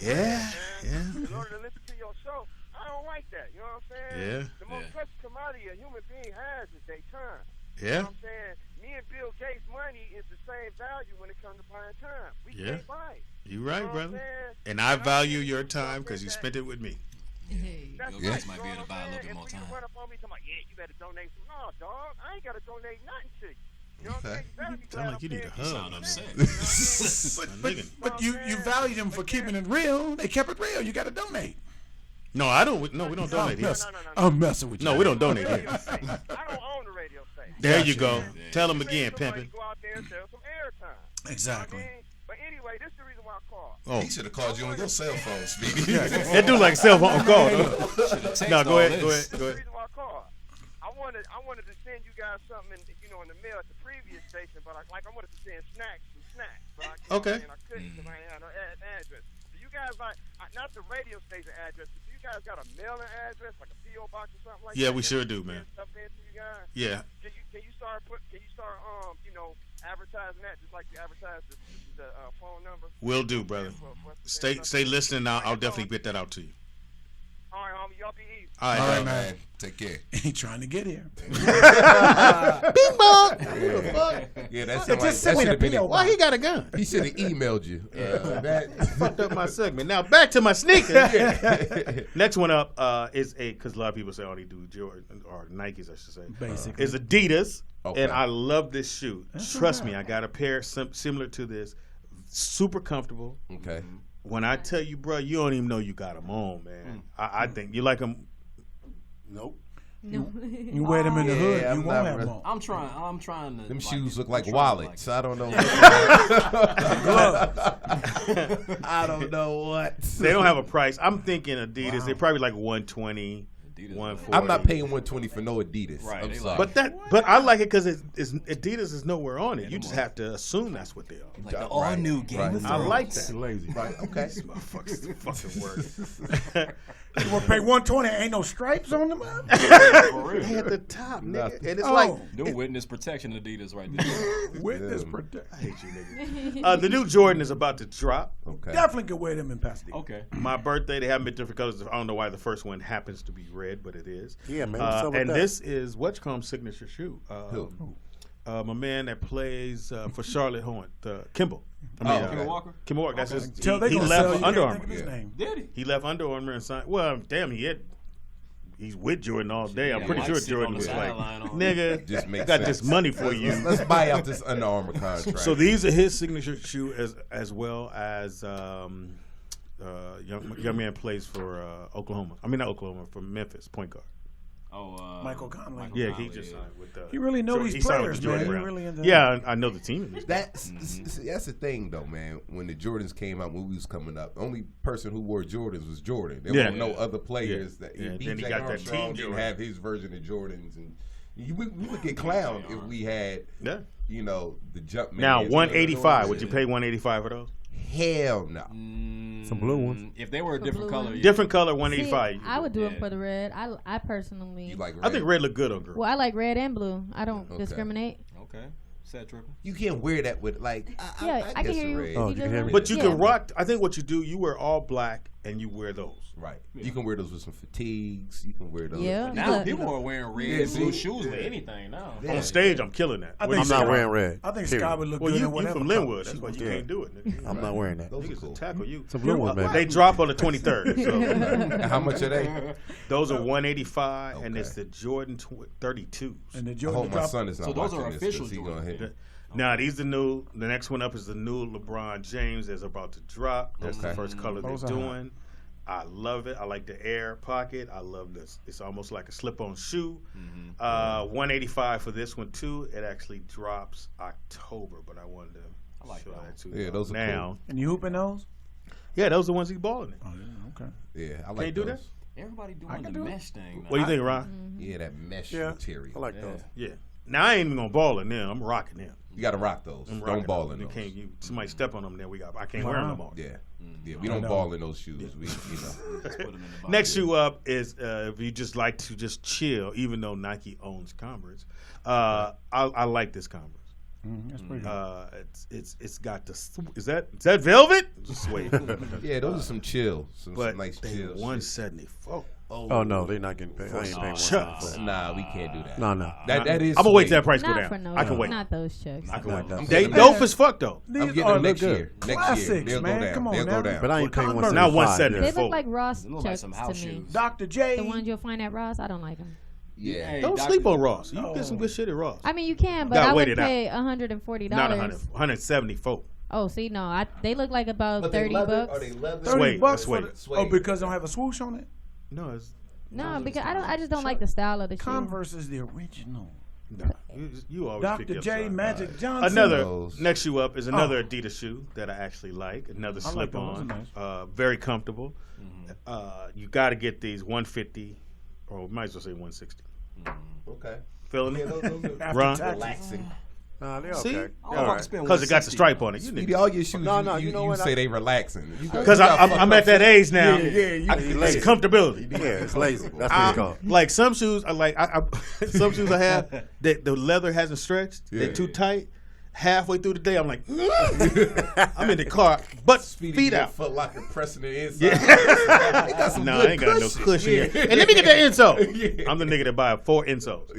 Yeah. In order to listen to your show, I don't like that. You know what I'm saying? Yeah. The most precious commodity a human being has is their time. Yeah. You know what I'm saying? Me and Bill Gates' money is the same value when it comes to buying time. We can't buy it. You right, brother. And I value your time because you spent it with me. That's Bill right. Gates might be able to buy a little bit more time. Run up on me, talking about, you better donate some. No, dog, I ain't got to donate nothing to you. You know what I'm saying? You better be glad Sound like you need a hug. Sound upset. But you value them for keeping it real. They kept it real. You got to donate. No, I don't. No, we don't donate here. I'm messing with you. No, we don't donate here. I don't own the radio station. There you go. Tell them again, pimpin'. Go out there and sell some airtime. Exactly. You know what I mean? But anyway, this is the reason why I called. Oh. He should have called you on your cell phone, Speedy. They do like cell phone call. No, go ahead. This is the reason why I called. I wanted to send you guys something in the mail at the previous station, but I wanted to send some snacks. But I couldn't because I had no address. Do you guys not the radio station address, but do you guys got a mailing address, like a P.O. box or something like that? Yeah, we sure do, man. Stuff in to you guys? Yeah. Can you start advertising that just like you advertise the phone number? Will do, brother. Stay listening. I'll definitely get that out to you. All right, homie. Y'all be easy. All right, man. Take care. He trying to get here. Bing bong. Yeah, that's just send me the P.O. Why he got a gun? He should have emailed you. That fucked up my segment. Now back to my sneakers. Next one up is because a lot of people say, they do Jordan or Nikes, I should say. Basically, is Adidas, okay. And I love this shoe. Trust me, I got a pair similar to this, super comfortable. Okay. When I tell you, bro, you don't even know you got them on, man. I think you like them. Nope. No. You wear them in the hood, you won't have them on. I'm trying to. Them shoes look like wallets. I don't know. I don't know what. They don't have a price. I'm thinking Adidas. They're probably like 120. I'm not paying 120 for no Adidas. Right, I'm sorry. But I like it because Adidas is nowhere on it. You just have to assume that's what they are. Like the all new Game of Thrones. I like that. Lazy. Right. Okay. This motherfucker's fucking work. You want to pay 120? Ain't no stripes on them. They at the top, nigga. And it's like no witness protection Adidas right there. Witness protection. I hate you, nigga. The new Jordan is about to drop. Okay. Definitely could wear them in Pasadena. Okay. My birthday, they have them in different colors. I don't know why the first one happens to be red, but it is. Yeah, man. What's up with and that? this is Whatchcom's signature shoe. My man that plays for Charlotte Horn, Kimball. Kimball Walker? Kimball Walker. That's his. He left Under Armour. Did he? He left Under Armour and signed. Well, damn, he's with Jordan all day. I'm pretty sure Jordan was like, nigga, Just makes got sense. this money for you. Let's buy out this Under Armour contract. So these are his signature shoe as well as young man plays for Oklahoma. I mean, not Oklahoma, for Memphis, point guard. Michael Conley. Yeah, he just signed with. He really know these players, man. He really I know the team. That's the thing, though, man. When the Jordans came out, when we was coming up, the only person who wore Jordans was Jordan. There were no other players. That Then he BJ got that team Armstrong didn't Jordan. have his version of Jordans, and we would get clowned if we had, the jump. Now 185. Would you pay 185 for those? Hell no. Some blue ones. If they were a different color, different color 185. See, I would do it for the red. I personally. You like red? I think red look good on girls. Well, I like red and blue. I don't discriminate. Okay. Sad triple. You can't wear that with I can hear you. red. But you can rock. I think what you do, you wear all black and you wear those. Right. You can wear those with some fatigues. You can wear those. Yeah. Now people are wearing red and blue see? shoes with anything now. On stage, I'm killing that. I What do think you I'm say, not Ron? wearing red. I think Period. Sky would look Well, good you in whatever. from color Linwood. That's she why you wants. can't do it. Nigga. I'm not wearing that. Those are Niggas cool. will tackle you. Some blue ones, man. They drop on the 23rd. So. And how much are they? Those are 185, and Okay. it's the Jordan 32s. And the I Jordan hope my drop. son is not So those are watching this, official 'cause he gonna hit me. Now these are new. The next one up is the new LeBron James that's about to drop. That's the Okay. first color they're Those are doing. I love it. I like the air pocket. I love this. It's almost like a slip-on shoe. 185 for this one too. It actually drops October, but I wanted to show that too. Yeah, those are now. cool. And you hooping those? Yeah, those are the ones he's balling in. Oh, yeah, okay. Yeah, I like Can't do those. that? Everybody I doing can the do it. mesh thing. What do you think, Ron? Yeah, that mesh Yeah, material. I like those. Yeah. Now I ain't even gonna ball in them. I'm rocking them. You got to rock those. I'm Don't rocking ball them. in You those. can't. Somebody step on them. Then I can't wear them no more. Yeah, yeah. We don't ball in those shoes. We, Next shoe up is if you just like to just chill, even though Nike owns Converse. I like this Converse. That's pretty good. It's got the is that velvet? Just wait. Yeah, those are some chill, some But nice they chill. 174. Oh no, they're not getting paid. I ain't paying Chucks. one. Nah, we can't do that. No, no. That is. I'm gonna wait till that price go Not down. for no. I can wait. Not those checks. I can Not wait. that. They dope as fuck though. I'm These getting are them next the year. Next year, classics, they'll man. go down. Come on They'll now. go down. But I ain't paying Converse. 175. Now yeah. 170. They look like Ross They look like chucks some to house me. shoes. Dr. J. The ones you'll find at Ross, I don't like them. Yeah. Hey, Don't Dr. sleep on Ross. You can get some good shit at Ross. I mean, you can, but Gotta I wait would it out. pay $140. Not 100, 174. Oh, see, no, they look like about But they 30 leather? bucks. Are they leather? 30 Suede, bucks suede. for the, Suede. oh, because they don't have a swoosh on it? No, it's No, because I just don't like the style of the shoe. Converse is the original. no. You always pick Dr. your J. side. Magic Johnson. Another Those. next shoe up is another Adidas shoe that I actually like. Another I like slip those. on, Those are very comfortable. You got to get these 150, or might as well say 160. Okay. Feeling Yeah, it? those are After Ron? taxes. relaxing. Nah, they're See? okay. I'm They're about all to right. spend Because it got the 160. stripe on it. You Speedy, niggas- all your shoes, No, you know what? say they relaxing. Because I'm at that age now. Yeah, It's comfortability. Yeah, it's lazy. That's what it's called. Like some shoes, some shoes I have that the leather hasn't stretched. They're Yeah. too tight. Halfway through the day, I'm like, I'm in the car, but Speedy feet got out. Foot Locker pressing it inside. Yeah. They got some No, good I ain't got no cushion. Yeah. And let me get that insole. Yeah. I'm the nigga that buy 4 insoles.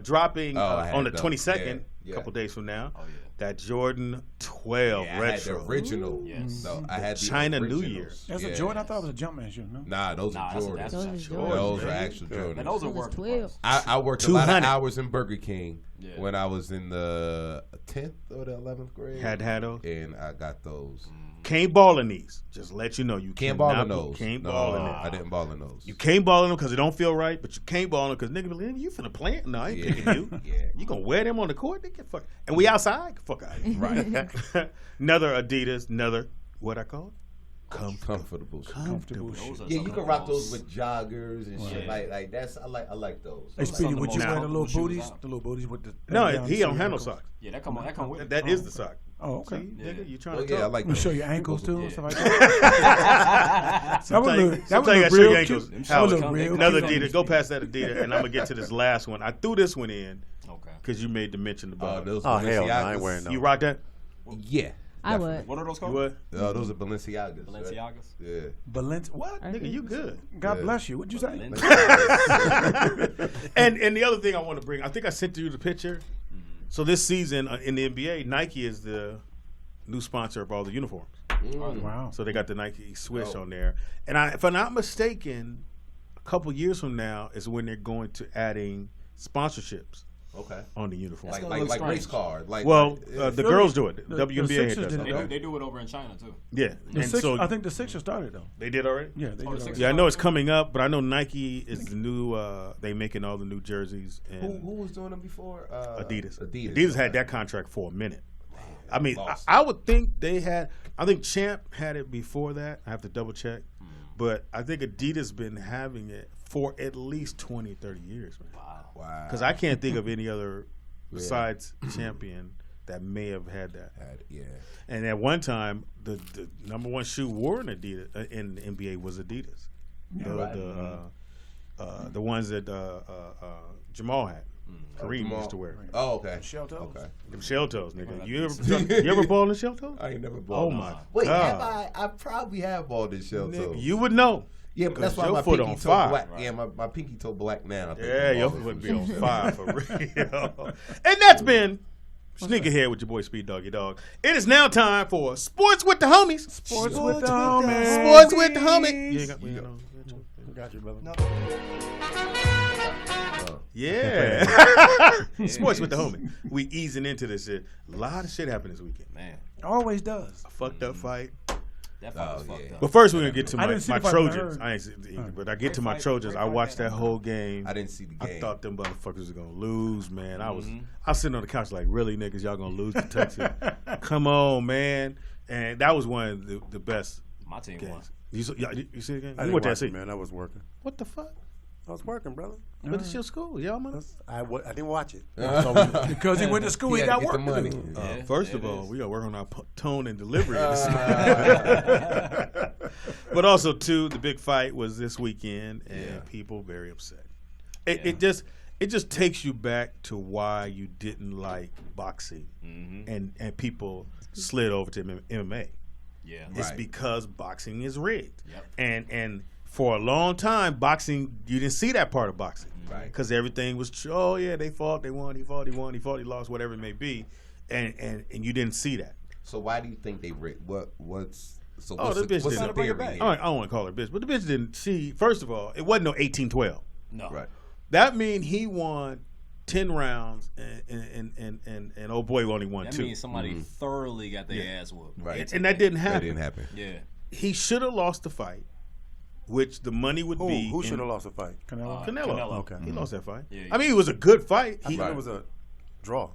Dropping I on the had those. 22nd, Yeah. a couple days from now. Oh, yeah. That Jordan 12 Yeah, I had retro. the original. Yes. No, I had the China New originals. Year. That's Yeah. a Jordan? I thought it was a Jumpman shoe, no? Nah, those Nah, are that's- Jordans. that's Those not are Jordan. Those are man. actual Yeah. Jordans. And those are Those worth is 12. I worked a lot of 200. hours in Burger King Yeah. when I was in the 10th or the 11th grade. Had those. And I got those. Can't ball in these. Just let you know you Can't ball in cannot- those. Can't No, ball in them. I didn't ball in those. You can't ball in them because it don't feel right, but you can't ball in them because nigga be like, you finna play it? No, I ain't Yeah. picking you. Yeah. You gonna wear them on the court? They get fuck. And we outside? Get fuck out of here. Right. Another Adidas, another, what I call it? Comfortable. Comfortable Those shit. are Yeah, some you of can the rock those most- with joggers and shit Right. like that's. I like those. Hey, Speedy, would you most wear the little comfortable shoes booties? out. The little booties with the... No, down he to don't your handle ankles? socks. Yeah, that come with it. That is the sock. Oh, okay. See, nigga, you trying Oh to yeah, I talk? like I'm those. show your ankles too and Yeah. stuff like that. That would look Sometimes you gotta show real your cute. ankles. That would Howard, look real another cute. Adidas. Go past that Adidas, and I'm gonna get to this last one. I threw this one in Okay. because you made the mention about Those Oh, hell no, I Balenciagas. ain't wearing those. You rock that? Yeah. I would. What are those You called? would? Those are Balenciagas. right? Balenciagas? Yeah. Balance. What? Nigga, you good. God Yeah. bless you. What'd you say? And the other thing I want to bring, I think I sent you the picture. So this season in the NBA, Nike is the new sponsor of all the uniforms. Wow. So they got the Nike swish Oh. on there. And if I'm not mistaken, a couple years from now is when they're going to adding sponsorships Okay. on the uniform. That's Like gonna look like race strange. cars. Like Well, like, the girls do it. The WNBA Sixers does did it. it, though. They do it over in China too. Yeah. The And Sixers, so I think the Sixers started though. they did already? Yeah, they Oh, the did. Sixers Already. Yeah, I know it's coming up, but I know Nike is the new. They making all the new jerseys, and who was doing them before? Adidas. Adidas. Adidas had that contract for a minute. I mean, lost I would think they had. I think Champ had it before that. I have to double check, but I think Adidas been having it for at least 20, 30 years, man. Wow. Because I can't think of any other besides Champion that may have had that. Yeah. And at one time, the number one shoe worn Adidas in the NBA was Adidas. Yeah, right. The ones that Jamal had. Kareem used to wear. Oh, okay. Shell toes. Okay. Them shell toes, nigga. You ever ball in shell toes? I ain't never balled. Oh my Wait, God. have I? I probably have balled in shell toes. You would know. Yeah, but that's why your my foot pinky on toe fire. black. Yeah, my pinky toe black now. I think Yeah, I'm your bald foot in be shell on toes. fire for real. And that's been Sneakerhead with your boy Speed Doggy Dog. It is now time for Sports with the Homies. Sports with the homies. Sports with the Homies. You ain't got, Got you, brother. Yeah. Sports with the homie. We easing into this shit. A lot of shit happened this weekend. Man. Always does. A fucked up fight. That fight was fucked up. But first we're going to get to I my didn't see the fight, Trojans. but I heard. But I get to my Trojans. I watched that whole game. I didn't see the game. I thought them motherfuckers were going to lose, man. I was sitting on the couch like, really, niggas, y'all going to lose to Texas? Come on, man. And that was one of the best My team won. games. You see the game? I You didn't went there, watch see? it, man. I was working. What the fuck? I was working, brother. But it's your school, y'all, man. I didn't watch it. Because he went to school, he had got to get work the to money. do. First of all, we are working on our tone and delivery. But also, too, the big fight was this weekend, and people very upset. It just takes you back to why you didn't like boxing, and people slid over to MMA. Yeah, It's Right. because boxing is rigged, Yep. and for a long time, boxing, you didn't see that part of boxing. Right. Because everything was, oh, yeah, they fought, they won, he fought, he lost, whatever it may be. And you didn't see that. So why do you think they rigged? What's The the bitch what's didn't. the theory here? I don't want to call her bitch, but the bitch didn't see, first of all, it wasn't no 18-12. No. Right. That means he won 10 rounds and old boy only won That 2. means somebody thoroughly got their ass whooped. Right. And that didn't happen. That didn't happen. Yeah. He should have lost the fight, which the money would be. Who should have lost the fight? Canelo. Canelo. Okay. He lost that fight. Yeah, I mean, it was a good fight. I thought it was a draw.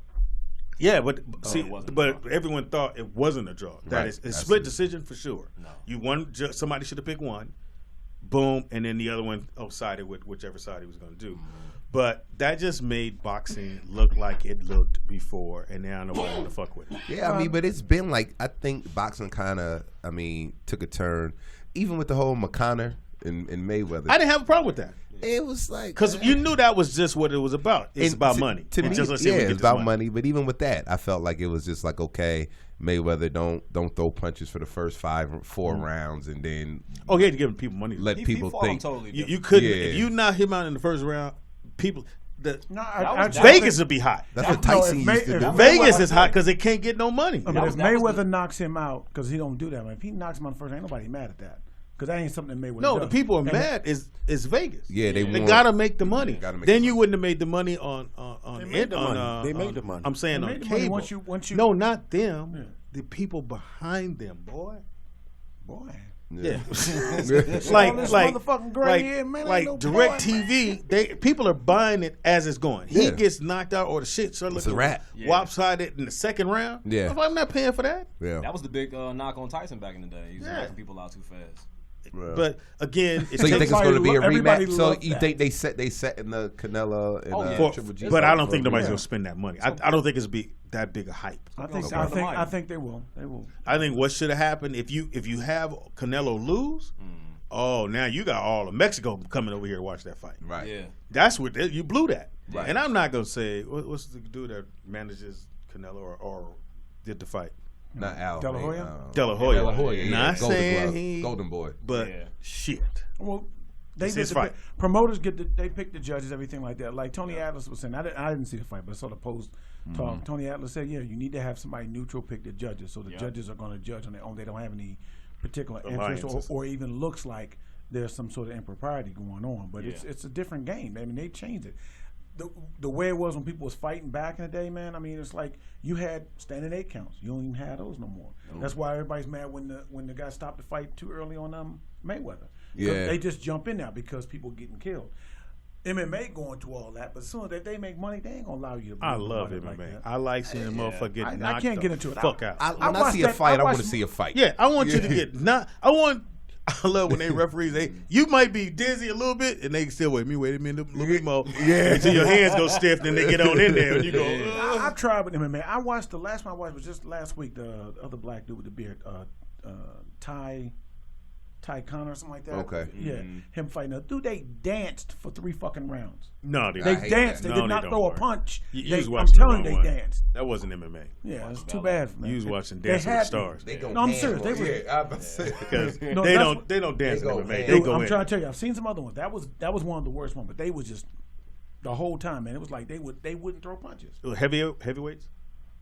Yeah, but see, it wasn't a but draw. everyone thought it wasn't a draw. That Right. is, it's That's split it. decision for sure. No. You won. Somebody should have picked one, boom, and then the other one sided with whichever side he was going to do. But that just made boxing look like it looked before, and now nobody want to fuck with it. Yeah, I mean, but it's been like, I think boxing kind of, took a turn, even with the whole McConnor and Mayweather. I didn't have a problem with that. It was like, Because you knew that was just what it was about. It's about money. To And me, just let's see if we yeah, get it's this about money. But even with that, I felt like it was just like, okay, Mayweather don't throw punches for the first 4 rounds, and then Oh, he had to give people money. let He people fought him think. totally You different. couldn't Yeah. if you knock him out in the first round. People, No, Vegas would be hot. That's what No, Tyson if May- used to if do. Mayweather- Vegas is hot because it can't get no money. I mean, if that was Mayweather knocks him out, because he don't do that, man. If he knocks him out first, ain't nobody mad at that. Because that ain't something that Mayweather No, does. the people are And mad is Vegas. Yeah, they want- gotta make the money. Gotta make Then the you money. wouldn't have made the money on They made the money. They made on- the money. I'm saying They on made the money cable. once you- No, not them. Yeah. The people behind them, boy. Yeah. All like this like motherfucking gray like, hair, man, ain't like no direct boy, TV, people are buying it as it's going. He Yeah. gets knocked out or the shit start It's a looking wrap. Yeah. lopsided in the second round. Yeah. I'm not paying for that. Yeah. That was the big knock on Tyson back in the day. He was Yeah. knocking people out too fast. Right. But again, it So you think takes it's going to be a everybody rematch? So loved you that. think they set in the Canelo and Oh, yeah. Triple G? but I don't fight think for a nobody's rematch? gonna spend that money. I don't think it's that big a hype. I think Okay. I think they will. They will. I think what should have happened if you have Canelo lose, oh now you got all of Mexico coming over here to watch that fight. Right. Yeah. That's what you blew that. Right. And I'm not gonna say what's the dude that manages Canelo or did the fight. Not Al. De La man, Hoya? De La Hoya. De La Hoya. Yeah. Not Golden saying Glove. he Golden Boy. but Yeah. shit. Well, they It's did his the fight. promoters they pick the judges, everything like that. Like Tony Atlas was saying, I didn't see the fight, but I saw the post talk. Tony Atlas said, yeah, you need to have somebody neutral pick the judges, so the judges are going to judge on their own. They don't have any particular interest Alliances. or even looks like there's some sort of impropriety going on. But it's a different game. I mean, they changed it. The way it was when people was fighting back in the day, man. I mean, it's like you had standing 8 counts. You don't even have those no more. That's why everybody's mad when the guy stopped the fight too early on Mayweather. Yeah. They just jump in now because people getting killed. MMA going through all that, but as soon as they make money, they ain't gonna allow you to. I love MMA. Like that. I like seeing a motherfucker get knocked I can't the get into it. fuck out. When I see a fight, I want to see a fight. Yeah, I want you to get not. I love when they referees. You might be dizzy a little bit, and they still wait a minute, a little bit more. Yeah. Until your hands go stiff, then they get on in there, and you go. I've tried with MMA. I watched the last one I watched was just last week. The other black dude with the beard, Ty. Ty Conner or something like that. Okay. Yeah, him fighting. Dude, they danced for 3 fucking rounds. No, they I hate danced. that. They No, did not don't throw a work. punch. You was I'm watching the telling you, wrong they one. danced. That wasn't MMA. Yeah, it's too bad for me. You was watching They Dancing with had the Stars. They go No, I'm ham serious. on They were it. I about to say. Because No, they that's- don't dance They in go MMA. ham. They go I'm in. trying to tell you, I've seen some other ones. That was one of the worst ones, but they was just the whole time, man. It was like they wouldn't throw punches. Heavyweights?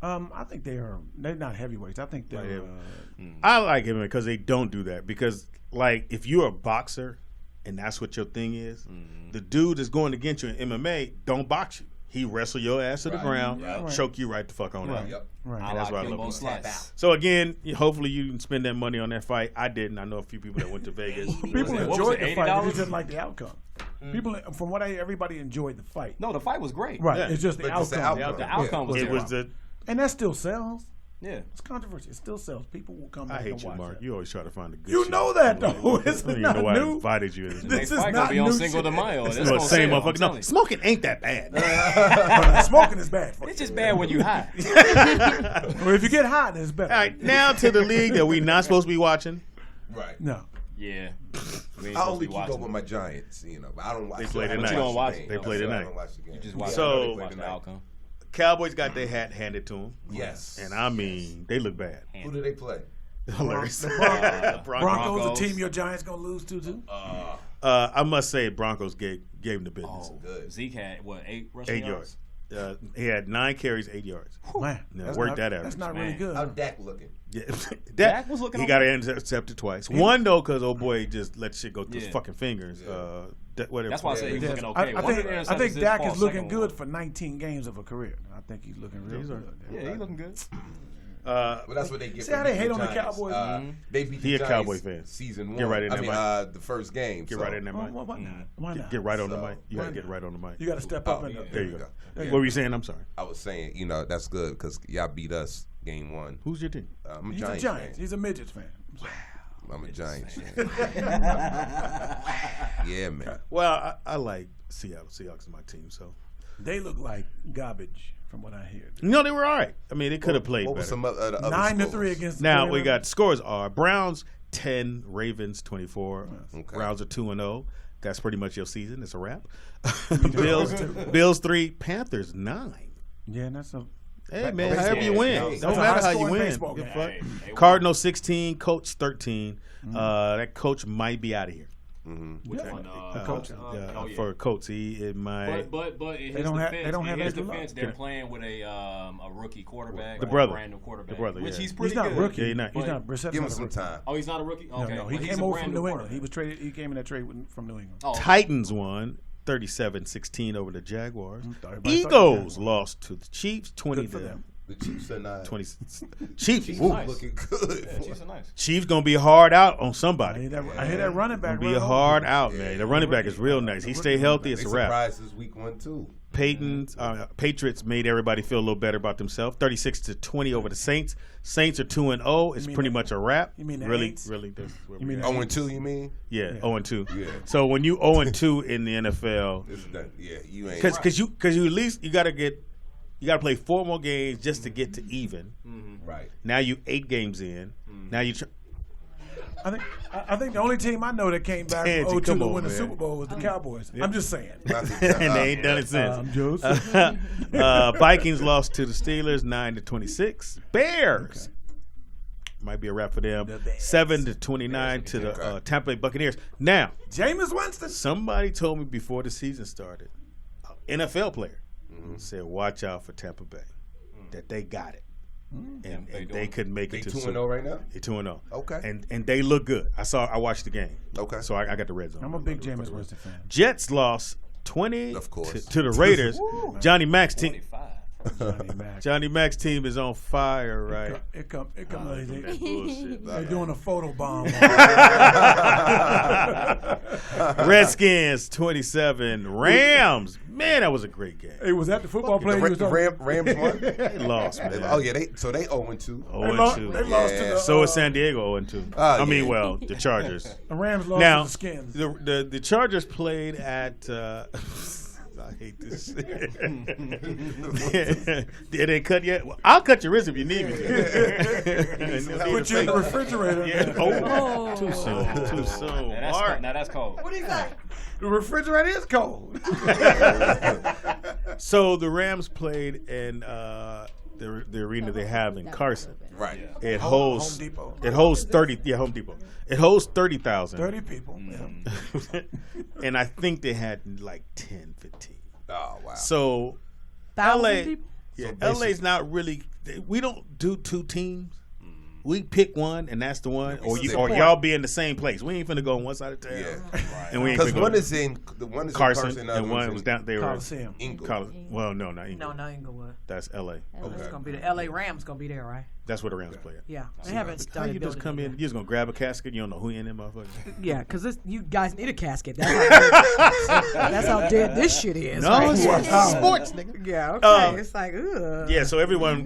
I think they're not heavyweights. I think they're. I like him because they don't do that. Because like if you're a boxer and that's what your thing is, the dude that's going against you in MMA don't box you. He wrestle your ass to the ground, choke you right the fuck on out. Right. And that's why I love both him. slice. So again, hopefully you can spend that money on that fight. I didn't. I know a few people that went to Vegas. People What was enjoyed it, the fight. They $80? just didn't like the outcome. People, from what I hear, everybody enjoyed the fight. No, the fight was great. Right. Yeah. It's just the But it's the outcome. outcome. The outcome was It terrible. was the. And that still sells. Yeah. It's controversial. It still sells. People will come back I hate and you, watch Mark. that. You always try to find a good. You shit. know that, though. It's I don't even not know why I new. invited you. This Next is fight not gonna be on new Cinco shit. de Mayo. That's It's gonna the same sell, I'm motherfucker. telling No, you. smoking ain't that bad. But smoking is bad for you. It's just bad when you high. Well, if you get hot, then it's better. All right, now to the league that we not supposed to be watching. Right. No. Yeah. I only keep up with my Giants, you know. But I don't watch. They play I don't tonight. watch You don't watch the it. game. They play I tonight. don't watch the game. You just watch, So- watch the outcome. Cowboys got their hat handed to them. Yes. And I mean, they look bad. Who do they play? Hilarious. Broncos, Broncos. the team your Giants gonna lose to too. I must say, Broncos gave him the business. Good. Zeke had what 8 rushing 8 yards. He had 9 carries, 8 yards. Man, Yeah, that's work not, that average. That's not really Man. good. How's Dak looking? Yeah. Dak was looking He okay. got intercepted twice. One though, because old boy just let shit go through his Yeah. fucking fingers. Whatever. That's why I say he's Yes. looking okay. One of the I interceptions think is Dak false, is looking second good one. for 19 games of a career. I think he's looking real good. Yeah, he's looking good. Well, that's what they get. See for how they beating hate on the Giants. Cowboys? They beat He the a Giants Cowboy fan. Season 1. Get right in I there, mean, Mike. the first game. Get so. right in there, Mike. Why not? Why not? Get right on the So, mic. You got to get right on the mic. You got to step up Oh, in yeah. the. There you go. There you What were you saying? I'm sorry. I was saying, you know, that's good because y'all beat us game 1. Who's your team? I'm a He's Giants a Giants. fan. He's a Midgets fan. I'm a Giants fan. Yeah, man. Well, I like Seattle Seahawks in my team, so. They look like garbage from what I hear. No, they were all right. I mean, they could have played What better. was some other 9-3 scores? against. the Now we Raiders. got scores are Browns 10, Ravens 24. Okay. Browns are 2-0. That's pretty much your season. It's a wrap. Bills 3, Panthers 9. Yeah, and that's a. Hey man, Baseball however you game. win, That's don't a matter how you high-scoring win. baseball Good game. fuck. Hey, Cardinals 16, Coach 13. That coach might be out of here. Which Yeah. one? Coach. Oh, yeah. For Coach, it might. But in They his don't have- defense, they don't have in his extra luck. defense, they're playing with a rookie quarterback, The or brother. a brand new quarterback, The brother, which yeah. he's pretty He's not good. rookie. Yeah, he's not- He's not. Brissett's Give him not a some rookie. time. Oh, he's not a rookie. Okay, No, he but he's came a over brand from new New England. quarterback. He was traded. He came in that trade from New England. Oh, okay. Titans won 37-16 over the Jaguars. Everybody thought Eagles the lost to the Chiefs 20 Good for to them. The Chiefs are not. 20. Chiefs, Chiefs ooh. nice. Looking good. Yeah, Chiefs are nice. Chiefs gonna be hard out on I somebody. hear that running back. Gonna be run hard over. out, man. The running back is real nice. He stay healthy. It's They a wrap. surprised this week 1 too. Patriots made everybody feel a little better about themselves. 36-20 over the Saints. Saints are 2-0. It's mean pretty the- much a wrap. you mean the really, Aints? really? That's where You we mean at. the 0-2, you mean? Yeah, 0-2. Yeah. So when you 0-2 in the NFL, This is done. Yeah, you ain't. because you at least you gotta play 4 more games just to get to even. Right. Now you 8 games in. Now you. I think the only team I know that came back Tangy, from 0-2 come to on, win the man. Super Bowl was the Cowboys. I'm just saying. And they ain't done it since. I'm just Vikings lost to the Steelers 9-26. Bears might be a wrap for them. 7-29 to the Tampa Bay Buccaneers. Now, Jameis Winston. somebody told me before the season started, an NFL player said, "Watch out for Tampa Bay, that they got it." And they couldn't make it to the 2-0 Super. right now? They're 2-0. Okay. And they look good. I watched the game. Okay. So I got the red zone. I'm a big Jameis Winston fan. Jets lost 20 Of course. to the Raiders. Johnny Mac's team. 25. Johnny Mac's team is on fire, right? It come. Bullshit. They're doing a photo bomb. Redskins 27, Rams. Man, that was a great game. Hey, was that the football player? you was The talking- Rams won? They lost, man. Oh, yeah. They 0-2. 0-2. They lost to the. So is San Diego 0-2. I mean, well, the Chargers. The Rams lost Now, to the Skins. the Chargers played at. I hate this shit. It ain't cut yet? Well, I'll cut your wrist if you need me to. Put you in the refrigerator. Yeah. Oh. Too soon. Too soon. Now that's cold. What do you say? The refrigerator is cold. So the Rams played in the arena they have in Carson. Right. It holds Home Depot. It holds 30. Yeah, Home Depot. It holds 30,000. 30 people. Yeah. And I think they had like 10, 15. Oh wow. So 1,000 LA, people? yeah, So LA's not really. We don't do two teams. We pick one, and that's the one, or y'all be in the same place. We ain't finna go on one side of town. Yeah. And we ain't Because finna one go is in Carson, the and one was down there. Coliseum. Well, no, not Inglewood. No, not Inglewood. That's LA. It's gonna be the LA Rams gonna be there, right? That's where the Rams play at. Yeah, they haven't How started. you just come in? You just gonna grab a casket? You don't know who in there, motherfucker. Yeah, because you guys need a casket. That's how dead this shit is. No, right? it's sports, nigga. Yeah, okay. It's like, ugh. Yeah, so everyone,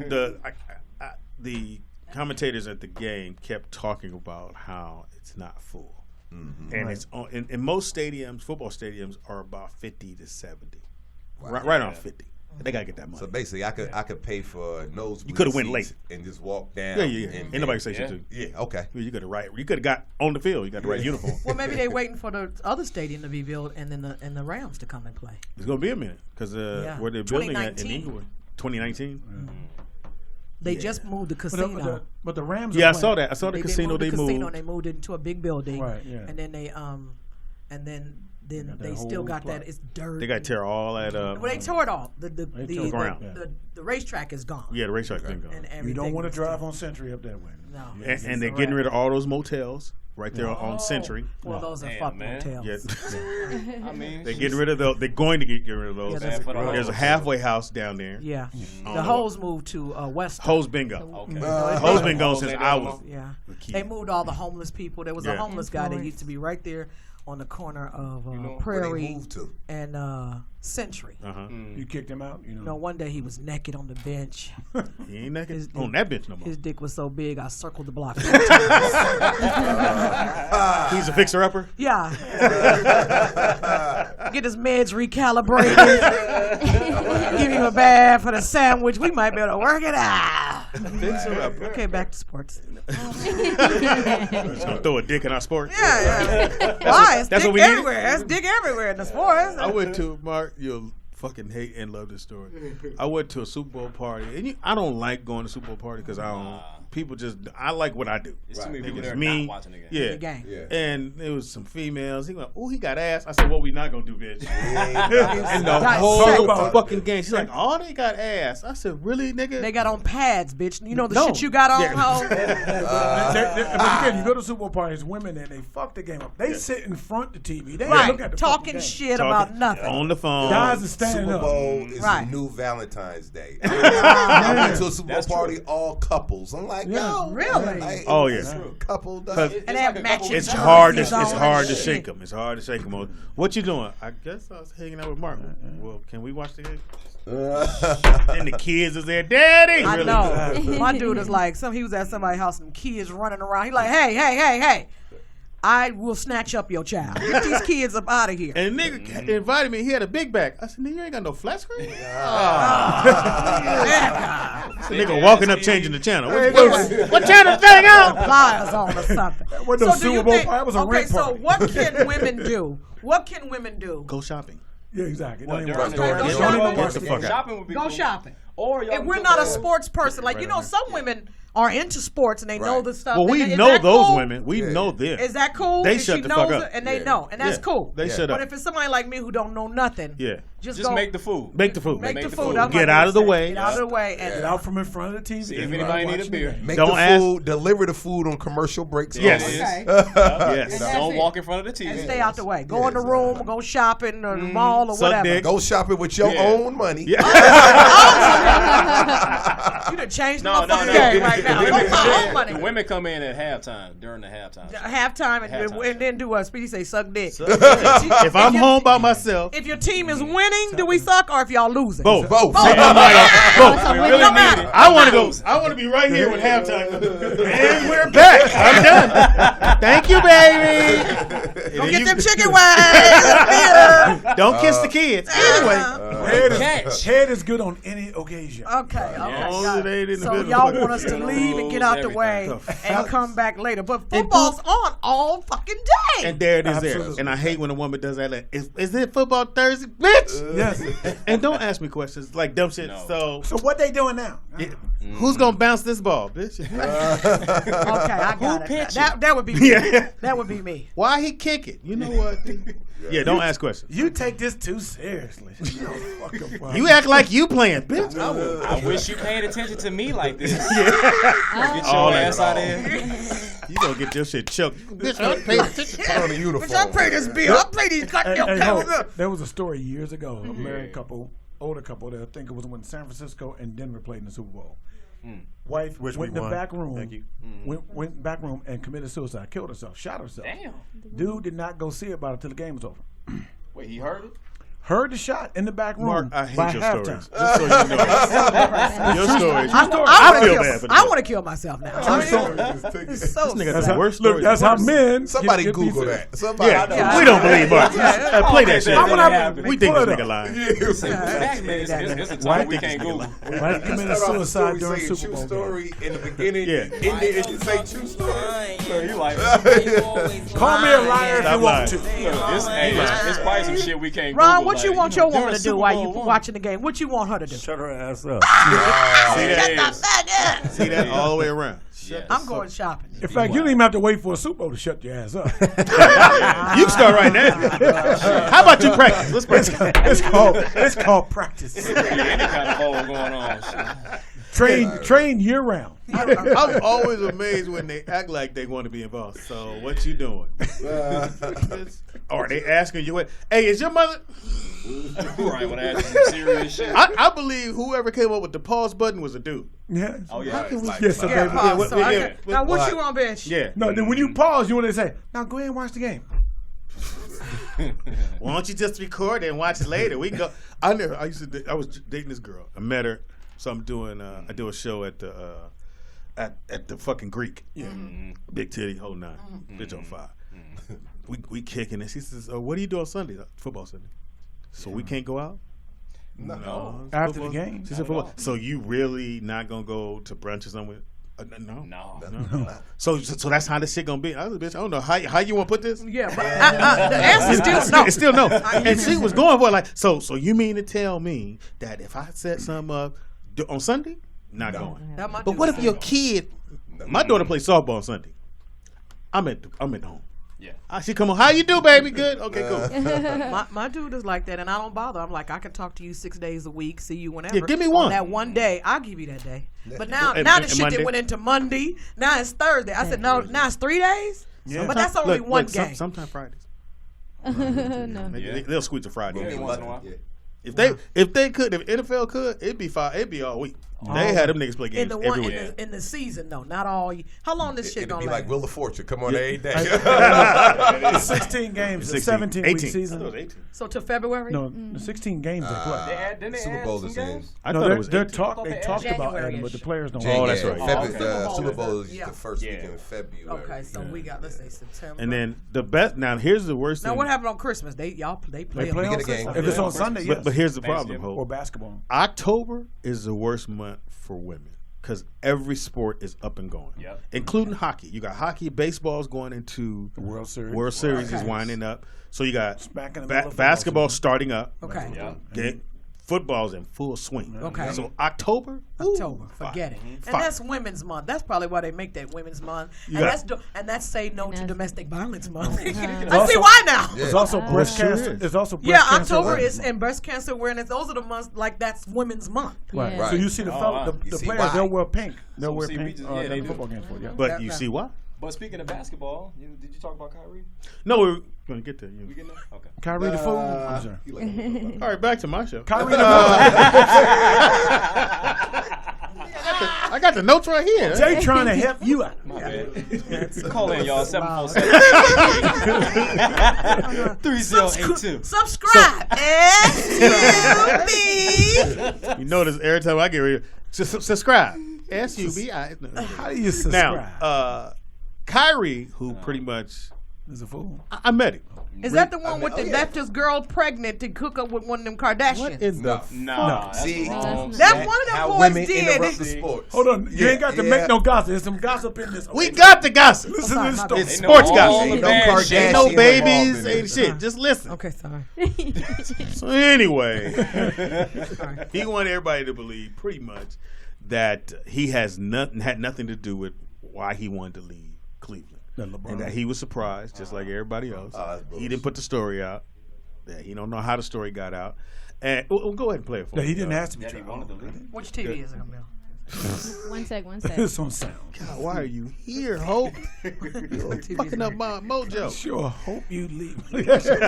the commentators at the game kept talking about how it's not full, and it's on, in most stadiums, football stadiums are about 50 to 70, right on 50. They gotta get that money. So basically, I could pay for nosebleed. You could have went seats late and just walk down. Yeah. Ain't nobody say shit to you. Yeah, okay. You could have got on the field. You got the right uniform. Well, maybe they're waiting for the other stadium to be built and then the Rams to come and play. It's gonna be a minute because where they're building at in 2019. Inglewood, 2019. They just moved the casino. But the Rams. Yeah, I saw that. I saw the casino. They moved. They moved it into a big building. Right. Yeah. And then they still got that. It's dirt. They got to tear all that up. Well, they tore it all. The ground. The racetrack is gone. Yeah, the racetrack's been gone. And You don't want to was drive on Century up that way. No. And they're getting rid of all those motels right there on Century. Well, those are fuck motels. Yeah. I mean, They're getting rid of those. They're going to get rid of those. Yeah, There's a halfway house down there. Yeah. The Hoes moved to West. Hoes been gone. Okay. Hoes been gone since I was. Yeah. a kid. They moved all the homeless people. There was a Yeah. homeless guy that used to be right there on the corner of Where they Prairie moved to? and Century. You kicked him out. You know. No, one day he was naked on the bench. He ain't naked on that bench no more. His dick was so big, I circled the block. He's a fixer-upper? Yeah. Get his meds recalibrated. Give him a bath for the sandwich. We might be able to work it out. Fixer-upper. Okay, back to sports. Just gonna throw a dick in our sport? Yeah. Why? It's That's dick what we need? everywhere. There's dick everywhere in the sports. I went to, Mark, you'll fucking hate and love this story. I went to a Super Bowl party, and I don't like going to Super Bowl party because I don't. People just, I like what I do. It's too many Niggas, people there me, not watching the game. Yeah. The game. Yeah. And there was some females. He went, "Oh, he got ass." I said, "What we not gonna do, bitch?" And the Got whole sex. fucking game. She's like, "Oh, they got ass." I said, "Really, nigga?" They got on pads, bitch. You know the No. shit you got on, Yeah. hoe? But again, you go to Super Bowl parties, women, and they fuck the game up. They sit in front of the TV. They Right. look at the Talking fucking game. shit about nothing. on the phone. Guys are standing Super up. Bowl is Right. the new Valentine's Day. I went to a Super Bowl party, all couples. I'm like, yo, Really? like, Oh, yeah. couple. Cause And they have matching it's hard to jerseys on and shake shit. them. It's hard to shake them. What you doing? I guess I was hanging out with Mark. Well, can we watch the game? And the kids is there, Daddy. I Really? know. My dude is like, he was at somebody's house, some kids running around. He like, hey. I will snatch up your child. Get these kids up out of here. And the nigga invited me. He had a big bag. I said, "Nigga, you ain't got no flat screen." This nigga walking up, changing the channel. What channel thing out? Flyers on or something. That wasn't no Super Bowl party. That was a okay, rent so party. what can women do? What can women do? Go shopping. Yeah, exactly. What, Don't even during watch the- the- Go don't shopping? even Get watch the the fuck game. out. Shopping would be Go cool. shopping. Or y'all If we're could not go- a sports person, like, you know, some women are into sports and they know the stuff. Well, we Is know that those cool? women. We know them. Is that cool? They And shut she the knows fuck up. it and they Yeah. know, and that's Yeah. cool. They shut But up. if it's somebody like me who don't know nothing, Yeah. just Just go make the food. Make the food. make the the food. food. That's Get what out I of the said. way. Get out of the way. And Get out from in front of the TV. See if anybody need a beer. Make Don't the ask- food, deliver the food on commercial breaks. Yes. only. Okay. Yes. that's Don't it. walk in front of the TV. and stay out the way. Go in the room, go shopping or the mall or Suck whatever. dick. Go shopping with your Yeah. own money. Yeah. All You done changed the No, motherfucking game right now. Don't my own money. The women come in at halftime, during the halftime. Halftime and then do what? Speedy say suck dick. If I'm home by myself, if your team is winning, do we suck, or if y'all losing? both. Both. I want to go. I want to be right here when halftime comes. And we're back. I'm done. Thank you, baby. Go get them chicken wings. Don't kiss the kids. Anyway, head is good on any occasion. Okay. Got it. So y'all want us to leave and get out the way and come back later. But football's on all fucking day. And there it is there. And I hate when a woman does that. Like, is it football Thursday? Bitch! Yes. And don't ask me questions like dumb shit. So what they doing now? Who's going to bounce this ball, bitch? Okay, I got it. That would be me. That would be me. Why he kick it? You know what? Yeah, don't ask questions. You take this too seriously. You act like you playing, bitch. I wish you paid attention to me like this. Get your ass out there. You gonna get your shit choked. Bitch, I pay attention. Put on the uniform. Bitch, I pay this bill. I pay these goddamn bills. There was a story years ago. A married couple, older couple, that I think it was when San Francisco and Denver played in the Super Bowl. Wife went in the back room. Went back room and committed suicide. Killed herself. Shot herself. Damn. Dude did not go see about it till the game was over. Wait, he heard it? Heard the shot in the back room. Mark, I hate by your halftime. stories. Just so you know. Your stories. I feel bad for I want to kill myself now. This nigga got the worst Look, stories. that's how men. Somebody Google that. Somebody. Yeah, we don't believe Mark. Play that shit. We think this nigga lying. It's a time we can't Google. Wife committed suicide during Super Bowl. Story in the beginning. Yeah. It you say true story. So you like, Call me a liar if you want to. it's probably some shit we can't Google. Ron, what you want your woman to do while you watching the game? What you want her to do? Shut her ass up. See that all the way around. I'm going shopping. In fact, you don't even have to wait for a Super Bowl to shut your ass up. You can start right now. How about you practice? Let's practice. It's called practice. Any kind of hole going on. Train year round. I'm always amazed when they act like they want to be involved. So what you doing? Or they asking you, hey, is your mother? Right, when I ask some serious shit. I believe whoever came up with the pause button was a dude. Yeah. Oh yeah. Now what you want, bitch? Yeah. No, then when you pause, you want to say, now go ahead and watch the game. Why don't you just record it and watch it later? We can go. I was dating this girl. I met her. So I'm doing. I do a show at the fucking Greek. Yeah. Big titty, whole nine. Bitch on fire. We kicking it. She says, "What do you do on Sunday? Football Sunday. So we can't go out." No. After the game. She said, "Football." So you really not gonna go to brunch or somewhere? No. So that's how this shit gonna be. I was, bitch, I don't know how you want to put this. Yeah, but the answer still no. It's still no. And she was going for it like, so you mean to tell me that if I set something up on Sunday, not going? But what if your kid? My daughter plays softball on Sunday. I'm at home. Yeah. She come on. How you do, baby? Good. Okay, cool. My dude is like that, and I don't bother. I'm like, I can talk to you 6 days a week, see you whenever. Yeah, give me one. On that one day, I'll give you that day. But now the shit Monday? That went into Monday. Now it's Thursday. I said no. Now it's 3 days. Yeah. But that's only one game. Sometimes Fridays. No. They'll squeeze a Friday. Once in a while. If NFL could, it'd be fine. It'd be all week. They had them niggas play games every week. In the season though, not all. How long this shit It'd be gonna like Wheel of Fortune. Come on every day. 16 games, 17 week season. So to February? No, 16 games they play. Super Bowl the same. I thought it was. They talked about adding, but the players don't. Oh, that's right. The Super Bowl is the first weekend in February. Okay, so we got, let's say September. And then the best. Now here's the worst thing. Now what happened on Christmas? They play on game. If it's on Sunday, yes. But here's the problem, Ho. Or basketball. October is the worst month for women because every sport is up and going, including hockey. You got hockey, baseball's going into the World Series. World Series is winding up. So you got basketball starting up. Okay. Football's in full swing. Okay. So October, forget it. And that's Women's Month. That's probably why they make that Women's Month. And that's Say No to Domestic Violence Month. I see why now. It's also breast cancer. It's also breast cancer. October is and breast cancer awareness. Those are the months like that's Women's Month. Right. So you see the players, they'll wear pink. They'll wear pink. Football games for But you see why? But speaking of basketball, did you talk about Kyrie? No, we're going to get there. We getting there? Okay. Kyrie the fool. I'm sorry. All right, back to my show. Kyrie the fool. I got the notes right here. Jay trying to help you out. My bad. Call in, y'all. 747-3082. Subscribe. SUB. You notice every time I get ready, subscribe. SUBI. How do you subscribe? Now, Kyrie, who pretty much is a fool. I met him. Is that the one with the left his girl pregnant to cook up with one of them Kardashians? What is No. See, That's that one of them how boys women did. interrupt the sports. Hold on, you ain't got to make no gossip. There's some gossip in this. We got the gossip. Listen to this story. It's sports gossip. Ain't no Kardashian Ain't no babies, involved in ain't it. shit. Just listen. Okay, sorry. So anyway, he wanted everybody to believe pretty much that he had nothing to do with why he wanted to leave Cleveland. And that he was surprised, just like everybody else. He didn't put the story out. That he don't know how the story got out. And we'll go ahead and play it for Yeah, him. he didn't ask to be He wanted to leave. Which TV is it gonna be on? One sec. It's on sound. God, why are you here, Hope? You're fucking up my mojo. Sure, hope you leave. Yeah, Should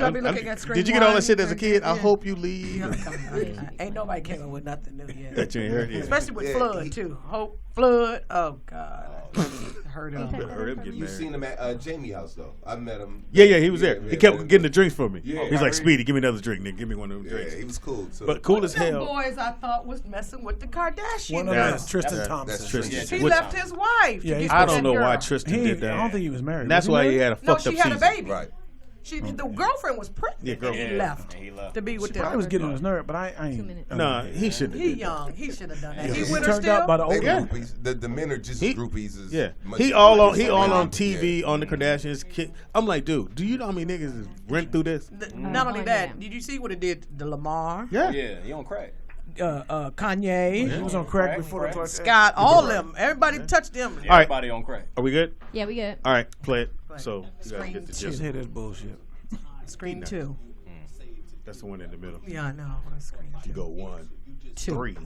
I be looking at screen did you get all that one? shit as a kid? I hope you leave. Ain't nobody came up with nothing new yet. That you ain't heard yet. Especially with Flood too. Hope Flood. Oh God. Heard him. Heard him get You married. seen him at Jamie house though? I met him. Yeah, he was there. He kept yeah. getting the drinks for me. Yeah. He's like, Speedy, give me another drink, nigga. Give me one of them drinks. Yeah, he was cool. So. But cool as Them hell. boys I thought was messing with the Kardashians. One of them is Tristan Thompson. That's Tristan. He left his wife. to Yeah, get I with don't that know why girl. Tristan did that. I don't think he was married. And that's Was why he he married? had a No, fucked she up had a season. baby. Right. The girlfriend was pregnant. Yeah, girlfriend. He left to be with She them. probably was getting on his nerve, but I ain't. 2 minutes. Nah, he should have. He young. He should have done that. Yeah, He he with her turned still. out by the They old groupies. The men are just groupies. Is Yeah, much he all on different. TV on the Kardashians. I'm like, dude, do you know how many niggas is rent through this? Not only that, did you see what it did to Lamar? Yeah. Yeah, he on crack. Kanye. He was on crack before the Scott, all of them. Everybody touched them. All right. Everybody on crack. Are we good? Yeah, we good. All right, play it. So you guys get the Just gist. hear this bullshit. Screen 2. That's the one in the middle. Yeah, I know. Screen You go 1, 2. 3.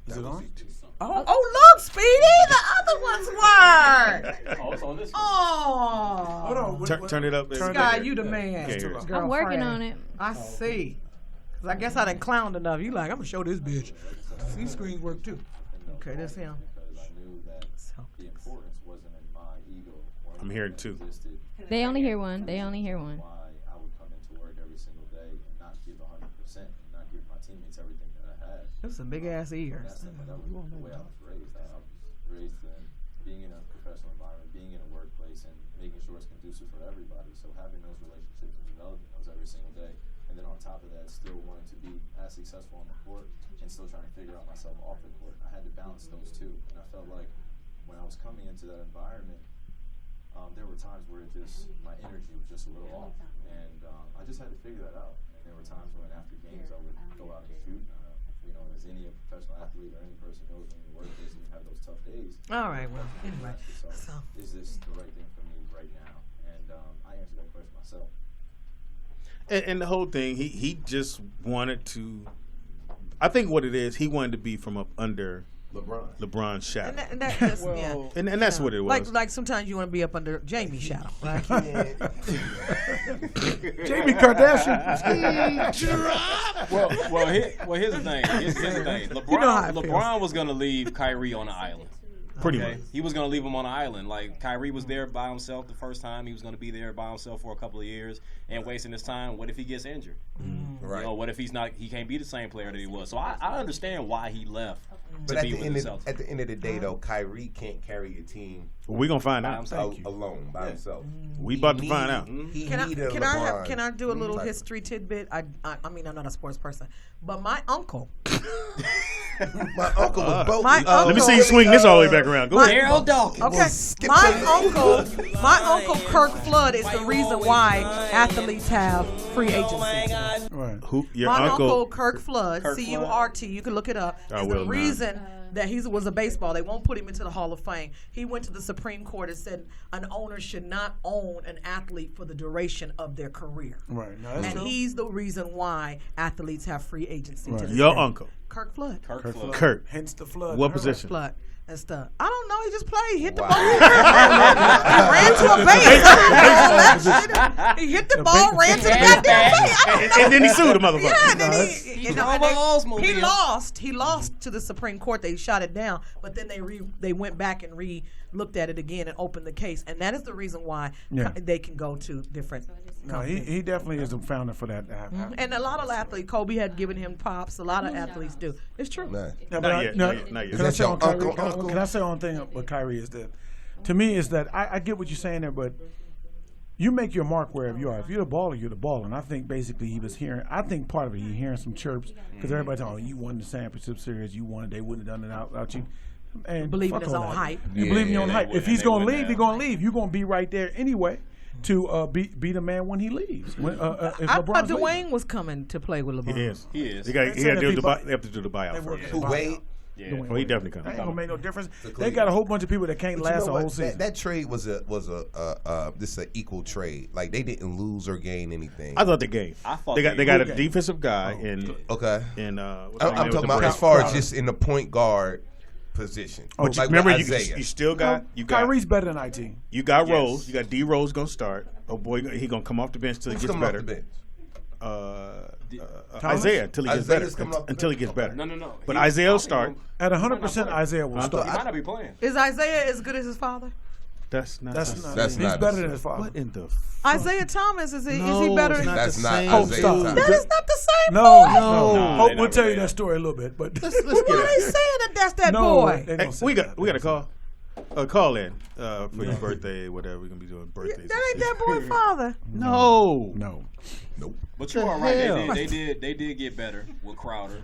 Is it on? Oh, look, Speedy. The other one's work. Oh, it's on this one. Oh. Hold on. Turn it up. Scott, you the man. Can't hear it. I'm working on it. I see. 'Cause I guess I done clowned enough. You like, I'm going to show this bitch. See, screens work too. Okay, that's him. I'm hearing 2. They only hear one. They only hear one. Why I would come into work every single day and not give 100% and not give my teammates everything that I had. Those some big ass ears. That was the way I was raised. I was raised in being in a professional environment, being in a workplace, and making sure it's conducive for everybody. So having those relationships and developing those every single day, and then on top of that, still wanting to be as successful on the court and still trying to figure out myself off the court. I had to balance those two, and I felt like when I was coming into that environment, there were times where my energy was just a little off, and I just had to figure that out. And there were times when after games I would go out and shoot. As any professional athlete or any person knows, when you work this and you have those tough days. All right, well, anyway. So, is this the right thing for me right now? And I answered that question myself. And the whole thing, he just wanted to. I think what it is, he wanted to be from up under LeBron's shadow. And that's, and that's what it was. Like sometimes you want to be up under Jamie's shadow, right? Jamie Kardashian. Here's the thing. Here's the thing. LeBron was gonna leave Kyrie on the island. Pretty much. He was going to leave him on an island. Like, Kyrie was there by himself the first time. He was going to be there by himself for a couple of years and wasting his time. What if he gets injured? Right. What if he can't be the same player that he was? So I understand why he left But to at be the, with end himself. at the end of the day, though, Kyrie can't carry a team. We're going to find out. Alone, by himself. We about to find out. Can I do a little history tidbit? I mean, I'm not a sports person, but my uncle. My uncle was both. Let me see you swing this all the way back around. Go ahead. Daryl Dawkins. Okay, my uncle Kirk Flood is the reason why athletes have free agency. Right. Who? Your My uncle? uncle Kirk Flood, C-U-R-T. You can look it up. I Is will the not. reason that he was a baseball. They won't put him into the Hall of Fame. He went to the Supreme Court and said an owner should not own an athlete for the duration of their career. Right. No, And he's the reason why athletes have free agency. To this Your day. uncle. Kirk Flood. Kurt. Hence the flood. What position? Flood and stuff. I don't don't know. He just played. He hit the ball. He ran to a base. He hit the ball, ran to the goddamn base. And then he sued the motherfucker. Yeah, and then he lost. He lost to the Supreme Court. They shot it down, but then they went back and looked at it again and opened the case, and that is the reason why they can go to different. No, he definitely is a founder for that. And a lot of athletes, Kobe had given him props. A lot of athletes do. It's true. Not yet. Can I say one thing with Kyrie is that, to me, is that I get what you're saying there, but you make your mark wherever you are. If you're the baller, you're the baller. And I think basically he was hearing. I think part of it, he hearing some chirps because everybody's talking. You won the San Francisco series. You won. They wouldn't have done it without you. And believe in his own hype. You believe in your own hype. If he's going to leave, he's going to leave. You're going to be right there anyway to be the man when he leaves. If I thought Dwayne was coming to play with LeBron. He is. They have to do the buyout first. Who, Wade? Yeah. Well, he definitely comes. That ain't gonna make no difference. They got a whole bunch of people that can't last a whole season. That trade was this an equal trade. Like they didn't lose or gain anything. I thought they gained. They got a defensive guy in. Okay. I'm talking about as far as just in the point guard position. Like remember, you still got Kyrie's better than IT. You got Rose. You got D Rose gonna start. Oh boy, he gonna come off the bench till he gets better. Isaiah until he gets better. Until he gets better. No. But Isaiah will start. At 100%, Isaiah will start. He might not be playing. Is Isaiah as good as his father? That's not. He's better than his father. What in the? Isaiah Thomas is he better? That's not Isaiah Thomas. That is not the same boy. No. Hope we'll tell you that story a little bit, but let's get it. Why are you saying that's that boy? Hey, we got a call. Call in for your birthday, whatever we're gonna be doing birthdays. That ain't that boy father. No. Nope. But you are right. They did get better with Crowder.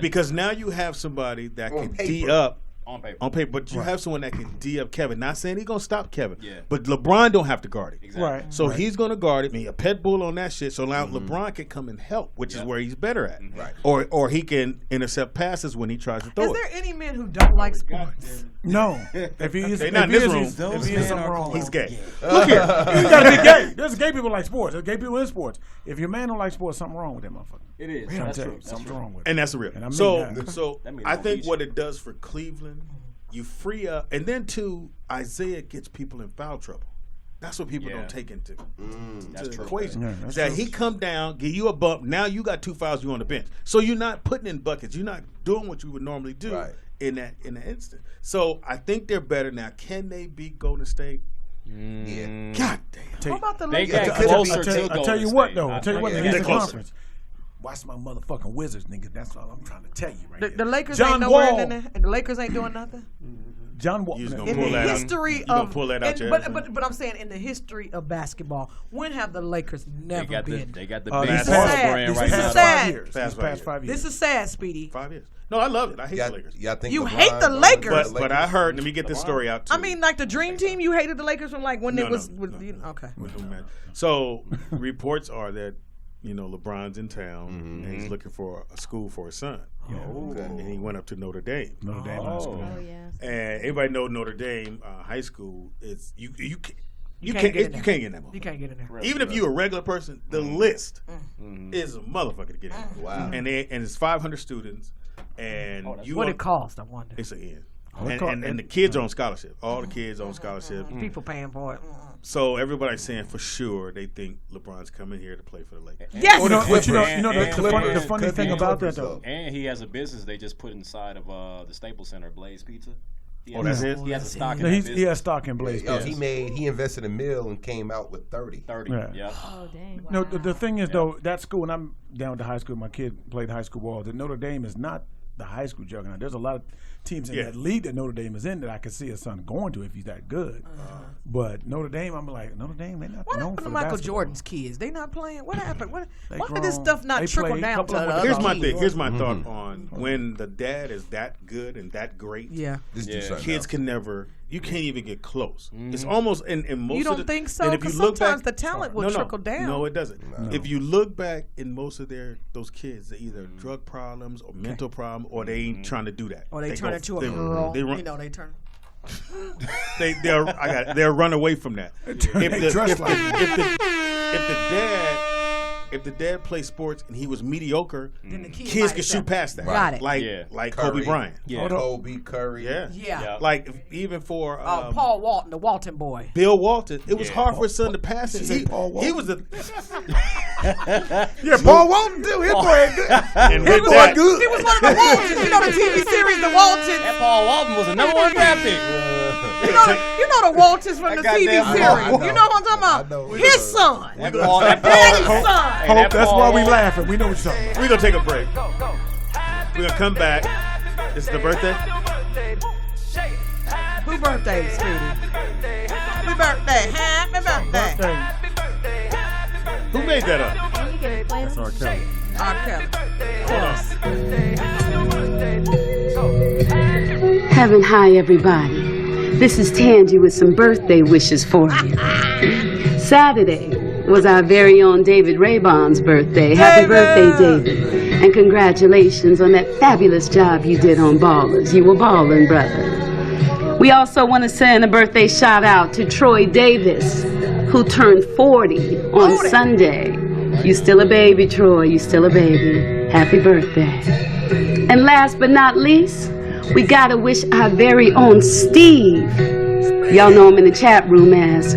Because now you have somebody that can D up on paper, but you have someone that can D up Kevin. Not saying he's gonna stop Kevin, but LeBron don't have to guard it. Exactly. Right. So he's gonna guard it. I mean, a pet bull on that shit. So now LeBron can come and help, which is where he's better at. Right. Or he can intercept passes when he tries to throw it. Is there any men who don't like sports? No. If he is, they're not in this room. If he is something wrong, he's gay. Look here, you gotta be gay. There's gay people like sports. There's gay people in sports. If your man don't like sports, something wrong with that motherfucker. It is. That's true. Something's wrong with it. And that's real. And So I think what it does for Cleveland, you free up, and then too, Isaiah gets people in foul trouble. That's what people don't take into the equation. Yeah, that's that true. he come down, give you a bump. Now you got 2 fouls. You on the bench, so you're not putting in buckets. You're not doing what you would normally do in that instant. So I think they're better now. Can they beat Golden State? Yeah. God damn. What about the They Lakers? got closer to Golden I tell you State. what, though. I tell you what, They're against the closer. conference. Watch my motherfucking Wizards, nigga. That's all I'm trying to tell you right there. The Lakers John ain't nowhere Wall. in there, and the Lakers ain't doing nothing. John Wall. You was In gonna pull the that out. history You gonna of, pull that out your ass? but I'm saying in the history of basketball, when have the Lakers never been? They got the This biggest is basketball sad. brand This right is now. sad. Past 5 years. This is sad, Speedy. 5 years. No, I love it. I hate the Lakers. Y'all think You LeBron hate the gonna Lakers. do But I heard. Let me get this story out too. I mean, like the Dream Team, you hated the Lakers from like when No, it was. no. Okay. So reports are that LeBron's in town and he's looking for a school for his son. And he went up to Notre Dame. Notre Dame High School. Oh, yes. And everybody know Notre Dame High School is you can't get in there. you can't get in that. You can't get in there. Even if you're a regular person, the list is a motherfucker to get in. Wow. And it's 500 students, and What it cost, I wonder. It's an end. And the kids are on scholarship. All the kids are on scholarship. People paying for it. So everybody's saying for sure they think LeBron's coming here to play for the Lakers. Yes. The funny thing about that though. And he has a business they just put inside of the Staples Center, Blaze Pizza. That's his? He has a stock in No, that he business. has stock in Blaze. Yo, he invested $1 million and came out with 30. Yeah. Oh, dang. No, the thing is though, that school, and I'm down to high school. My kid played high school ball. That Notre Dame is not the high school juggernaut. There's a lot of teams in that league that Notre Dame is in that I could see his son going to if he's that good. But Notre Dame, I'm like, Notre Dame, they're not What known happened for to the Michael basketball. Jordan's kids? They not playing. What happened? Why grown. did this stuff not They trickle played. down Couple to of the them- other Here's my kids? thing. Here's my thought on when the dad is that good and that great. Yeah. Kids can never. You can't even get close. It's almost in most. You of don't the, think so? and if you Because look sometimes back, the talent will trickle down. No, it doesn't. If you look back in most of those kids, they either drug problems or mental problem, or they ain't trying to do that. Or they turn into a girl. They run, They turn. they'll run away from that. If the dad if the dad played sports and he was mediocre, Then the kid kids might could accept shoot past that. Got it. Like Curry. Kobe Bryant. Yeah. Kobe, Curry. Yeah. Like even for Paul Walton, the Walton boy. Bill Walton, it was hard for his son to pass it. He was a Paul Walton too. His boy good. And He with was, that, he was one of the Waltons. You know the TV series, The Waltons. That Paul Walton was a number one draft pick. You know the Waltons from the TV goddamn series. Paul. You know what I'm talking about? His son. That Paul, that Daddy's Paul, son. Hey, Hope, that that's Paul why we Walton. laughing. We know what you're talking about. we're gonna take a break. We're gonna come back. This is the birthday. Who birthday, sweetie? Happy birthday. Happy birthday. Who made that up? That's R. Kelly. R. Kelly. Heaven high, everybody. This is Tangy with some birthday wishes for you. Saturday was our very own David Raybon's birthday. Happy birthday, David. And congratulations on that fabulous job you did on Ballers. You were balling, brother. We also want to send a birthday shout out to Troy Davis, who turned 40 on Sunday. You still a baby, Troy. You still a baby. Happy birthday. And last but not least, we gotta wish our very own Steve. Y'all know him in the chat room as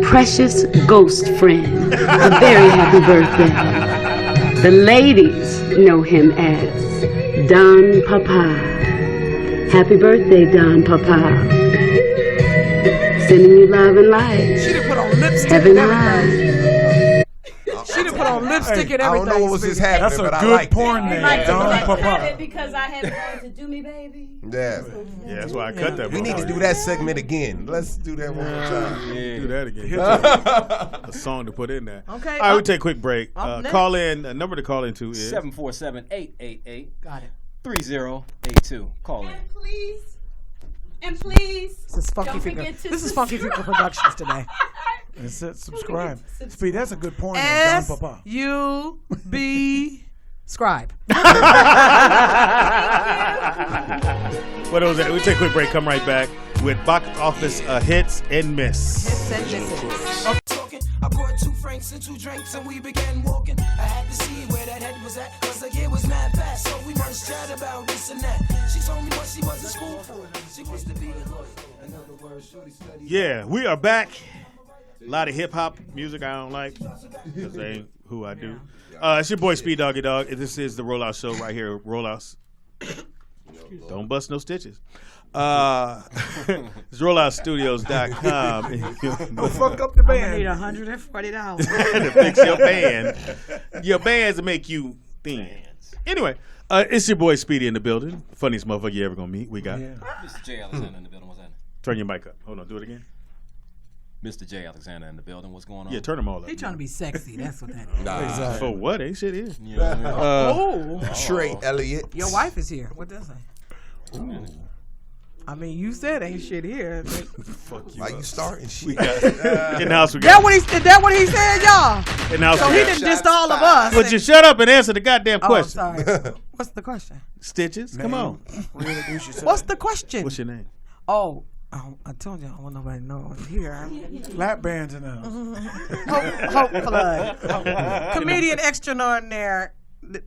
Precious Ghost Friend. A very happy birthday. The ladies know him as Don Papa. Happy birthday, Don Papa. Sending you love and light. She done put on lipstick Heaven and high. everything. She done put on lipstick and I everything. don't know what was just sweetie. happening, That's a but I good liked porn it. name. Don Have Papa. it because I had wanted to do me, baby. Yeah. Yeah, that's why I cut that. We need to do that segment again. Let's do that one more time. Do that again. A song to put in there. Okay. All right, we take a quick break. Next. Call in. A number to call into is 747-888-3082. Got it. Call in. And please. This is Funky Finger. This is Funky Finger Productions today. And subscribe. Speed, that's a good porn name. Don Papa. S-U-B scribe. what was that? We take a quick break. Come right back with box office hits and miss. Hits and misses. I brought 2 francs and 2 drinks and we began walking. I had to see where that head was at, cause the year was mad fast. So we must chat about this and that. She told me what she was in school for. She wants to be a lawyer. In other words, shorty study. Yeah, we are back. A lot of hip hop music I don't like, because they ain't who I do. It's your boy Speed Doggy Dog. This is the Rollout Show right here. Rollouts. Don't bust no stitches. It's rolloutstudios.com. Don't fuck up the band. I need $140 to fix your band. Your bands make you thin. Anyway, it's your boy Speedy in the building. Funniest motherfucker you ever gonna meet. We got Mr. J. Alexander in the building. What's that? Turn your mic up. Hold on, do it again. Mr. J. Alexander in the building. What's going on? Yeah, turn them all up. He trying to be sexy. That's what that is. Nah. For what? Ain't shit here. Trey, Elliott. Your wife is here. What does that say? Ooh. I mean, you said ain't shit here. Fuck you. Why you starting shit? We got in the house. We That got. what he said, y'all? In the house. So we he got. didn't diss all of us. Would you shut up and answer the goddamn question? Oh, sorry. What's the question? Stitches. Come on. What's the question? What's your name? Oh, I told you I want nobody to know I'm here. Lap bands in the Hope Flood. Comedian extraordinaire.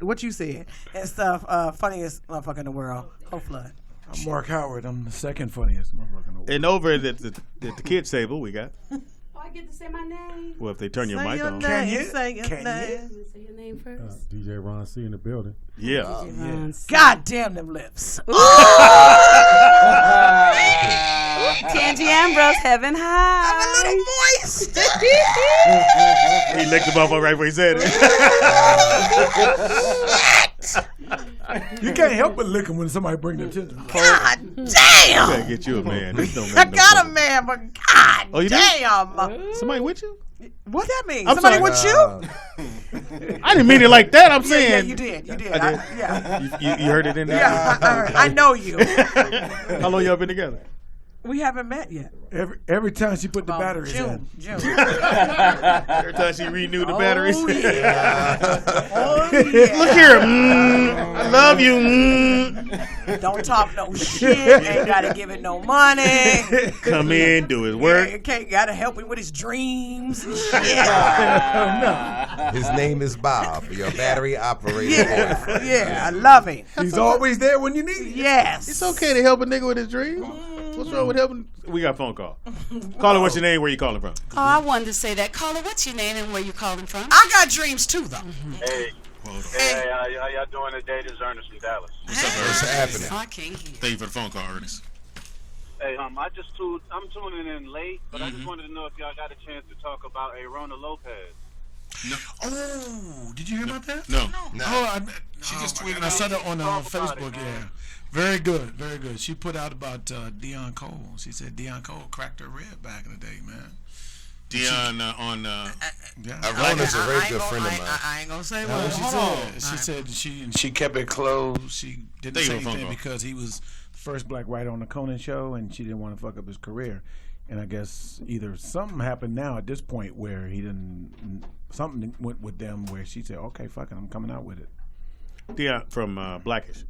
What you said and stuff. Funniest motherfucker in the world. Hope Flood. I'm Mark Howard. I'm the second funniest motherfucker in the world. And over at the kids table, we got. Oh, I get to say my name. Well, if they turn your Say mic your on. name, Can you? say your Can name. Say your name first. DJ Ron C in the building. Yeah. God damn them lips. Tangy Ambrose, heaven high. I'm a little moist. He licked the motherfucker right where he said it. You can't help but lick them when somebody bring their attention. God You damn. gotta get you a man. This don't I make no got a sense. man, but God Oh, you do? damn. Somebody with you? What that mean? I'm Somebody sorry. with you? I didn't mean it like that. I'm saying. Yeah, you did. You did. I did. Yeah. You heard it in there? Yeah, I know you. How long y'all been together? We haven't met yet. Every time she put the batteries in. June. Every time she renewed the batteries. Yeah. Look here. I love you. Don't talk no shit. Ain't gotta give it no money. Come in, do his work. Yeah, gotta help him with his dreams and shit. His name is Bob, your battery operator. Yeah, I love him. He's always there when you need him. Yes. It's okay to help a nigga with his dreams. What's wrong with helping? We got a phone call. Caller, what's your name? Where you calling from? Oh, I wanted to say that. Caller, what's your name and where you calling from? I got dreams too, though. Hey, how y'all doing today? This is Ernest from Dallas. What's up, What's happening? I can't hear. Thank you for the phone call, Ernest. Hey, I'm tuning in late, but I just wanted to know if y'all got a chance to talk about Rona Lopez. No. Oh, did you hear about that? No. Oh, she just tweeted. I saw that on Facebook. Yeah, very good, very good. She put out about Deon Cole. She said Deon Cole cracked her rib back in the day, man. Deon Rona's a very good friend of mine. I ain't gonna say what she said. She kept it closed. She did the same thing call. because he was the first black writer on the Conan show, and she didn't want to fuck up his career. And I guess either something happened now at this point where something went with them where she said, "Okay, fuck it, I'm coming out with it." Deon from Blackish.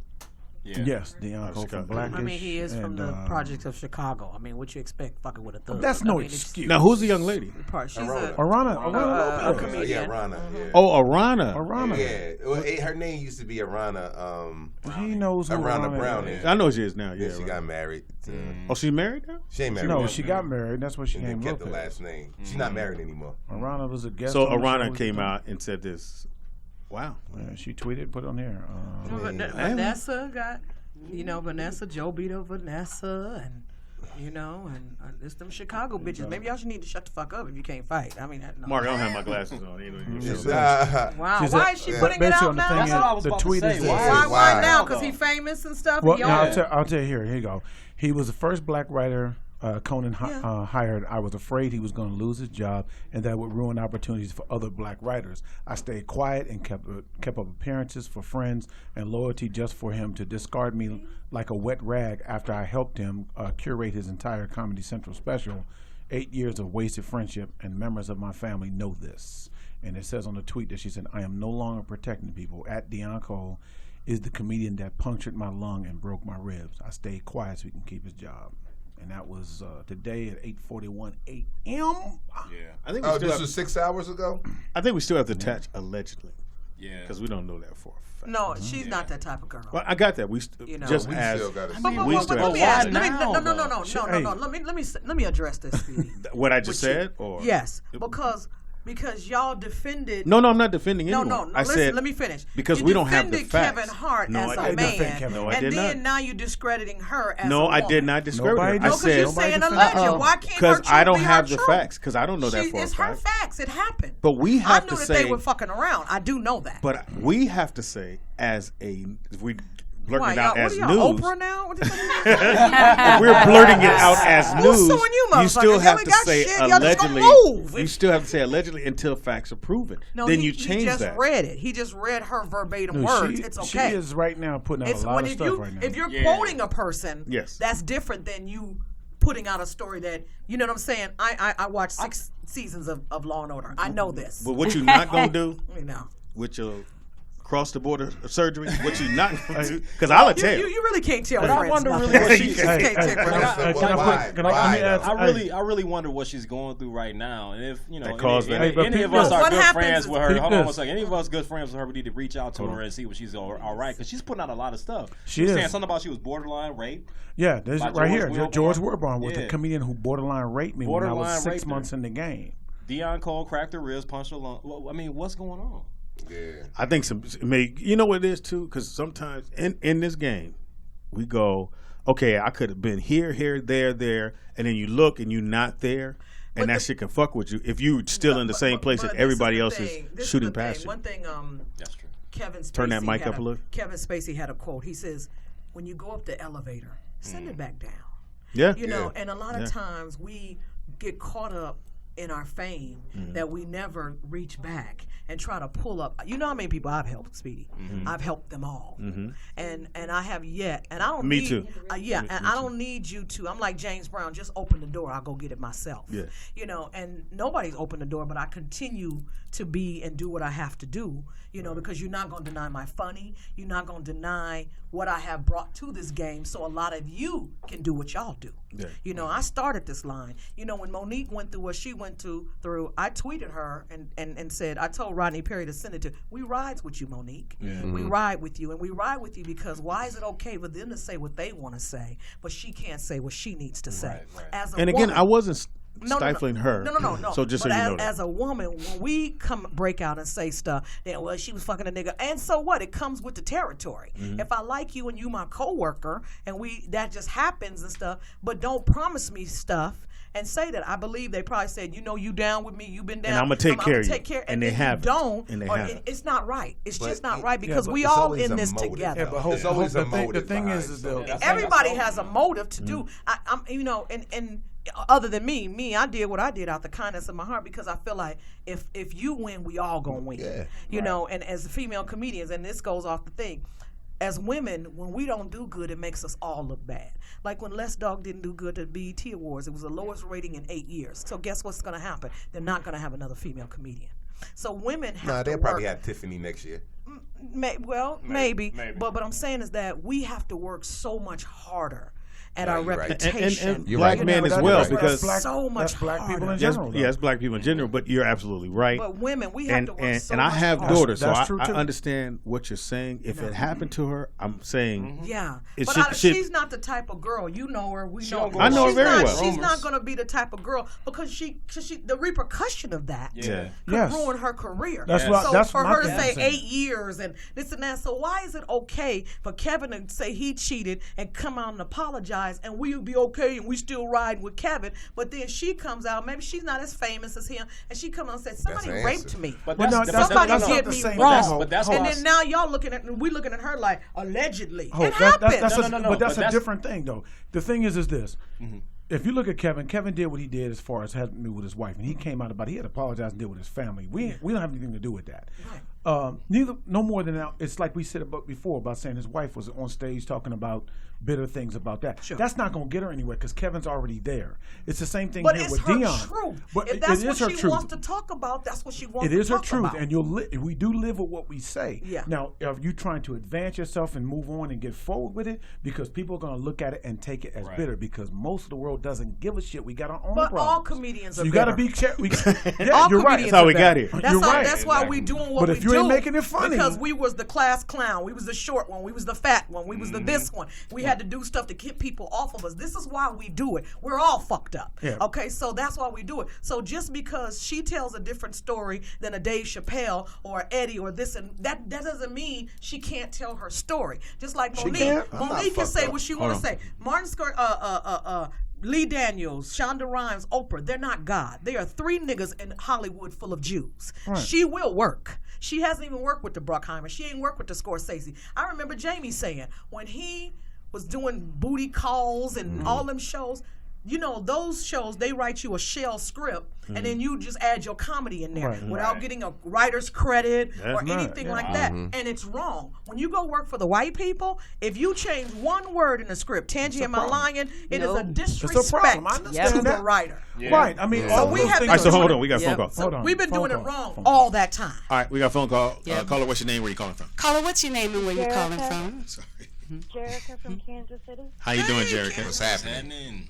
Yeah. Yes, Deon Cole from Blackish. I mean, he is from the projects of Chicago. I mean, what you expect fucking with a thug? That's no excuse. Now, who's the young lady? She's Arana a Lopez. comedian. Yeah, Arana. Yeah. Oh, Arana. Yeah. Well, her name used to be Arana. He knows who Arana Arana Brown is. is. I know she is now. Yeah, Yeah, she got married. Oh, she's married now? She ain't married. No, now. she got married. That's what she and then named kept the Lopez. last name. She's not married anymore. Arana was a guest. So on the Arana show. came out and said this. Wow. Yeah, she tweeted, put it on here. Vanessa got, Vanessa, Joe beat up Vanessa, and and it's them Chicago bitches. Maybe y'all should need to shut the fuck up if you can't fight. I mean, no. Mark, I don't have my glasses on. Wow, why is she putting it out now? That's what I was about to say. Why now? Because he famous and stuff. Well, I'll tell you here. Here you go. He was the first black writer Conan hired. I was afraid he was going to lose his job, and that would ruin opportunities for other black writers. I stayed quiet and kept up appearances for friends and loyalty just for him to discard me like a wet rag after I helped him curate his entire Comedy Central special. 8 years of wasted friendship, and members of my family know this. And it says on the tweet that she said, "I am no longer protecting people. At Deon Cole is the comedian that punctured my lung and broke my ribs. I stayed quiet so he can keep his job." And that was today at 8:41 a.m. Yeah, I think. This was 6 hours ago. I think we still have to attach allegedly. Yeah, because we don't know that for a fact. No, she's not that type of girl. Well, I got that. We still as got it. Let me ask. No. Let me address this, Speedy. What I just said, or yes, because y'all defended. No, I'm not defending anyone. No. I said, let me finish. Because you we don't have the facts. Kevin Hart no, as I a man. No, I did and not. then now you're discrediting her as a No, woman. I did not discredit her. No, because you're saying alleged. Why can't her Because I don't be have her the facts. Because I don't know that for a fact. It's her facts. It happened. But we have to say. I knew that they were fucking around. I do know that. But we have to say, as a, if we blurting it out as news. Oprah now? If we're blurting it out as news, you still have to say allegedly. You still have to say allegedly until facts are proven. No, then you change that. He just read it. He just read her verbatim words. It's okay. She is right now putting out a lot of stuff right now. If you're quoting a person, that's different than you putting out a story that, you know what I'm saying? I watched 6 seasons of Law and Order. I know this. But what you're not going to do you know, with your cross-the-border surgery, what you not going to do, because I'll tell you. You really can't tell. But I wonder really what she's. I really wonder what she's going through right now, and if any of us are good friends with her. Hold on 1 second. Any of us good friends with her, we need to reach out to her and see what she's all right, because she's putting out a lot of stuff. She was saying something about she was borderline rape. Yeah, there's right here. George Wilburn was the comedian who borderline raped me when I was 6 months in the game. Deon Cole cracked her ribs, punched her lung. I mean, what's going on? Yeah. I think you know what it is too, because sometimes in this game we go, okay, I could have been here, there, and then you look and you're not there, and that shit can fuck with you if you still in the same place that everybody else is shooting past you. One thing, that's true. Kevin Spacey turn that mic up a little. Kevin Spacey had a quote. He says, "When you go up the elevator, send it back down." Yeah, you know, and a lot of times we get caught up in our fame that we never reach back and try to pull up. You know how many people I've helped, Speedy? I've helped them all, and I have yet. And I don't. Me need, too. Yeah, and I don't need you to. I'm like James Brown. Just open the door. I'll go get it myself. Yeah. You know, and nobody's opened the door, but I continue to be and do what I have to do. You know, because you're not going to deny my funny. You're not going to deny what I have brought to this game. So a lot of you can do what y'all do. Yeah. You know, I started this line. You know, when Monique went through what she went through, I tweeted her and said, I told Rodney Perry to send it to, we rides with you, Monique. Yeah. We ride with you. And we ride with you because why is it okay for them to say what they want to say, but she can't say what she needs to say? As a And again, woman, I wasn't stifling her. No. So just but so you know that. as a woman, when we break out and say stuff, then well, she was fucking a nigga, and so what? It comes with the territory. If I like you and you my coworker, and that just happens and stuff, but don't promise me stuff and say that. I believe they probably said, you know, you down with me, you been down, and I'm gonna take care of you. And they if haven't. you don't, and they or haven't. it's not right. It's But just not right because but we it's all always in a this motive. together. Yeah, but There's always a the motive thing behind is something. though, Everybody has a motive to do. I'm, you know, and other than me, I did what I did out the kindness of my heart because I feel like if you win, we all gonna win. Yeah. You know, and as female comedians, and this goes off the thing. As women, when we don't do good, it makes us all look bad. Like when Les Dog didn't do good at BET Awards, it was the lowest rating in 8 years. So guess what's going to happen? They're not going to have another female comedian. So women have to they'll work. probably have Tiffany next year. Maybe. But what I'm saying is that we have to work so much harder at our you're right. reputation. And black men as well, because so much black people in Yes, general. yes, black people in general, but you're absolutely right. But women, we have to work so and I much have harder. daughters, so That's true, I too. understand what you're saying. If it happened to her, I'm saying Yeah, it but should- she's not the type of girl. You know her. We know her. I know her She's very not- well. She's not going to be the type of girl because the repercussion of that Yeah. could Yes. ruin her career. That's what- so that's for my her to thing. say 8 years and this and that. So why is it okay for Kevin to say he cheated and come out and apologize and we would be okay and we still riding with Kevin, but then she comes out, maybe she's not as famous as him, and she comes out and says somebody That's the raped answer. me. But Well, no, that's Somebody that's not did the me same wrong. thing. But that's and what- then now y'all looking at her like allegedly. Hope, It happened. That's No, but that's but a different thing, though. The thing is this. If you look at Kevin did what he did as far as having to do with his wife, and he came out about it. He had apologized and did with his family. We don't have anything to do with that. No more than that. It's like we said about before about saying his wife was on stage talking about bitter things about that. Sure. That's not going to get her anywhere because Kevin's already there. It's the same thing But here it's with her Deon. truth. But If it that's is what her she truth. wants to talk about, that's what she wants It to is her talk truth, about. and we do live with what we say. Yeah. Now, are you trying to advance yourself and move on and get forward with it? Because people are going to look at it and take it as bitter. Because most of the world doesn't give a shit. We got our own But problems. all comedians are You bitter. got to be careful. All You're right. comedians That's how are we got bitter. here. That's You're all, right. That's why we doing what But we if you do. ain't making it funny, because we was the class clown, we was the short one, we was the fat one, we was the this one. We had to do stuff to keep people off of us. This is why we do it. We're all fucked up. Yeah. Okay, so that's why we do it. So just because she tells a different story than a Dave Chappelle or Eddie or this and that doesn't mean she can't tell her story. Just like She Monique, can. Monique can say what she want to Hold say. Martin Lee Daniels, Shonda Rhimes, Oprah, they're not God. They are three niggas in Hollywood full of Jews. Right. She will work. She hasn't even worked with the Bruckheimer. She ain't worked with the Scorsese. I remember Jamie saying when he was doing booty calls and all them shows, you know, those shows, they write you a shell script and then you just add your comedy in there Right. without getting a writer's credit or That's right. anything Yeah. like that. And it's wrong. When you go work for the white people, if you change one word in the script, Tangi, am I lying? It is a disrespect problem. I understand to that. the writer. Right. I mean, So all we those have things All right, so are- hold on. We got a phone call. Hold on. We've been Phone doing call. it wrong Phone call. all that time. All right, we got a phone call. Yeah. Caller, what's your name? Where you calling from? Caller, what's your name and where you calling Jerica. from? Sorry. Jerica from Kansas City. How you doing, Jerica? What's happening? happening?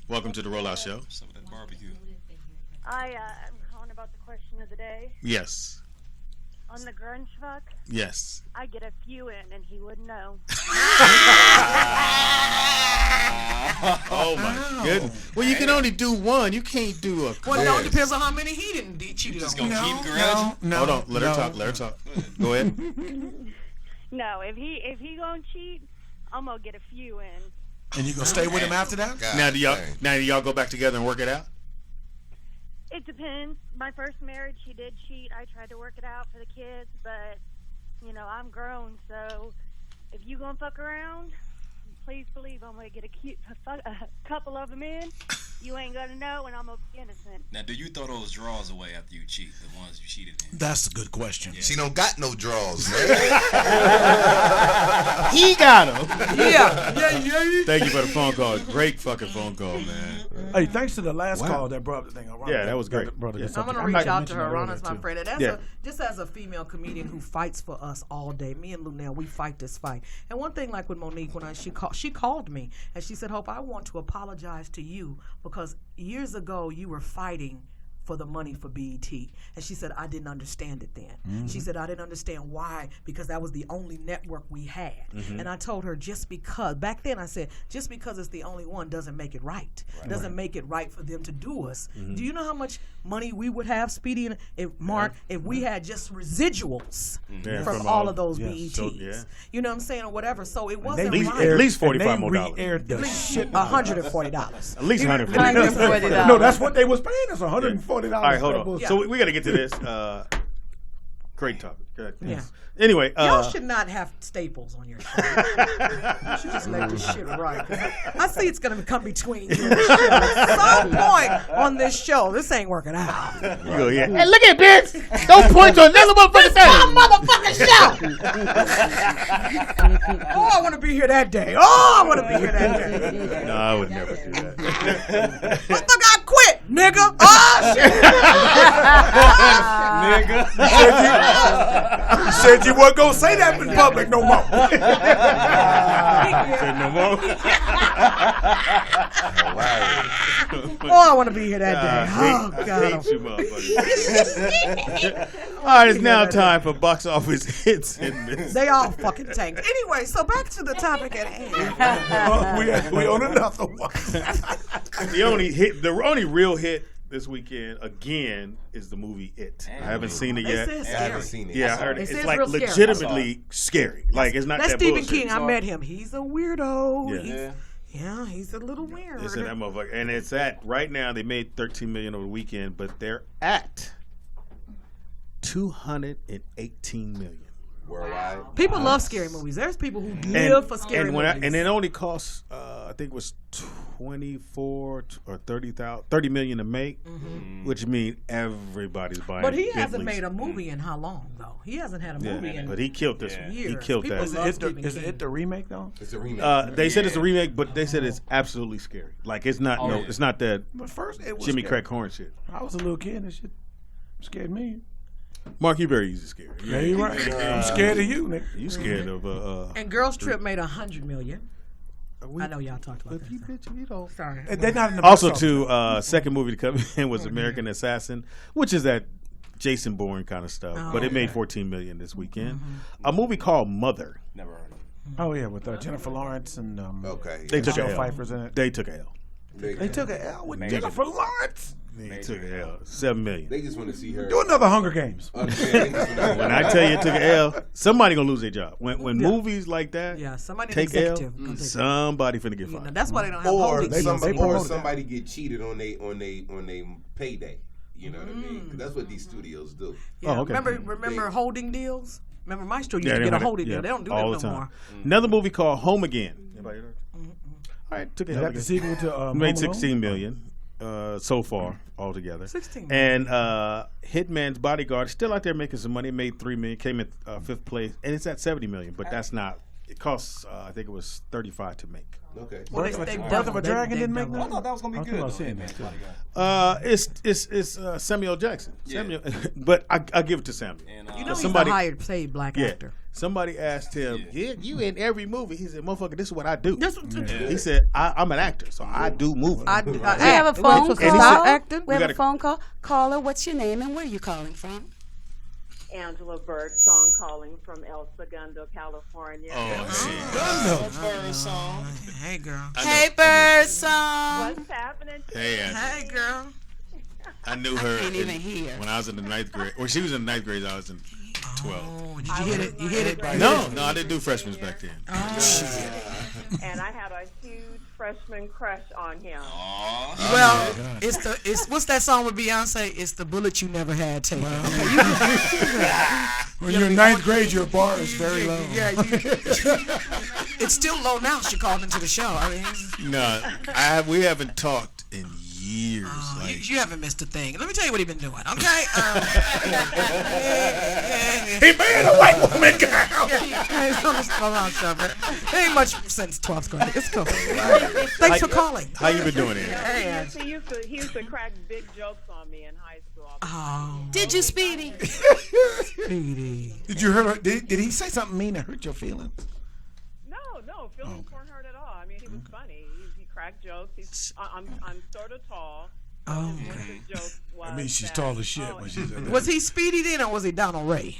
Welcome to the Rollout Show. Some of that barbecue. I'm calling about the question of the day. Yes. On the grunge fuck, Yes. I get a few in and he wouldn't know. Oh my goodness. Well, you can only do one. You can't do a. Well, it all depends on how many he didn't cheat Just on. gonna keep grudging. No, Hold on. Let her no. talk. Let her talk. Go ahead. No, if he gonna cheat, I'm gonna get a few in. And you gonna stay with him after that? God Now do dang. y'all go back together and work it out? It depends. My first marriage, he did cheat. I tried to work it out for the kids, but you know I'm grown, so if you gonna fuck around, please believe I'm gonna get a couple of them in. you ain't gonna know, and I'm innocent. Now, do you throw those drawers away after you cheat? The ones you cheated in? That's a good question. She don't got no draws, man. He got them. Yeah. Thank you for the phone call. Great fucking phone call, man. Hey, thanks to the last call that brought the thing up. Yeah, that was great. Yeah. I'm gonna reach out to her. Rona's my friend, and just as a female comedian who fights for us all day, me and Lunel, we fight this fight. And one thing, like with Monique, when she called me and she said, "Hope, I want to apologize to you because years ago you were fighting for the money for BET." And she said, "I didn't understand it then." She said, "I didn't understand why, because that was the only network we had." And I told her, just because, back then I said, just because it's the only one doesn't make it right. Doesn't make it right for them to do us. Do you know how much money we would have, Speedy and Mark, if we had just residuals from all of those BETs? You know what I'm saying, or whatever. So it wasn't right. At least $45 more. Re-aired the shit. $140. At least $140. No, that's what they was paying us. $140. All right, hold on. So we got to get to this. Great topic. Go ahead. Yeah. Anyway, y'all should not have staples on your show. You should just let this shit ride. I see it's gonna come between you and the show at some point on this show. This ain't working out. You go, yeah. Hey, look at bitch. Don't point to another motherfucking thing. My motherfucking show. Oh, I want to be here that day. Oh, I want to be here that day. No, I would never do that. Motherfucker, I quit, nigga. Oh shit. Nigga. You said you weren't gonna say that in public no more. Say no more. Oh, I want to be here that day. Oh, I God. hate you, motherfucker. All right, it's now time for box office hits and misses. They all fucking tanked. Anyway, so back to the topic at hand. We on another one. The only real hit this weekend again is the movie It. I haven't seen it yet. I haven't seen it. Yeah, I heard it. It's It's like real scary. legitimately scary. Like it's not That's that Stephen bullshit. King. I met him. He's a weirdo. Yeah. Yeah, he's a little weird. It's in that motherfucker, and it's at right now. They made $13 million over the weekend, but they're at $218 million. Worldwide. People love scary movies. There's people who live for scary movies. And it only costs, I think it was $24 or $30 million to make, which means everybody's buying. But he hasn't Bentleys. made a movie in how long though? He hasn't had a movie in. But he killed this one. years. He killed People that. love Is it the remake though? It's a remake. They said it's a remake, but they said it's absolutely scary. Like it's not it's not that But first it was Jimmy scary. Crack Horn shit. I was a little kid and that shit scared me. Mark, you very easy scared. Yeah, you're right. I'm scared of you, nigga. You scared of And Girls Trip made $100 million. I know y'all talked about that. Sorry. They're not in the Also, box office. too, second movie to come in was American Assassin, which is that Jason Bourne kind of stuff. But it made $14 million this weekend. A movie called Mother. Never heard of it. Oh yeah, with Jennifer Lawrence and They took Michelle a L. Pfeiffer's in it. They took a L. They took an L with Jennifer Lawrence. They took a L. $7 million. They just want to see her. Do another Hunger Games. When I tell you it took an L, somebody gonna lose their job. When movies like that somebody take L, executive. somebody finna get fired. That's why they don't have Or holdings. somebody get cheated on they payday. You know what I mean? 'Cause that's what these studios do. Yeah. Oh, okay. Remember holding deals? Remember Maestro used Yeah, to they get a had it- holding yeah, deal. They don't do all that the no time. more. Another movie called Home Again. Anybody heard? All right, took a Is L that the again. sequel to made Home Alone? $16 million so far altogether. 16 And Hitman's Bodyguard is still out there making some money. It made $3 million, came in fifth place, and it's at $70 million. But that's not. It costs I think it was $35 to make. Okay. Well, Birth of a Dragon didn't make I that. thought that was gonna be good. I was saying that too. It's Samuel Jackson. Samuel, but I give it to Samuel. You know he's a hired paid black actor. Somebody asked him, "Yeah, you in every movie?" He said, "Motherfucker, this is what I do." He said, "I'm an actor, so I do movies." We have a phone call. Acting? We have a phone call. Caller, what's your name and where are you calling from? Angela Birdsong calling from El Segundo, California. Birdsong. Hey, girl. Hey, Birdsong. What's happening? Hey, Angela. Hey, girl. I knew her Ain't even here. when I was in the 9th grade. Well, she was in the 9th grade. I was in 12. Oh, did you hit it? You hit it. No, I didn't do freshmen back then. And I had a huge freshman crush on him. Well, it's what's that song with Beyonce? It's the bullet you never had taken. When you're in 9th grade, your bar is very low. Yeah, it's still low now. She called into the show. I mean, No, we haven't talked in years. You haven't missed a thing. Let me tell you what he's been doing, okay? He married a white woman, girl. It ain't much since 12th grade. It's cool. Thanks for calling. How you been doing it? He used to crack big jokes on me in high school. Did you, Speedy? Speedy. Did you hurt? Did he say something mean that hurt your feelings? No, feelings weren't hurt at all. I mean, he was funny. He cracked jokes. I'm sort of tall. Oh, I mean, she's tall as shit when she said that. Was he Speedy then, or was he Donald Ray?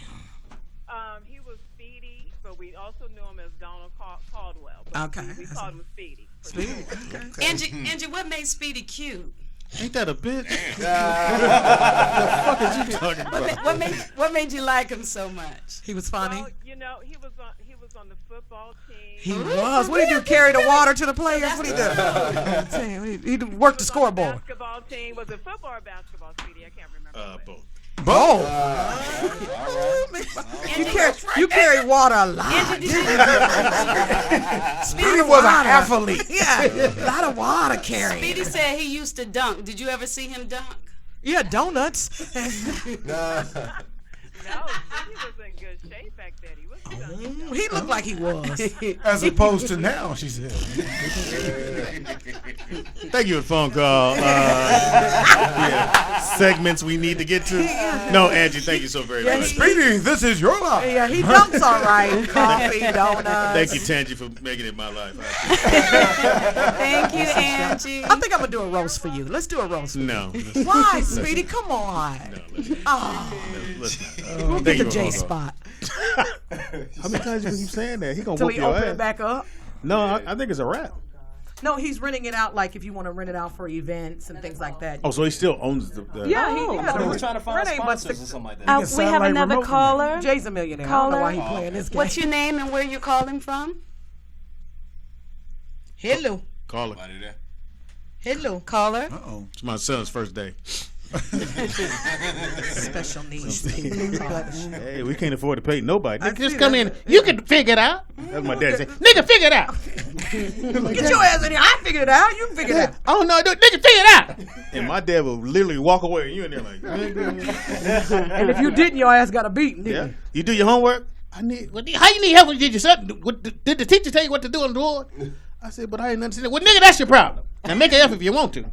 He was Speedy, but we also knew him as Donald Caldwell. Okay. We called him Speedy. Speedy. Okay. Angie, what made Speedy cute? Ain't that a bitch? The fuck is you talking about? What made you like him so much? He was funny. Well, you know, he was on the football team. He was. What did he do? Carry the water to the players? What did he do? He worked the scoreboard. Basketball team. Was it football or basketball, Speedy? I can't remember. Both. Both. You carry water a lot. Speedy was an athlete. Yeah, a lot of water carrying. Speedy said he used to dunk. Did you ever see him dunk? Yeah, donuts. No, he was in good shape back then. He was. He looked like he was. As opposed to now, she said. Thank you for the phone call. Segments we need to get to. No, Angie, thank you so very much. Speedy, this is your life. Yeah, he dumps all right. Coffee, donuts. Thank you, Tangie, for making it my life. Thank you, Angie. I think I'm going to do a roast for you. Let's do a roast for you. No. Why, Speedy? Come on. We'll get the J spot. How many times you keep saying that? He gonna Till whoop he your open ass. it back up? No, I think it's a wrap. No, he's renting it out like if you want to rent it out for events and things like that. Oh, so he still owns the Yeah, he was trying to find sponsors or something like that. We have another caller. Jay's a millionaire. I don't know why he's playing this game. What's your name and where you calling from? Hello. Caller. Hello. Caller. Uh-oh. It's my son's first day. Special needs people. Hey, we can't afford to pay nobody. Nigga, just come in. You can figure it out. That's my dad saying. Nigga, figure it out. Get your ass in here. I figured it out. You can figure it out. Oh no, nigga, figure it out. And my dad will literally walk away, and you in there like. And if you didn't, your ass got a beating. Yeah. You do your homework. How you need help? Did you did the teacher tell you what to do on the board? I said, but I didn't understand. Well, nigga, that's your problem. Now make an effort if you want to.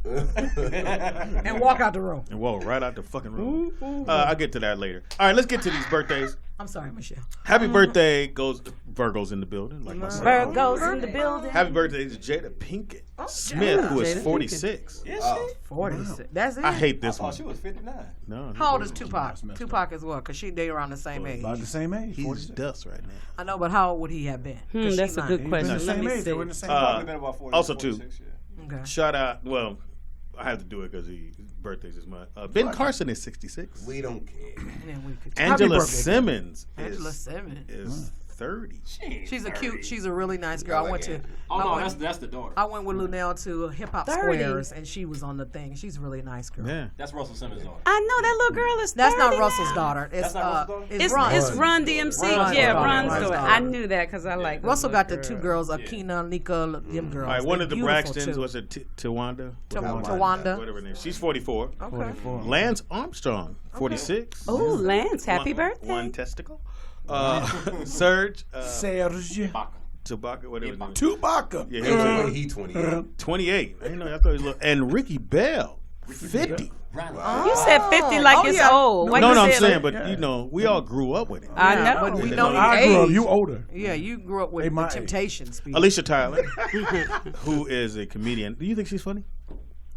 And walk out the room. And walk right out the fucking room. I'll get to that later. All right, let's get to these birthdays. I'm sorry, Michelle. Happy birthday goes Virgo's in the building. Like myself. Virgo's in the building. Happy birthday to Jada Pinkett Smith, who is 46. Is she? 46. That's it. I hate this one. She was 59. No. How old is Tupac? Tupac as well, because they around the same age. About the same age. He's 46. dust right now. I know, but how old would he have been? That's a good question. The same age. They were in the same age. Also, too, Okay. shout out. Well, I have to do it because his birthday's this month. Ben Carson is 66. We don't care. Angela Simmons is 30. She's a cute. She's a really nice girl. I went to. Oh no, that's the daughter. I went with Lunel to Hip Hop 30. Squares, and she was on the thing. She's a really nice girl. Yeah. That's Russell Simmons' daughter. I know that little girl is 30 That's not Russell's now. daughter. It's That's not Russell's daughter? Run. It's Run DMC. Run's Yeah, daughter. Run's Run's daughter. daughter. I knew that because I like Russell those got the two girls, Akina, Nika, them girls. All right, one They're of the beautiful, Braxtons, too. was it Tawanda? Tawanda. Whatever her name is. She's 44. Okay. 44. Lance Armstrong, 46. Oh, Lance, happy birthday. One testicle. Serge. Serge. Tobacco, whatever. Tobacco. Yeah, He 28. 28. I didn't know. I thought he was little. And Ricky Bell, 50. You said 50 like it's old. Why No, you I'm say it saying, like- but you know, we all grew up with it. I know. But we And know then I you grew up. age. You older. Yeah, you grew up with They the my age. Temptations. Speedy. Alicia Tyler, who is a comedian. Do you think she's funny?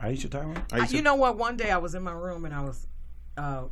Aisha Tyler? Aisha? You know what? One day I was in my room and I was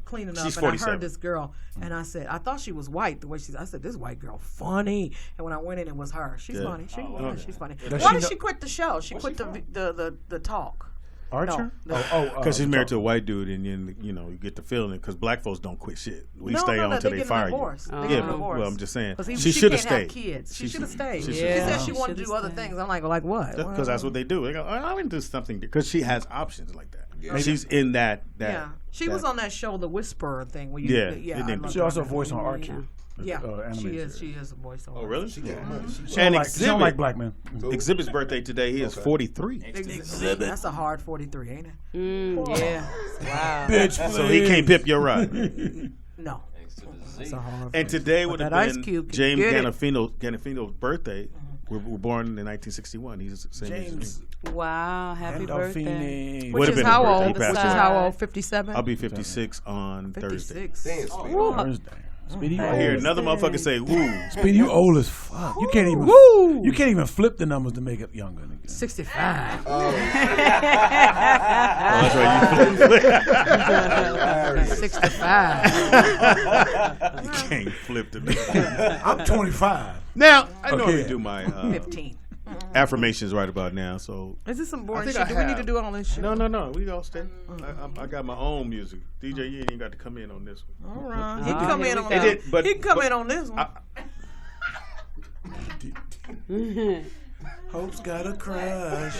cleaning up, She's and I 47. heard this girl, and I said, I thought she was white. The way I said, this white girl funny. And when I went in, it was her. She's Yeah. funny. She's funny. Does Why she did know- she quit the show? She quit the talk. Archer? No. Because she's married to a white dude, and then you know you get the feeling because black folks don't quit shit. We No, stay no, on no, until they they get a fire you. divorce. They Yeah, get a but, divorce. well, I'm just saying 'Cause she should have can't have stayed. kids. She should have stayed. She She should've said stayed. she wanted to do other things. I'm like what? Because that's what they do. They go, oh, I want to do something because she has options like that. She's in that. Yeah, she was on that show, The Whisperer thing. Where you, Yeah, I it didn't- loved She her. also voiced on Archer. Yeah, animated she is a voiceover. Oh, really? She And don't like black men. Exhibit's birthday today. He is 43. Exhibit. That's a hard 43, ain't it? Yeah. Wow. Bitch, So he can't pip your ride. No. That's a hard. And today would have that Ice been Cube can James get it. Gandolfino's birthday. We were born in 1961. He's the same age as me. James. Wow. Happy birthday. Gandolfini. Would Which have is been how his birthday. old? He Which passed is away. how old? 57. I'll be 56 on Thursday. 56. Thursday. Speedy, I hear another motherfucker say, "Woo." Speedy, you old as fuck. You can't even. Woo. You can't even flip the numbers to make it younger. 65. That's right. 65. You can't flip the. I'm 25. Now I normally do my 15. affirmations right about now. So Is this some I boring think shit? I Do we need to have. do all this shit? No. We all stay. I got my own music. DJ, you ain't got to come in on this one. All right. He can come in on It this. did, but- He can come but- in on this one. Hope's got a crush.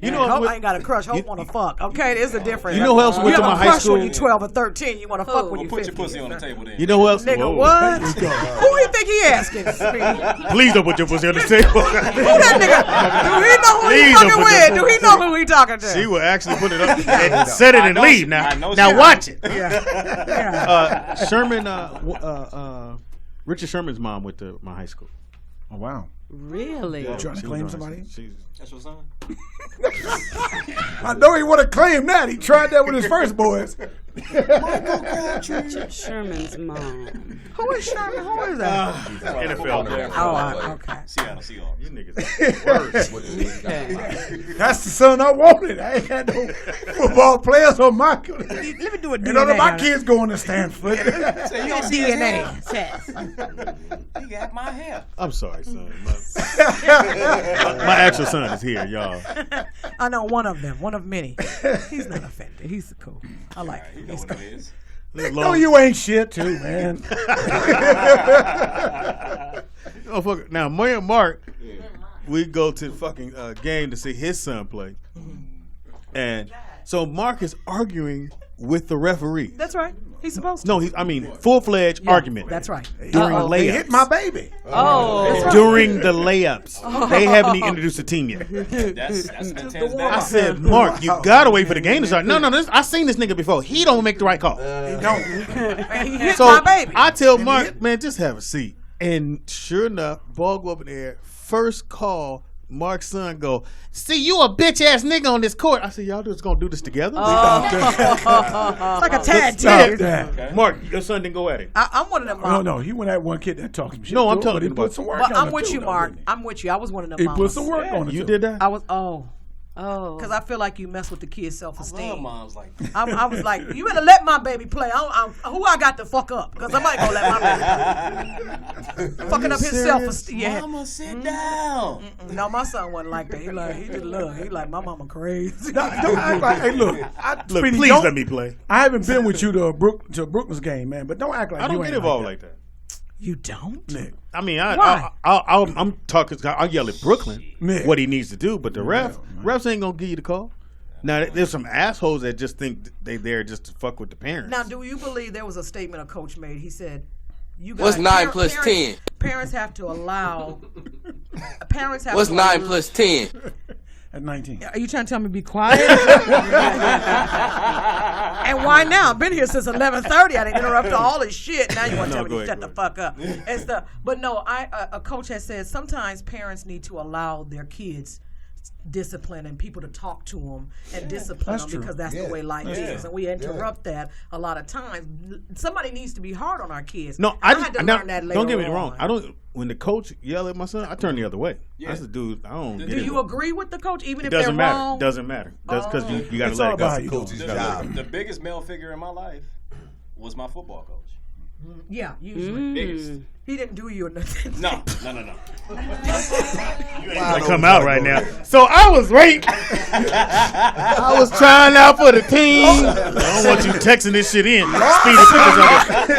You know, Hope ain't got a crush. Hope want to fuck. Okay, there's a difference. You know who else went to my high You have a crush school? when you 12 or 13. You want to fuck when you Put 15. your pussy on the table then. You know who else? Nigga, Whoa. what? Who you think he asking? Speedy? Please don't put your pussy on the table. Who that nigga? Do he know who he Please fucking don't put with? your- Do he know who he talking to? She will actually put it up and set it and I leave. know Now she watch it. Yeah. Sherman, Richard Sherman's mom went to my high school. Oh wow. Really? You trying to She claim was on somebody? That's your son? I know he want to claim that. He tried that with his first boys. Richard Sherman's mom. Who is Sherman? Who is that? NFL player. Okay. Seattle Seahawks. You niggas worse. That's the son I wanted. I ain't had no football players on my. Let me do a DNA. You know, my kids going to Stanford. Say, you don't see his DNA hair? test. He got my hair. I'm sorry, son. My actual son is here, y'all. I know one of them, one of many. He's not offended. He's cool. I like him. You know what it is. No, you ain't shit too, man. Oh, fuck. Now, me and Mark, we go to the fucking game to see his son play. And so Mark is arguing with the referee. That's right. He's supposed to. No, full-fledged argument. That's right. During the He layups. hit my baby. Oh. During the layups. They haven't even introduced the team yet. That's an intense I battle. said, Mark, you gotta wait for the game to start. No, I seen this nigga before. He don't make the right call. He don't. And he hit So my baby. I tell Mark, man, just have a seat. And sure enough, ball go up in the air. First call, Mark's son go, see, you a bitch ass nigga on this court. I said, y'all just gonna do this together? It's like a tag team. Okay. Mark, your son didn't go at it. I'm one of them. No, he went at one kid that talked some shit. No, I'm to him, talking but he about- put some work But on I'm it with too, you, though, Mark. didn't I'm with you. I was one of them. He put mamas. some work on it. You too. did that? I was. Oh. Because I feel like you mess with the kid's I love self-esteem. moms like that. I was like, you better let my baby play. Who I got to fuck up? Because somebody gonna let my baby play. Fucking up his self-esteem. Yeah. Mama, sit down. No, my son wasn't like that. He just look. He like my mama crazy. Don't act like, hey, look, Look, Speedy, please don't- let me play. I haven't been with you to a Brooklyn's game, man, but don't act like I don't you get ain't involved like like that. You don't? Nick. I mean, Why? I'm talking. I'll yell at Brooklyn Nick. what he needs to do, but the refs ain't gonna give you the call. Now, there's some assholes that just think they there just to fuck with the parents. Now, do you believe there was a statement a coach made? He said, "You guys, What's 9 plus 10? Parents have to allow. Parents have. What's to 9 allow, plus 10? At 19. Are you trying to tell me to be quiet? And why now? I've been here since 11:30. I didn't interrupt all this shit. Now you want to tell me to shut the fuck up and stuff. But no, a coach has said sometimes parents need to allow their kids discipline and people to talk to them and discipline them because that's the way life is, and we interrupt that a lot of times. Somebody needs to be hard on our kids. No, I had to learn that later. Don't get me wrong. on. I don't. When the coach yell at my son, I turn the other way. Yeah. I said, dude, I don't. Do you agree with the coach even It if they're doesn't matter. wrong? Doesn't matter. Just because you got to It's let all it go. about how you do it. You gotta let it go. The biggest male figure in my life was my football coach. Yeah, usually. Biggest. He didn't do you or nothing. No. They come out right now. So I was right. I was trying out for the team. I don't want you texting this shit in. Speedy pictures of it.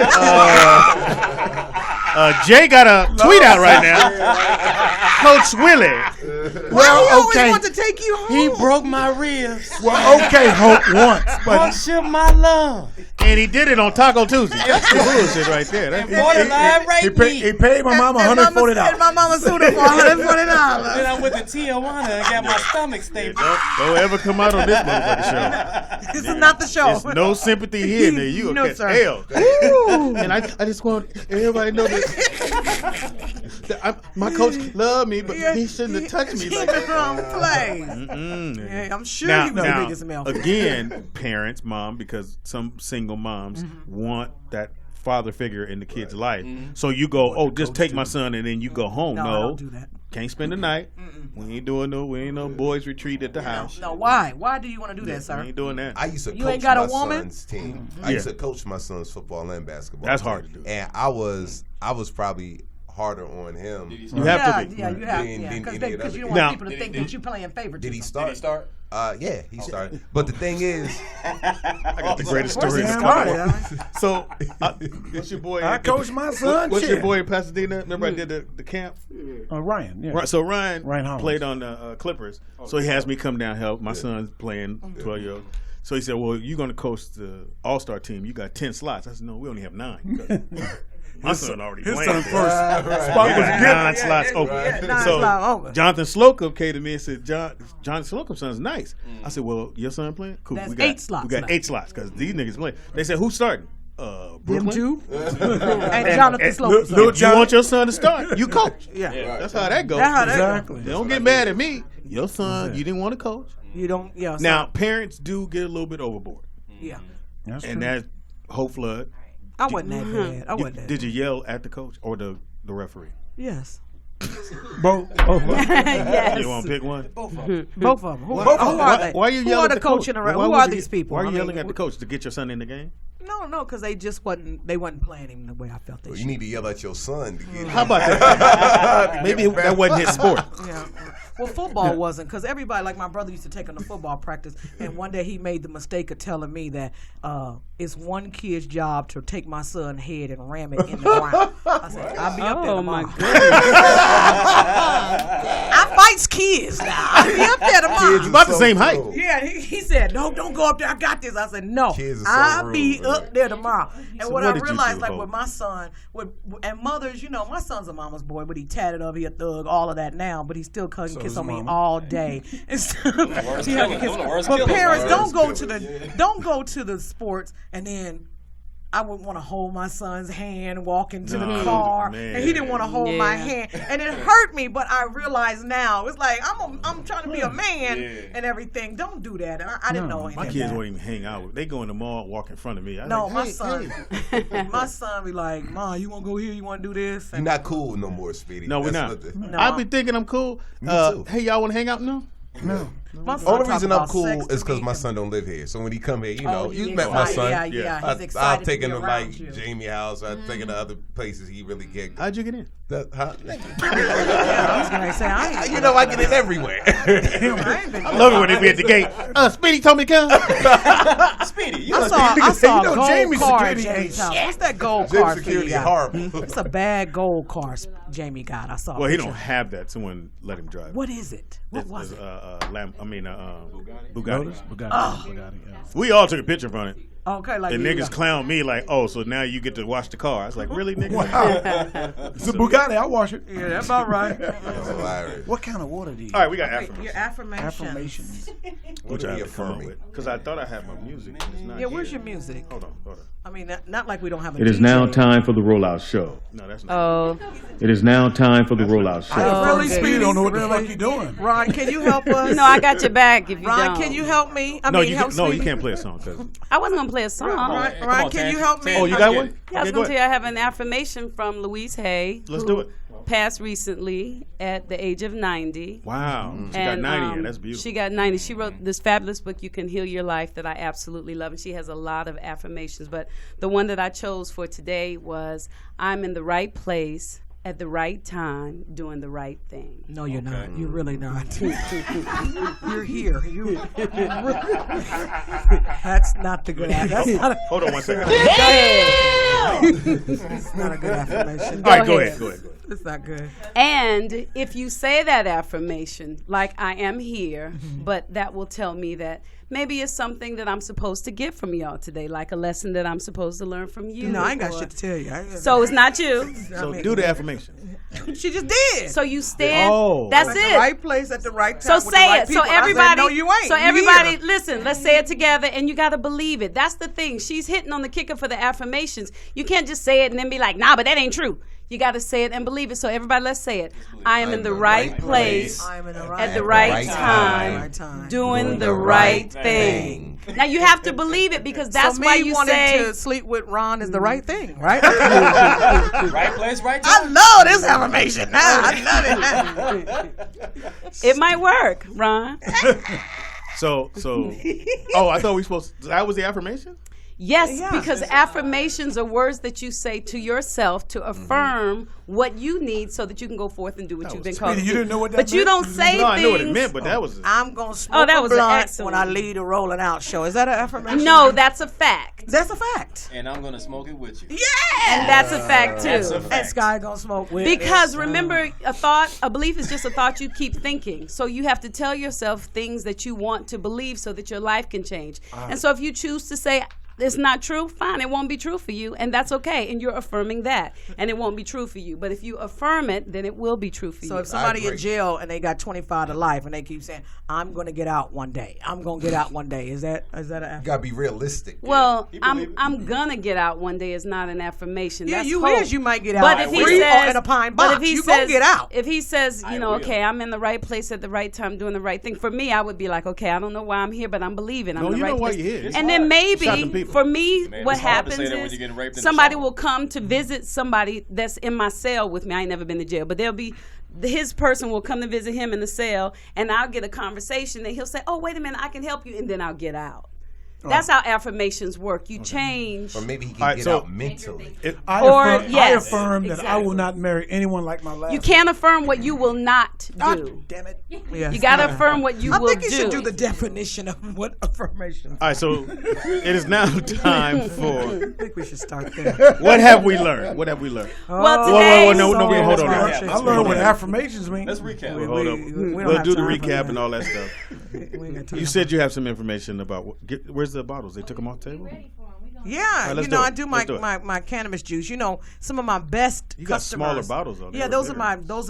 Jay got a tweet out right now. Coach Willie Why he always want to take you home? He broke my ribs. Well, okay, Hope once, but Puncture my lung. And he did it on Taco Tuesday. That's the bullshit right there. And borderline rape me. he paid my mama $140. And my mama sued him for $140. Then I went to Tijuana and got my stomach stapled. Don't ever come out on this motherfucking show. This is not the show. There's no sympathy here. Now you gonna catch hell. And I just want everybody to know that my coach loved me, but he shouldn't have touched me like that. Don't play. Yeah, I'm sure he was the biggest male. Again, parents, mom, because some single moms want that father figure in the kid's life. So you go, just take my son, and then you go home. No, No, don't do that. Can't spend the night. We ain't doing no boys retreat at the house. No, why? Why do you want to do that, sir? We ain't doing that. I used to You coach ain't got a my woman? son's team. I used to coach my son's football and basketball. That's team. hard to do. And I was probably harder on him. You have to be. Yeah, you have because you don't want people to think that you playing favoritism. Did he start? Yeah, he started. But the thing is, I got the greatest story. So, what's your boy? I coached my son. What's your boy in Pasadena? Remember I did the camp? Ryan. Yeah. Right, so Ryan Hollins played on the Clippers. So he has me come down help. My son's playing 12-year-old. So he said, well, you're going to coach the All-Star team. You got 10 slots. I said, no, we only have 9. My son already his playing. His son first spot was 9 slots open. So Jonathan Slocum came to me and said, Jonathan Slocum's son's nice. I said, well, your son playing? Cool. That's we got 8 slots. We got left. 8 slots because these niggas play. They said, who's starting? Brooklyn? Them two. And Jonathan Slocum. You want your son to start? You coach. Yeah. That's how that goes. Exactly. They don't get mad at me. Your son, you didn't want to coach. You don't. Yeah. Now, parents do get a little bit overboard. Yeah. And that's Hope Flood. I wasn't that bad. I wasn't that Did you yell at the coach or the referee? Yes. Both. Yes. You want to pick one? Both of them. Who are they? Why are you Who yelling are the at the coach? coach and who are these people? Why are you I mean, yelling at the coach to get your son in the game? No, because they just wasn't. They wasn't playing him the way I felt they should. you need to yell at your son to get. How about that? Maybe that wasn't his sport. Yeah. Well, football wasn't, because everybody, like my brother used to take him to football practice, and one day he made the mistake of telling me that it's one kid's job to take my son's head and ram it in the ground. I said, I'll be up there tomorrow. My goodness. I fights kids now. I'll be up there tomorrow. You're about the same height. Yeah, he said, no, don't go up there. I got this. I said, no, I'll be up there tomorrow. And So what what I did you realized, do, like Hope? with my son, and mothers, my son's a mama's boy, but he tatted up, he a thug, all of that now, but he still couldn't kiss on me all day. And stuff. But parents, don't go to the sports and then I would want to hold my son's hand, walk into the car, and he didn't want to hold my hand, and it hurt me. But I realize now it's like I'm trying to be a man and everything. Don't do that. And I didn't know anything. My kids won't even hang out with. They go in the mall, walk in front of me. My son be like, "Mom, you want to go here? You want to do this?" You're not cool no more, Speedy. No, we're That's not. nothing. I be thinking I'm cool. Hey, y'all want to hang out? No. Only reason I'm cool is because my son don't live here. So when he come here, you met my son. He's excited. I'll take him to like Jamie house. I'll take him to other places he really get. How'd you get in? I was gonna say, I get in everywhere. I love it when they be at the gate. Speedy told me to come. Speedy, I saw a gold Jamie's car at security Jamie's ain't house. What's that gold Jamie's car for security you got? horrible. It's a bad gold car Jamie got. I saw. Well, he don't have that. Someone let him drive. What is it? What was it? Bugatti. Bugatti. We all took a picture from it. Okay, like the niggas clown me like, so now you get to wash the car. I was like, really, nigga? Wow. It's a Bugatti. I wash it. Yeah, that's about right. What kind of water do you? All right, we got affirmations. Your affirmations. Which I have to come up with because I thought I had my music. It's not where's your music? Hold on. I mean, not like we don't have a It is DJ. now time for the rollout show. No, that's not. It is now time for the rollout show. Really, Speedy don't know what the fuck you doing. Ron, can you help us? No, I got your back if you Ron, don't. can you help me? You can't play a song. I wasn't going to play a song. Ron, can you help me? Oh, you got one? Yeah, I was going to tell you I have an affirmation from Louise Hay. Let's do it. Passed recently at the age of 90. Wow. She got 90. That's beautiful. She got 90. She wrote this fabulous book, You Can Heal Your Life, that I absolutely love. And she has a lot of affirmations. But the one that I chose for today was, I'm in the right place at the right time doing the right thing. No, you're not. You're really not. You're here. That's not the good. That's not Hold on one second. Go ahead. It's not a good affirmation. All right, go ahead. It's not good. And if you say that affirmation, like I am here, but that will tell me that maybe it's something that I'm supposed to get from y'all today, like a lesson that I'm supposed to learn from you. No, I ain't got shit to tell you. So it's not you. So do the affirmation. She just did. So you stand. Oh. That's At it. the right place at the right So time. with the say right it. So people. And I said, everybody. no, you ain't. So You everybody, here. listen. Let's say it together, and you got to believe it. That's the thing. She's hitting on the kicker for the affirmations. You can't just say it and then be like, nah, but that ain't true. You got to say it and believe it. So everybody, let's say it. I am in the right place at the right time, doing the right thing. Now you have to believe it because that's so why you wanting say to sleep with Ron is the right thing, right? Right place, right time. I love this affirmation. Now I love it. it might work, Ron. So. Oh, I thought we supposed. That was the affirmation. Yes, because affirmations are words that you say to yourself to affirm what you need so that you can go forth and do what you've been called to do. You didn't know what that but you meant? don't say No, I things. knew what it meant, but that was. I'm gonna smoke that a was blunt excellent. when I lead a rolling out show. Is that an affirmation? No, that's a fact. That's a fact. And I'm gonna smoke it with you. Yeah, And that's a fact too. That's a fact. And Sky gonna smoke with Because it. remember, a belief is just a thought you keep thinking. So you have to tell yourself things that you want to believe so that your life can change. And so if you choose to say, it's not true, fine, it won't be true for you, and that's okay, and you're affirming that, and it won't be true for you. But if you affirm it, then it will be true for you. So if somebody in jail and they got 25 to life and they keep saying, I'm going to get out one day, I'm going to get out one day, is that an affirmation? You gotta be realistic. Well, I'm gonna get out one day is not an affirmation. Yeah, That's you hope. is. You might get out But if he free or says, in a pine but if box. he You says, gonna get out. If he says, I will. okay, I'm in the right place at the right time, doing the right thing. For me, I would be like, okay, I don't know why I'm here, but I'm believing. I'm No, in the you right know why place. you're here. It's And then hard. Shot them maybe people. for me, Man, what it's hard to happens say that when is you're getting raped in the somebody shower. will come to visit somebody that's in my cell with me. I ain't never been to jail, but his person will come to visit him in the cell, and I'll get a conversation, and he'll say, oh, wait a minute, I can help you, and then I'll get out. That's how affirmations work. You change. Or maybe he can All right, get so- out mentally. I affirm that I will not marry anyone like my last. You can't affirm what you will not do. Damn it. You got to affirm what you I will think you do. should do the definition of what affirmation. All right, so it is now time for. I think we should start there. What have we learned? What have we learned? Well, Whoa, today, no, wait, hold on. I learned what affirmations mean. Let's recap. Hold up. we don't We'll have do the time for recap that. and all that stuff. We ain't got time You for said you have some information about where's the bottles? They took them off the table? Yeah, right, let's you know, do it. I do Let's do it. my cannabis juice. You know, some of my best You got customers. smaller bottles on there. Yeah, those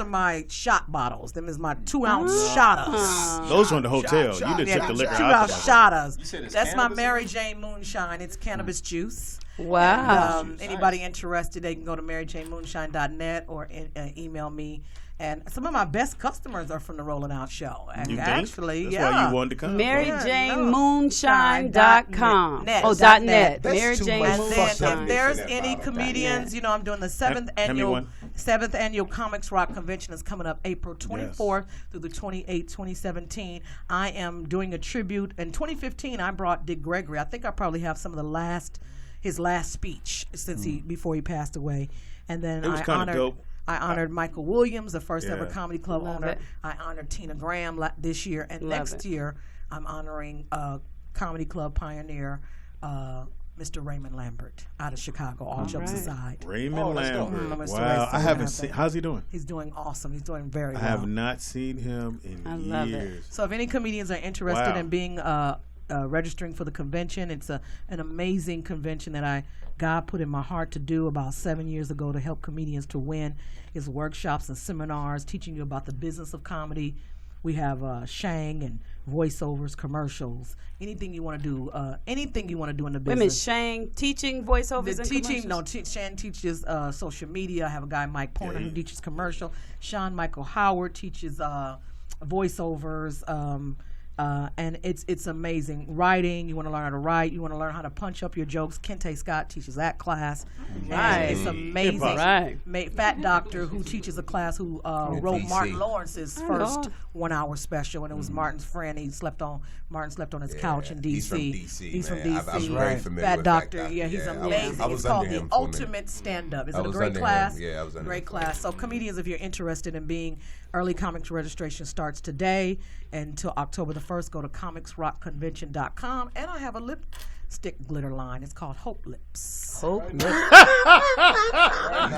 are my shot bottles. Them is my 2-ounce shotters. Those from the hotel. You didn't Yeah, check the liquor 2-ounce out. You said shotters. it's That's my cannabis? Mary Jane Moonshine. It's cannabis juice. Wow. And, anybody interested, they can go to maryjanemoonshine.net or email me. And some of my best customers are from the Rolling Out Show. And You think? actually, That's yeah. why you wanted to come. MaryJaneMoonshine.com. Net. Oh, Dot .net. That's Mary too Jane much And then fucking if there's that any bottle. comedians, you know, I'm doing the seventh annual one. Comics Rock Convention is coming up April 24th through the 28th, 2017. I am doing a tribute. In 2015, I brought Dick Gregory. I think I probably have some of his last speech since before he passed away. And then It was kinda dope. I honored Michael Williams, the first ever Yeah. comedy club Love owner. it. I honored Tina Graham this year, and Love next it. year I'm honoring comedy club pioneer Mr. Raymond Lambert out of Chicago. All jokes aside, Raymond Lambert. Mr. Wow, Ray I haven't Lambert. seen. How's he doing? He's doing awesome. He's doing very I well. have not seen him in I love it. years. So if any comedians are interested Wow. in being registering for the convention, it's an amazing convention that God put in my heart to do about 7 years ago to help comedians to win. It's workshops and seminars teaching you about the business of comedy. We have Shang and voiceovers, commercials, anything you want to do, anything you want to do in the Wait a minute, business. Shang teaching voiceovers The and teaching, commercials? Shang teaches social media. I have a guy, Mike Porter, who teaches commercial. Sean Michael Howard teaches voiceovers. And it's amazing. Writing, you want to learn how to write, you want to learn how to punch up your jokes. Kente Scott teaches that class. Right. And it's amazing. Right. Fat Doctor, who teaches a class, who wrote DC. Martin Lawrence's I first know. 1 hour special, and it was Martin's friend. Martin slept on his couch in D.C. He's from D.C., He's from man. D.C. I'm very familiar Fat with Doctor, Fat Doctor. yeah, he's Yeah, amazing. I was It's called under The him for a minute. Ultimate Stand-Up. It's I a was great under him. class. Yeah, I was under Great him. class. So comedians, if you're interested in being, early comics registration starts today until October the 1st, go to comicsrockconvention.com, and I have a lipstick glitter line. It's called Hope Lips. Hope Lips.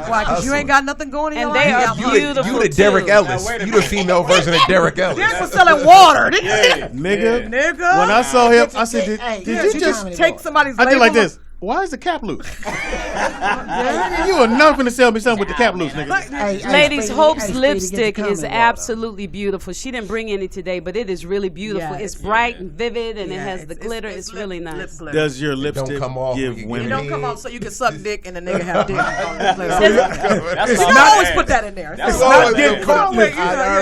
Why? Because you ain't got nothing going in your life. And they are beautiful. You the Derek Ellis. You the female version of Derek Ellis. Derek was selling water. Nigga. Nigga. When I saw him, I said, did you just take somebody's I did label? like this. Why is the cap loose? You are not going to sell me something with the cap loose, nigga. Ladies, Hope's lipstick is absolutely beautiful. She didn't bring any today, but it is really beautiful. Yeah, it's bright and vivid, and it has the glitter. It's really nice. Does your lipstick come off give It women? don't come off so you can suck dick and the nigga have dick. That's You all can always bad. put that in there. That's It's all not bad. dick caught.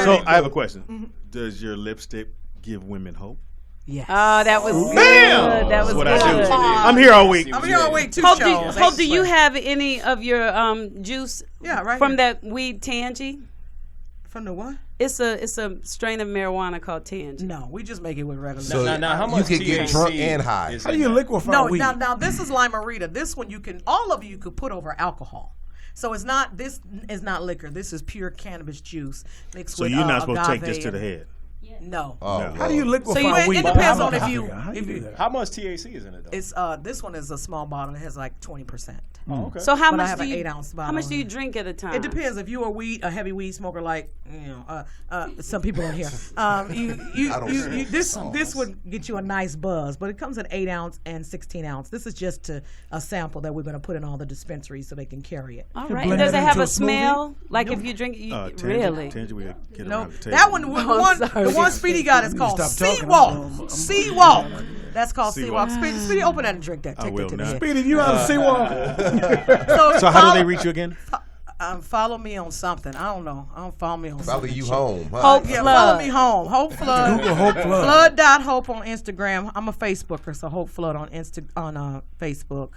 So I have a question. Does your lipstick give women hope? Yes. Oh, that was Bam! good. That was That's what good. I do. I'm here all week. I'm here all week. Two Hope, shows. do you have any of your juice from that weed Tangy? From the what? It's a strain of marijuana called Tangy. No, we just make it with regular. So Now, how much you can get THC drunk and high. is How do in you that? liquefy No, weed? now this is Limerita. This one you can, all of you could put over alcohol. So it's not, this is not liquor. This is pure cannabis juice mixed So with you're not supposed to take agave this to the and- head. No. How do you liquefy So weed? it depends on How if you. do that? How much THC is in it though? It's this one is a small bottle. It has like 20%. Oh, okay. So how But I much have do an you 8-ounce bottle. how much do you drink at a time? It depends. If you're a heavy weed smoker, like some people in here, this would get you a nice buzz. But it comes in 8-ounce and 16-ounce. This is just a sample that we're going to put in all the dispensaries so they can carry it. All You right. blend Does it it have into a a smoothie? smell? Like if you drink it, really? Tangy, we gotta get No, around the table. that one, the one Speedy got is called Seawalk. Seawalk. That's called Seawalk. Speedy, open that and drink that. I Take will that to the now. head. Speedy, you out of Seawalk. So how do they reach you again? Follow me on something. I don't know. Follow me on Follow something. you home. Huh? Hope Yeah, Flood. follow me home. Hope Flood. Google Hope Flood. Flood.hope on Instagram. I'm a Facebooker, so Hope Flood on Facebook.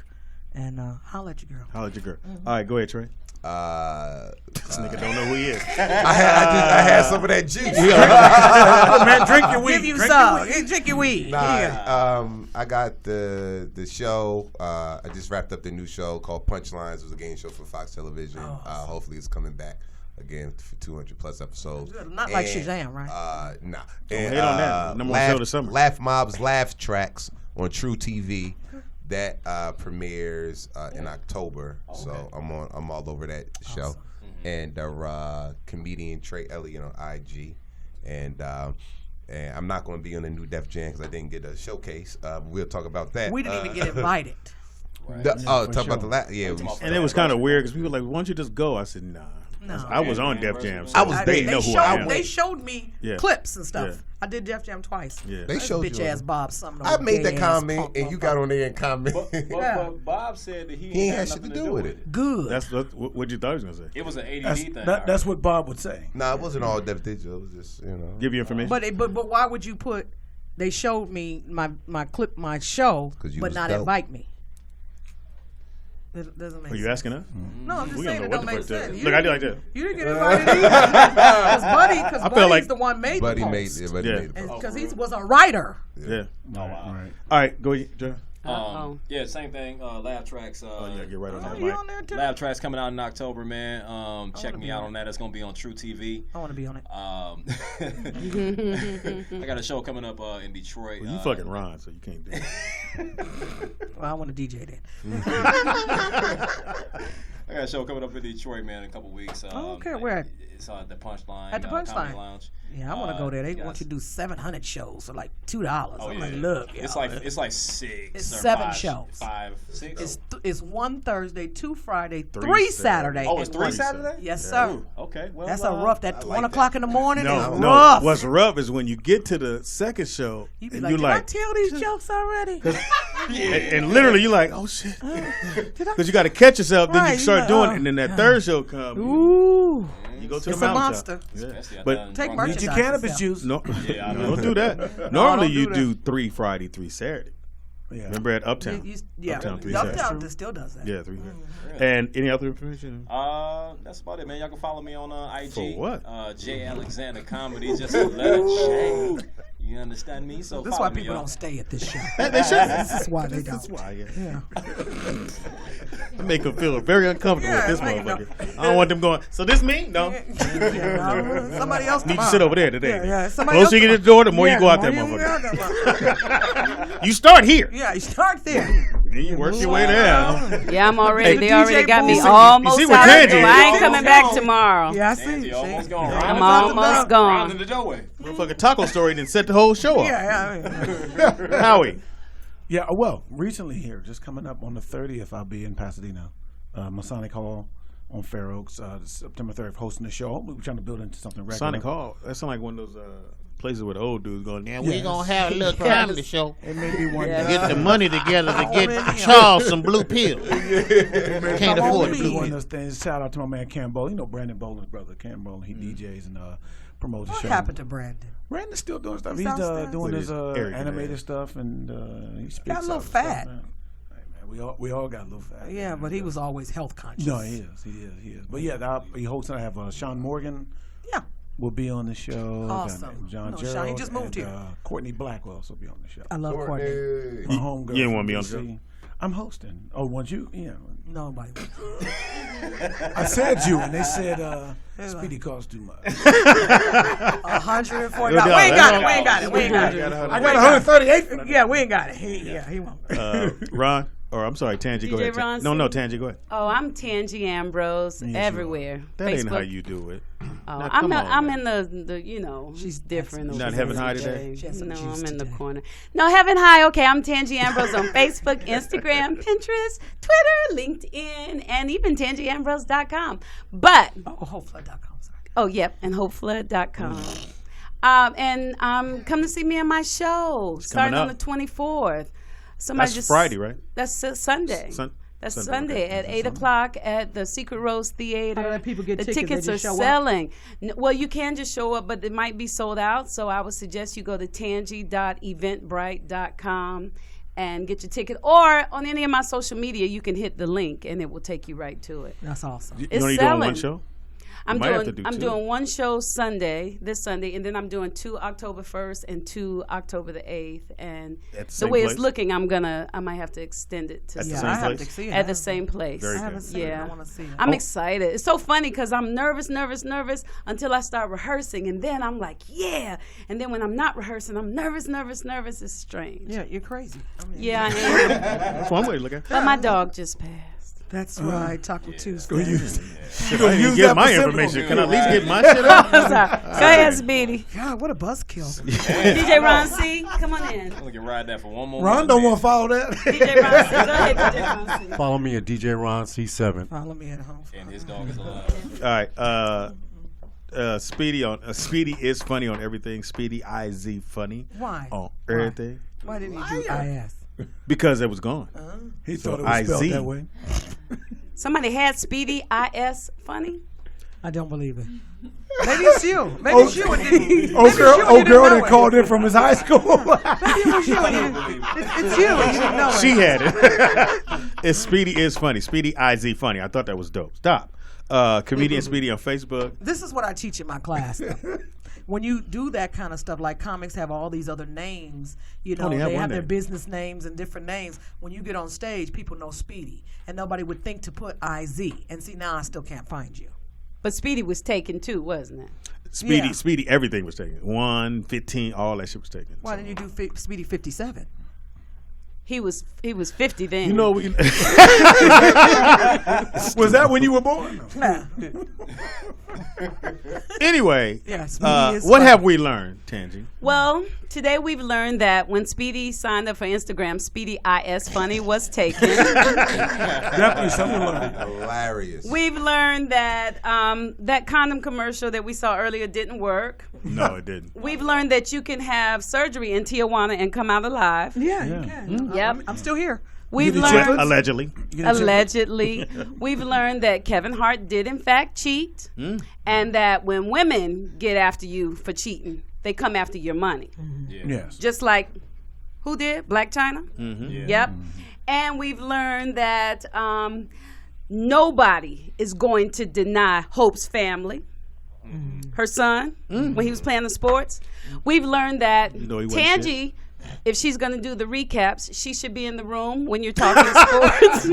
And holla at your girl. Holla at your girl. All right, go ahead, Trey. This nigga don't know who he is. I had some of that juice. Man, drink your weed. Give you Drink some. your weed. Drink your weed. Nah, Yeah. I got the show. I just wrapped up the new show called Punchlines. It was a game show for Fox Television. Hopefully, it's coming back again for 200 plus episodes. Not like Shazam, right? Nah. Don't hate on that. Number one show this summer. Laugh Mob's Laugh Tracks on True TV. That premieres in October, so I'm all over that show. And comedian Trey Elliott on IG, and I'm not going to be on the new Def Jam because I didn't get a showcase. We'll talk about that. We didn't even get invited. Talk about the last. Yeah, And it was kind of weird because people were like, "Why don't you just go?" I said, "Nah." No. I was on Def Jam. So I was they there. know who I am. They showed me Yeah. clips and stuff. Yeah. I did Def Jam twice. Yeah. They showed bitch you. ass Bob. Something. I made that comment, and you got on there and commented. But Bob said that he ain't had had shit nothing to do with it. Good. That's what you thought he was gonna say. It was an ADD thing. That's what Bob would say. Nah, it wasn't all Def Digital. It was just Give you information. But why would you put? They showed me my clip, my show, 'Cause you but was not dope. invite me. That doesn't make Are you sense. asking us? No, I'm just We saying don't it know don't what make the fuck sense. that- Look, I did like that. You didn't get invited either. Because I feel Buddy's like the one made Buddy the made post. it. Buddy Yeah. made the post. Because he was a writer. Yeah. Oh wow. All right, go ahead, Joe. Yeah, same thing. Laugh Tracks. Yeah, get right on that You mic. on there too? Laugh Tracks coming out in October, man. Check me be out on on that. It's gonna be on True TV. I want to be on it. I got a show coming up in Detroit. Well, you fucking Ron, so you can't do it. Well, I want to DJ then. I got a show coming up in Detroit, man, in a couple weeks. Okay, where at? It's at the Punchline. At the Comedy Punchline. Lounge. Yeah, I want to go there. They yes. want you to do 700 shows for like $2. Oh, I'm yeah. like, look, it's y'all. like six. It's or 7 five, shows. 5, 6. It's 1 Thursday, 2 Friday, 3 3 Saturday. Oh, it's and 3 1 Saturday? Yes, sir. Ooh, okay, well, That's a rough. That 1 o'clock in the morning No, is no. rough. What's rough is when you get to the second show You be and like, you did like, I tell these jokes already? and literally you're like, oh shit, because you got to catch yourself. Then Right, you start you know, doing it, and then that third show comes. Ooh. You go to It's the a mountaintop. monster. Yeah. But Take Need merchandise. your cannabis yourself. juice. no, Yeah, I know. don't do that. No, Normally don't you do do 3 Friday, 3 Saturday. Yeah. Remember at Uptown? Yeah, Uptown 3 Saturday. Uptown still does that. Yeah, 3 Saturday. And any other information? That's about it, man. Y'all can follow me on IG. For what? J Alexander Comedy. Just a letter J. You You understand me? So This is why people don't stay at this show. They should. This is why they don't. That's why. Yeah. I make them feel very uncomfortable with this motherfucker. I don't want them going. So this me? No. Somebody else. Need to sit over there today. Yeah. The closer you get to the door, the more you go out there, motherfucker. You start here. Yeah, you start there. Then you work your way down. Yeah, I'm already. Hey, They already got me you almost see out what the Tangy door. is? I ain't coming back tomorrow. Yeah, I see. Almost gone. I'm almost gone. In the doorway. Motherfucking taco story didn't set the whole show up. Yeah. Howie. Yeah, well, recently here, just coming up on the 30th, I'll be in Pasadena, Masonic Hall on Fair Oaks, September 30th, hosting the show. We're trying to build into something regular. Sonic Hall. That sounds like one of those places where the old dudes going, yeah, We gonna have a little comedy show. It may be one Get day. the money together to get Charles some blue pills. Can't afford It blue one of pills. those things. Shout out to my man Cam Bowling. You know Brandon Bowling's brother, Cam Bowling. He DJs and promotes the What show. happened to Brandon? Brandon's still doing stuff. He's He's downstairs? doing his Eric animated stuff, and he speaks. Got a little out stuff, fat. man. Hey, man, we all got a little fat. Yeah, but he was always health conscious. No, he is. But yeah, he hosts. I have Sean Morgan. Yeah. Will be on the show. Awesome. John No, Gerald. Sean, he just moved and, here. Courtney Black will also be on the show. I love Courtney. My homegirl. You didn't want to from be on the DC. show? I'm hosting. Oh, want you? Yeah. Nobody. I said you, and they said Speedy costs too much. $140. We ain't got it. I got 138 for that. Yeah, we ain't got it. He won't. Ron, or I'm sorry, Tangy, go DJ ahead. Ron No, C. Tangy, go ahead. Oh, I'm Tangy Ambrose Yes, you everywhere. That Facebook. ain't how you do it. Oh, Now, I'm come not, on, I'm man. in the you know, she's different. Not over Heaven there High today? No, I'm in the corner. No, Heaven High. Okay, I'm Tangy Ambrose on Facebook, Instagram, Pinterest, Twitter, LinkedIn, and even TangyAmbrose.com. But hopeflood.com. Oh, yep, and hopeflood.com. And come to see me on my show starting on the 24th. That's Friday, right? That's Sunday. That's Sunday at 8 o'clock at the Secret Rose Theater. How do people get the tickets? tickets They are just show up? selling. Well, you can just show up, but it might be sold out. So I would suggest you go to tangy.eventbrite.com and get your ticket. Or on any of my social media, you can hit the link and it will take you right to it. That's awesome. You It's only selling. doing one show? I'm You might have to do I'm two. doing one show this Sunday, and then I'm doing 2 October 1st and 2 October the 8th. And At the the same way place? it's looking, I might have to extend it to At the Sunday. same I have to see it. At the same place. Very I haven't good. seen it. Yeah. I want to see it. I'm excited. It's so funny because I'm nervous until I start rehearsing, and then I'm like, yeah. And then when I'm not rehearsing, I'm nervous. It's strange. Yeah, you're crazy. I mean, Yeah, I am. That's one way to look at it. But my dog just passed. That's right. Taco Tuesday. I didn't even get my information. Can I at least get my shit up? I'm sorry. Go ahead, Speedy. God, what a buzzkill. DJ Ron C, come on in. We can ride that for one more. Ron don't want to follow that. DJ Ron C, go ahead, DJ Ron C. Follow me at DJ Ron C7. Follow me at home. And his dog is alive. All right. Speedy is funny on everything. Speedy IZ funny. Why? On everything. Why didn't you do IS? Because it was gone. He So thought it was spelled IZ. that way. Somebody had Speedy IS funny? I don't believe it. Maybe it's you. Maybe it's you. And didn't, Old girl that called in from his high school. Maybe it was you. And you didn't, it's you. And you didn't know it. She had it. It's Speedy is funny. Speedy IZ funny. I thought that was dope. Stop. Comedian Speedy on Facebook. This is what I teach in my class. though. When you do that kind of stuff, like comics have all these other names, you know, Only have they one have their name. business names and different names. When you get on stage, people know Speedy, and nobody would think to put IZ. And see, now I still can't find you. But Speedy was taken too, wasn't it? Speedy, everything was taken. 1, 15, all that shit was taken. Why didn't you do Speedy 57? He was 50 then. You know, Was that when you were born? Nah. Anyway, Yeah, Speedy is what funny. have we learned, Tangy? Well, today we've learned that when Speedy signed up for Instagram, Speedy IS funny was taken. Definitely something to learn. Hilarious. We've learned that that condom commercial that we saw earlier didn't work. No, it didn't. We've learned that you can have surgery in Tijuana and come out alive. Yeah, you can. Yep. I'm still here. We've get learned Allegedly. allegedly. We've learned that Kevin Hart did in fact cheat, and that when women get after you for cheating, they come after your money. Yes. Just like who did? Black China? Mm-hmm. Yep. And we've learned that nobody is going to deny Hope's family. her son, when he was playing the sports. We've learned that You know he wasn't Tangi, if she's going to do the recaps, she should be in the room when you're talking sports.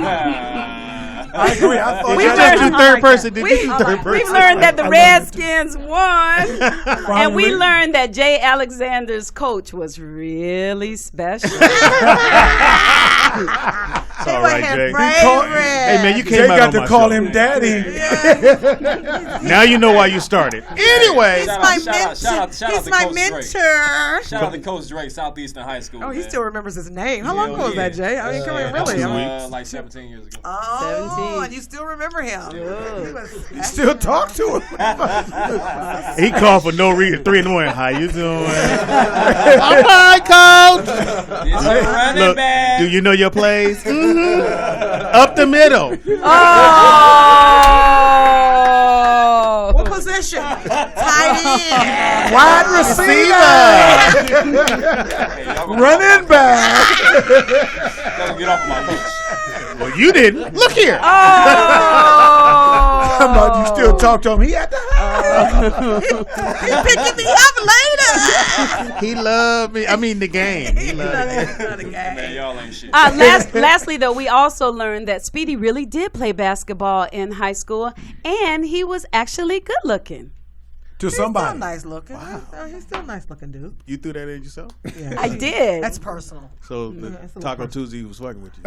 I agree. I thought Did you just do third person? Did you do third person? We've learned that the Redskins won, and we learned that Jay Alexander's coach was really special. It's all right, Jay. Hey man, you Jay came out got on to my call show. him daddy. Now you know why you started. Anyway, Shout out to Coach Drake. mentor. Shout out to Coach Drake, Southeastern High School. Oh, he man. still remembers his name. How long Hell ago was that, Jay? I mean, come here, really? Like 17 years ago. Oh, 17. and you still remember him. You still talk to him. he called for no reason. 3 in the morning. How you doing? I'm fine, coach. Look, do you know your plays? Up the middle. Oh! What position? Tight end. Wide receiver. Running back. Get off my coach. Well, you didn't. Look here. How about you still talk to him? He at the house. He's picking me up later. He loved me. I mean, the game. He loved it. Man, y'all ain't shit. Lastly, though, we also learned that Speedy really did play basketball in high school, and he was actually good looking. To somebody. He's still nice looking. Wow. He's still a nice looking dude. You threw that in yourself? Yeah. I did. That's personal. So the That's a Taco little Tuesday was fucking with you.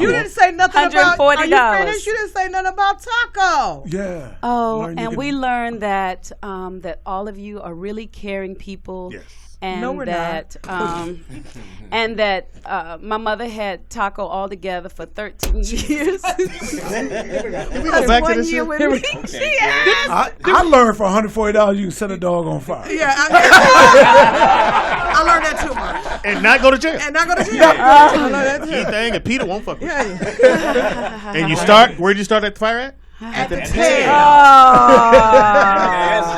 You didn't say nothing about. Are you $140. finished? You didn't say nothing about Taco. Yeah. Oh, Learn you and can- we learned that that all of you are really caring people. Yes. And No, we're that and that my mother had Taco all together for 13 years. Can we go Plus back to 1 this year shit? with me. She asked. I learned for $140 you can set a dog on fire. Yeah, I learned that too, Mark. And not go to jail. And not go to jail. I learned that too. Key thing, and Peter won't fuck with you. Yeah. And you start, where'd you start at the fire at? At the tail.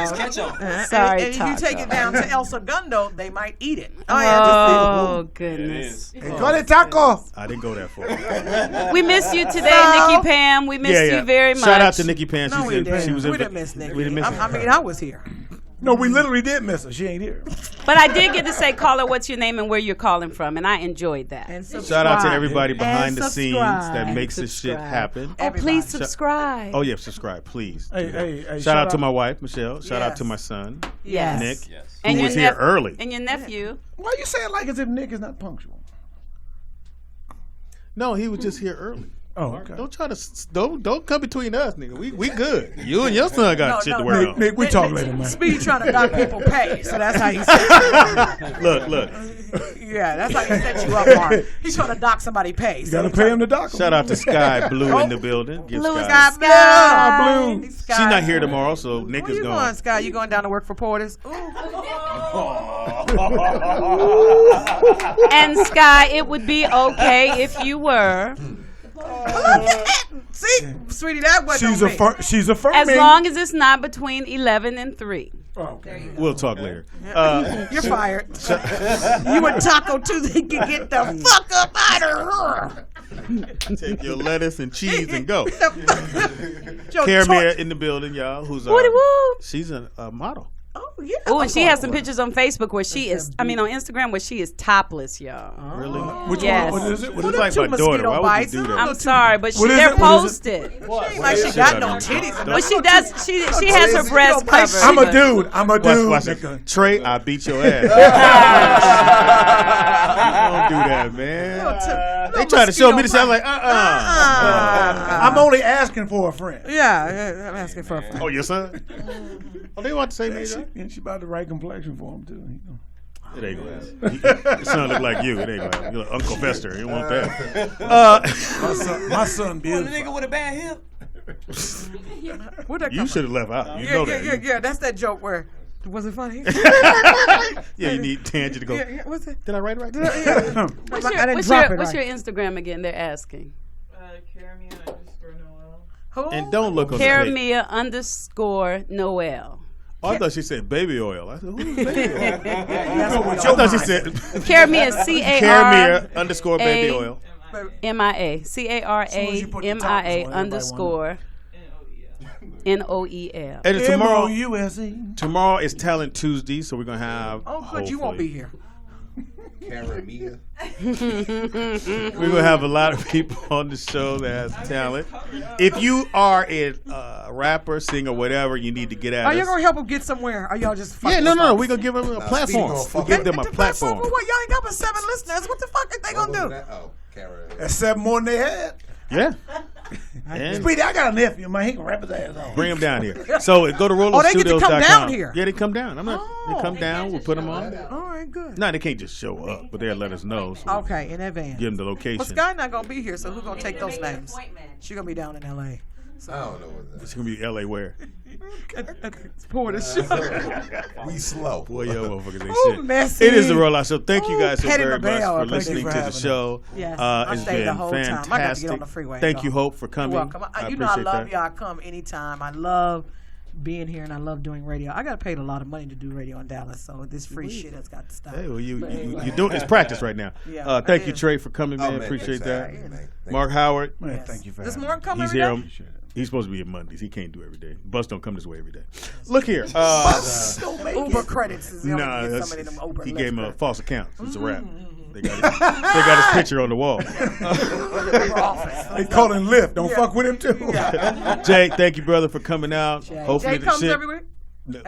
It's ketchup. Sorry, and if Taco. you take it down to El Segundo, they might eat it. Oh, goodness. Go to Taco. I didn't go that far. We miss you today, Nikki Pam. We miss you very much. Shout out to Nikki Pam. No, we didn't. She was We didn't miss Nikki. We didn't miss her. I mean, I was here. No, we literally did miss her. She ain't here. But I did get to say, caller, what's your name and where you're calling from, and I enjoyed that. And Shout out to everybody behind And the scenes subscribe. that And makes this shit subscribe. happen. Oh, please subscribe. Oh, yeah, subscribe, please. Hey, shout out to my wife, Michelle. Shout out to Yes. my son, Yes. Nick, And who your was here early. And your nephew. Why you say it like as if Nick is not punctual? No, he was just here early. Oh, okay. Don't try to don't come between us, nigga. We good. You and your son got shit to worry on. Nick, we talk later, man. Speedy trying to knock people pay, so that's how he set Look. you. Yeah, that's how he set you up, Mark. He's trying to dock somebody pay. You gotta pay him to dock him. Shout out to Sky Blue in the building. Give Blue Sky. Sky Blue. She's not here tomorrow, so Nick Where is you gone. going, Sky? You going down to work for Porter's? And Sky, it would be okay if you were. See, sweetie, that wasn't She's affirming. As long as it's not between 11 and 3. Okay. We'll talk later. You're fired. You and Taco Tuesday can get the fuck up out of her. Take your lettuce and cheese and go. Joe Caramel in the building, y'all. Who's Woody woo. She's a model. Oh yeah. Oh, and she has some pictures on Facebook where she is. I mean, on Instagram where she is topless, y'all. Really? Which Yes. one? What is it? What It's is like it? my daughter. Why would you do that? I'm sorry, but What is they're it? What is posted. She ain't like she got no titties. But she does. She has her breast covered. I'm a dude. I'm a dude. Watch it. nigga. Trey, I beat your ass. Don't do that, man. They try to show me this. I'm like, I'm only asking for a friend. Yeah, I'm asking for a friend. Oh, your son? Oh, they want to say me. And she about the right complexion for him too. It ain't gonna happen. Your son look like you. It ain't gonna happen. You're like Uncle Fester. You want that? My son You want a beautiful. nigga with a bad hip? Where'd that You come should have left out. You from? know that. Yeah. That's that joke where. Was it funny? Yeah, you need Tangy to go. Yeah, what's it? Did I write it right? Yeah. What's I didn't your, drop it what's right. your Instagram again? They're asking. Who? And don't look on the page. Caramia_Noel. Oh, I thought she said baby oil. I said, who's baby oil? That's I thought she said Caramia, Caramia_baby oil. MIA. CARAMIA_ NOEL. And tomorrow, MOUSE. tomorrow is Talent Tuesday, so we're gonna have. Oh, good. You won't be here. Caramia. We're gonna have a lot of people on the show that has talent. If you are a rapper, singer, whatever, you need to get at Are us. you gonna help them get somewhere? Are y'all just Yeah, fucking no. with We're gonna give them a platform. We'll give them a platform. For what? Y'all ain't got but 7 listeners. What the fuck are they gonna do? Oh, Kara. That's 7 more than they had. Yeah. And Speedy, I got a nephew, man. He can rap his ass off. bring them down here. So go to Oh, they get to come RolloStudios.com. down here. Yeah, they come down. They come down. We'll put them on. All right, good. No, they can't just show up, but they'll let us know. So Okay, in advance. give them the location. Well, Sky not gonna be here, so who's gonna take those names? She gonna be down in L.A. So. I don't know what that It's gonna be LA where? It's pour the show. We slow. Boy, yo, motherfuckers ain't Ooh, shit. messy. It is the Rollout Show. Thank you guys so Petty very much LaBelle, for thank you listening for to the having show. Yes, I It's stayed the been whole time. I got to get fantastic. on the freeway. Thank you, Hope, for coming. You're welcome. I You know I appreciate love that. y'all. Come anytime. I love being here and I love doing radio. I got paid a lot of money to do radio in Dallas, so this free shit has got to stop. Hey, well, you anyway. doing it's practice right now. Yeah, Thank it you, is. Trey, for coming, man. man, Appreciate thanks, that. man. Mark Howard. Man, thank you for This having me. morning come He's every here. day? He's supposed to be at Mondays. He can't do every day. Bus don't come this way every day. Look here. Uber credits is the only Nah, get that's- some of them Uber he Lyft gave him a credits. false account. It's a wrap. They got his picture on the wall. They call him Lyft. Don't fuck with him, too. Jay, thank you, brother, for coming out. Hopefully Jay the comes shit. every week?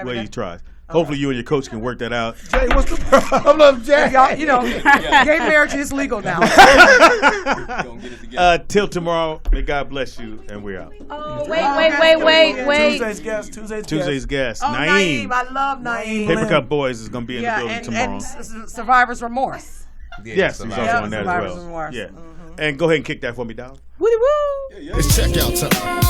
Well, he tries. Hopefully you and your coach can work that out. Jay, what's the problem, Jay? Y'all, you know, gay marriage is legal now. Till tomorrow, may God bless you, and we're out. Oh, wait. Tuesday's guest, Oh, Naeem. I love Naeem. Paper Cup Boys is going to be in the building tomorrow. And Survivor's Remorse. Yes, he's also on that as Survivor's well. Remorse. Yeah. And go ahead and kick that for me, dog. Woody woo. It's checkout time.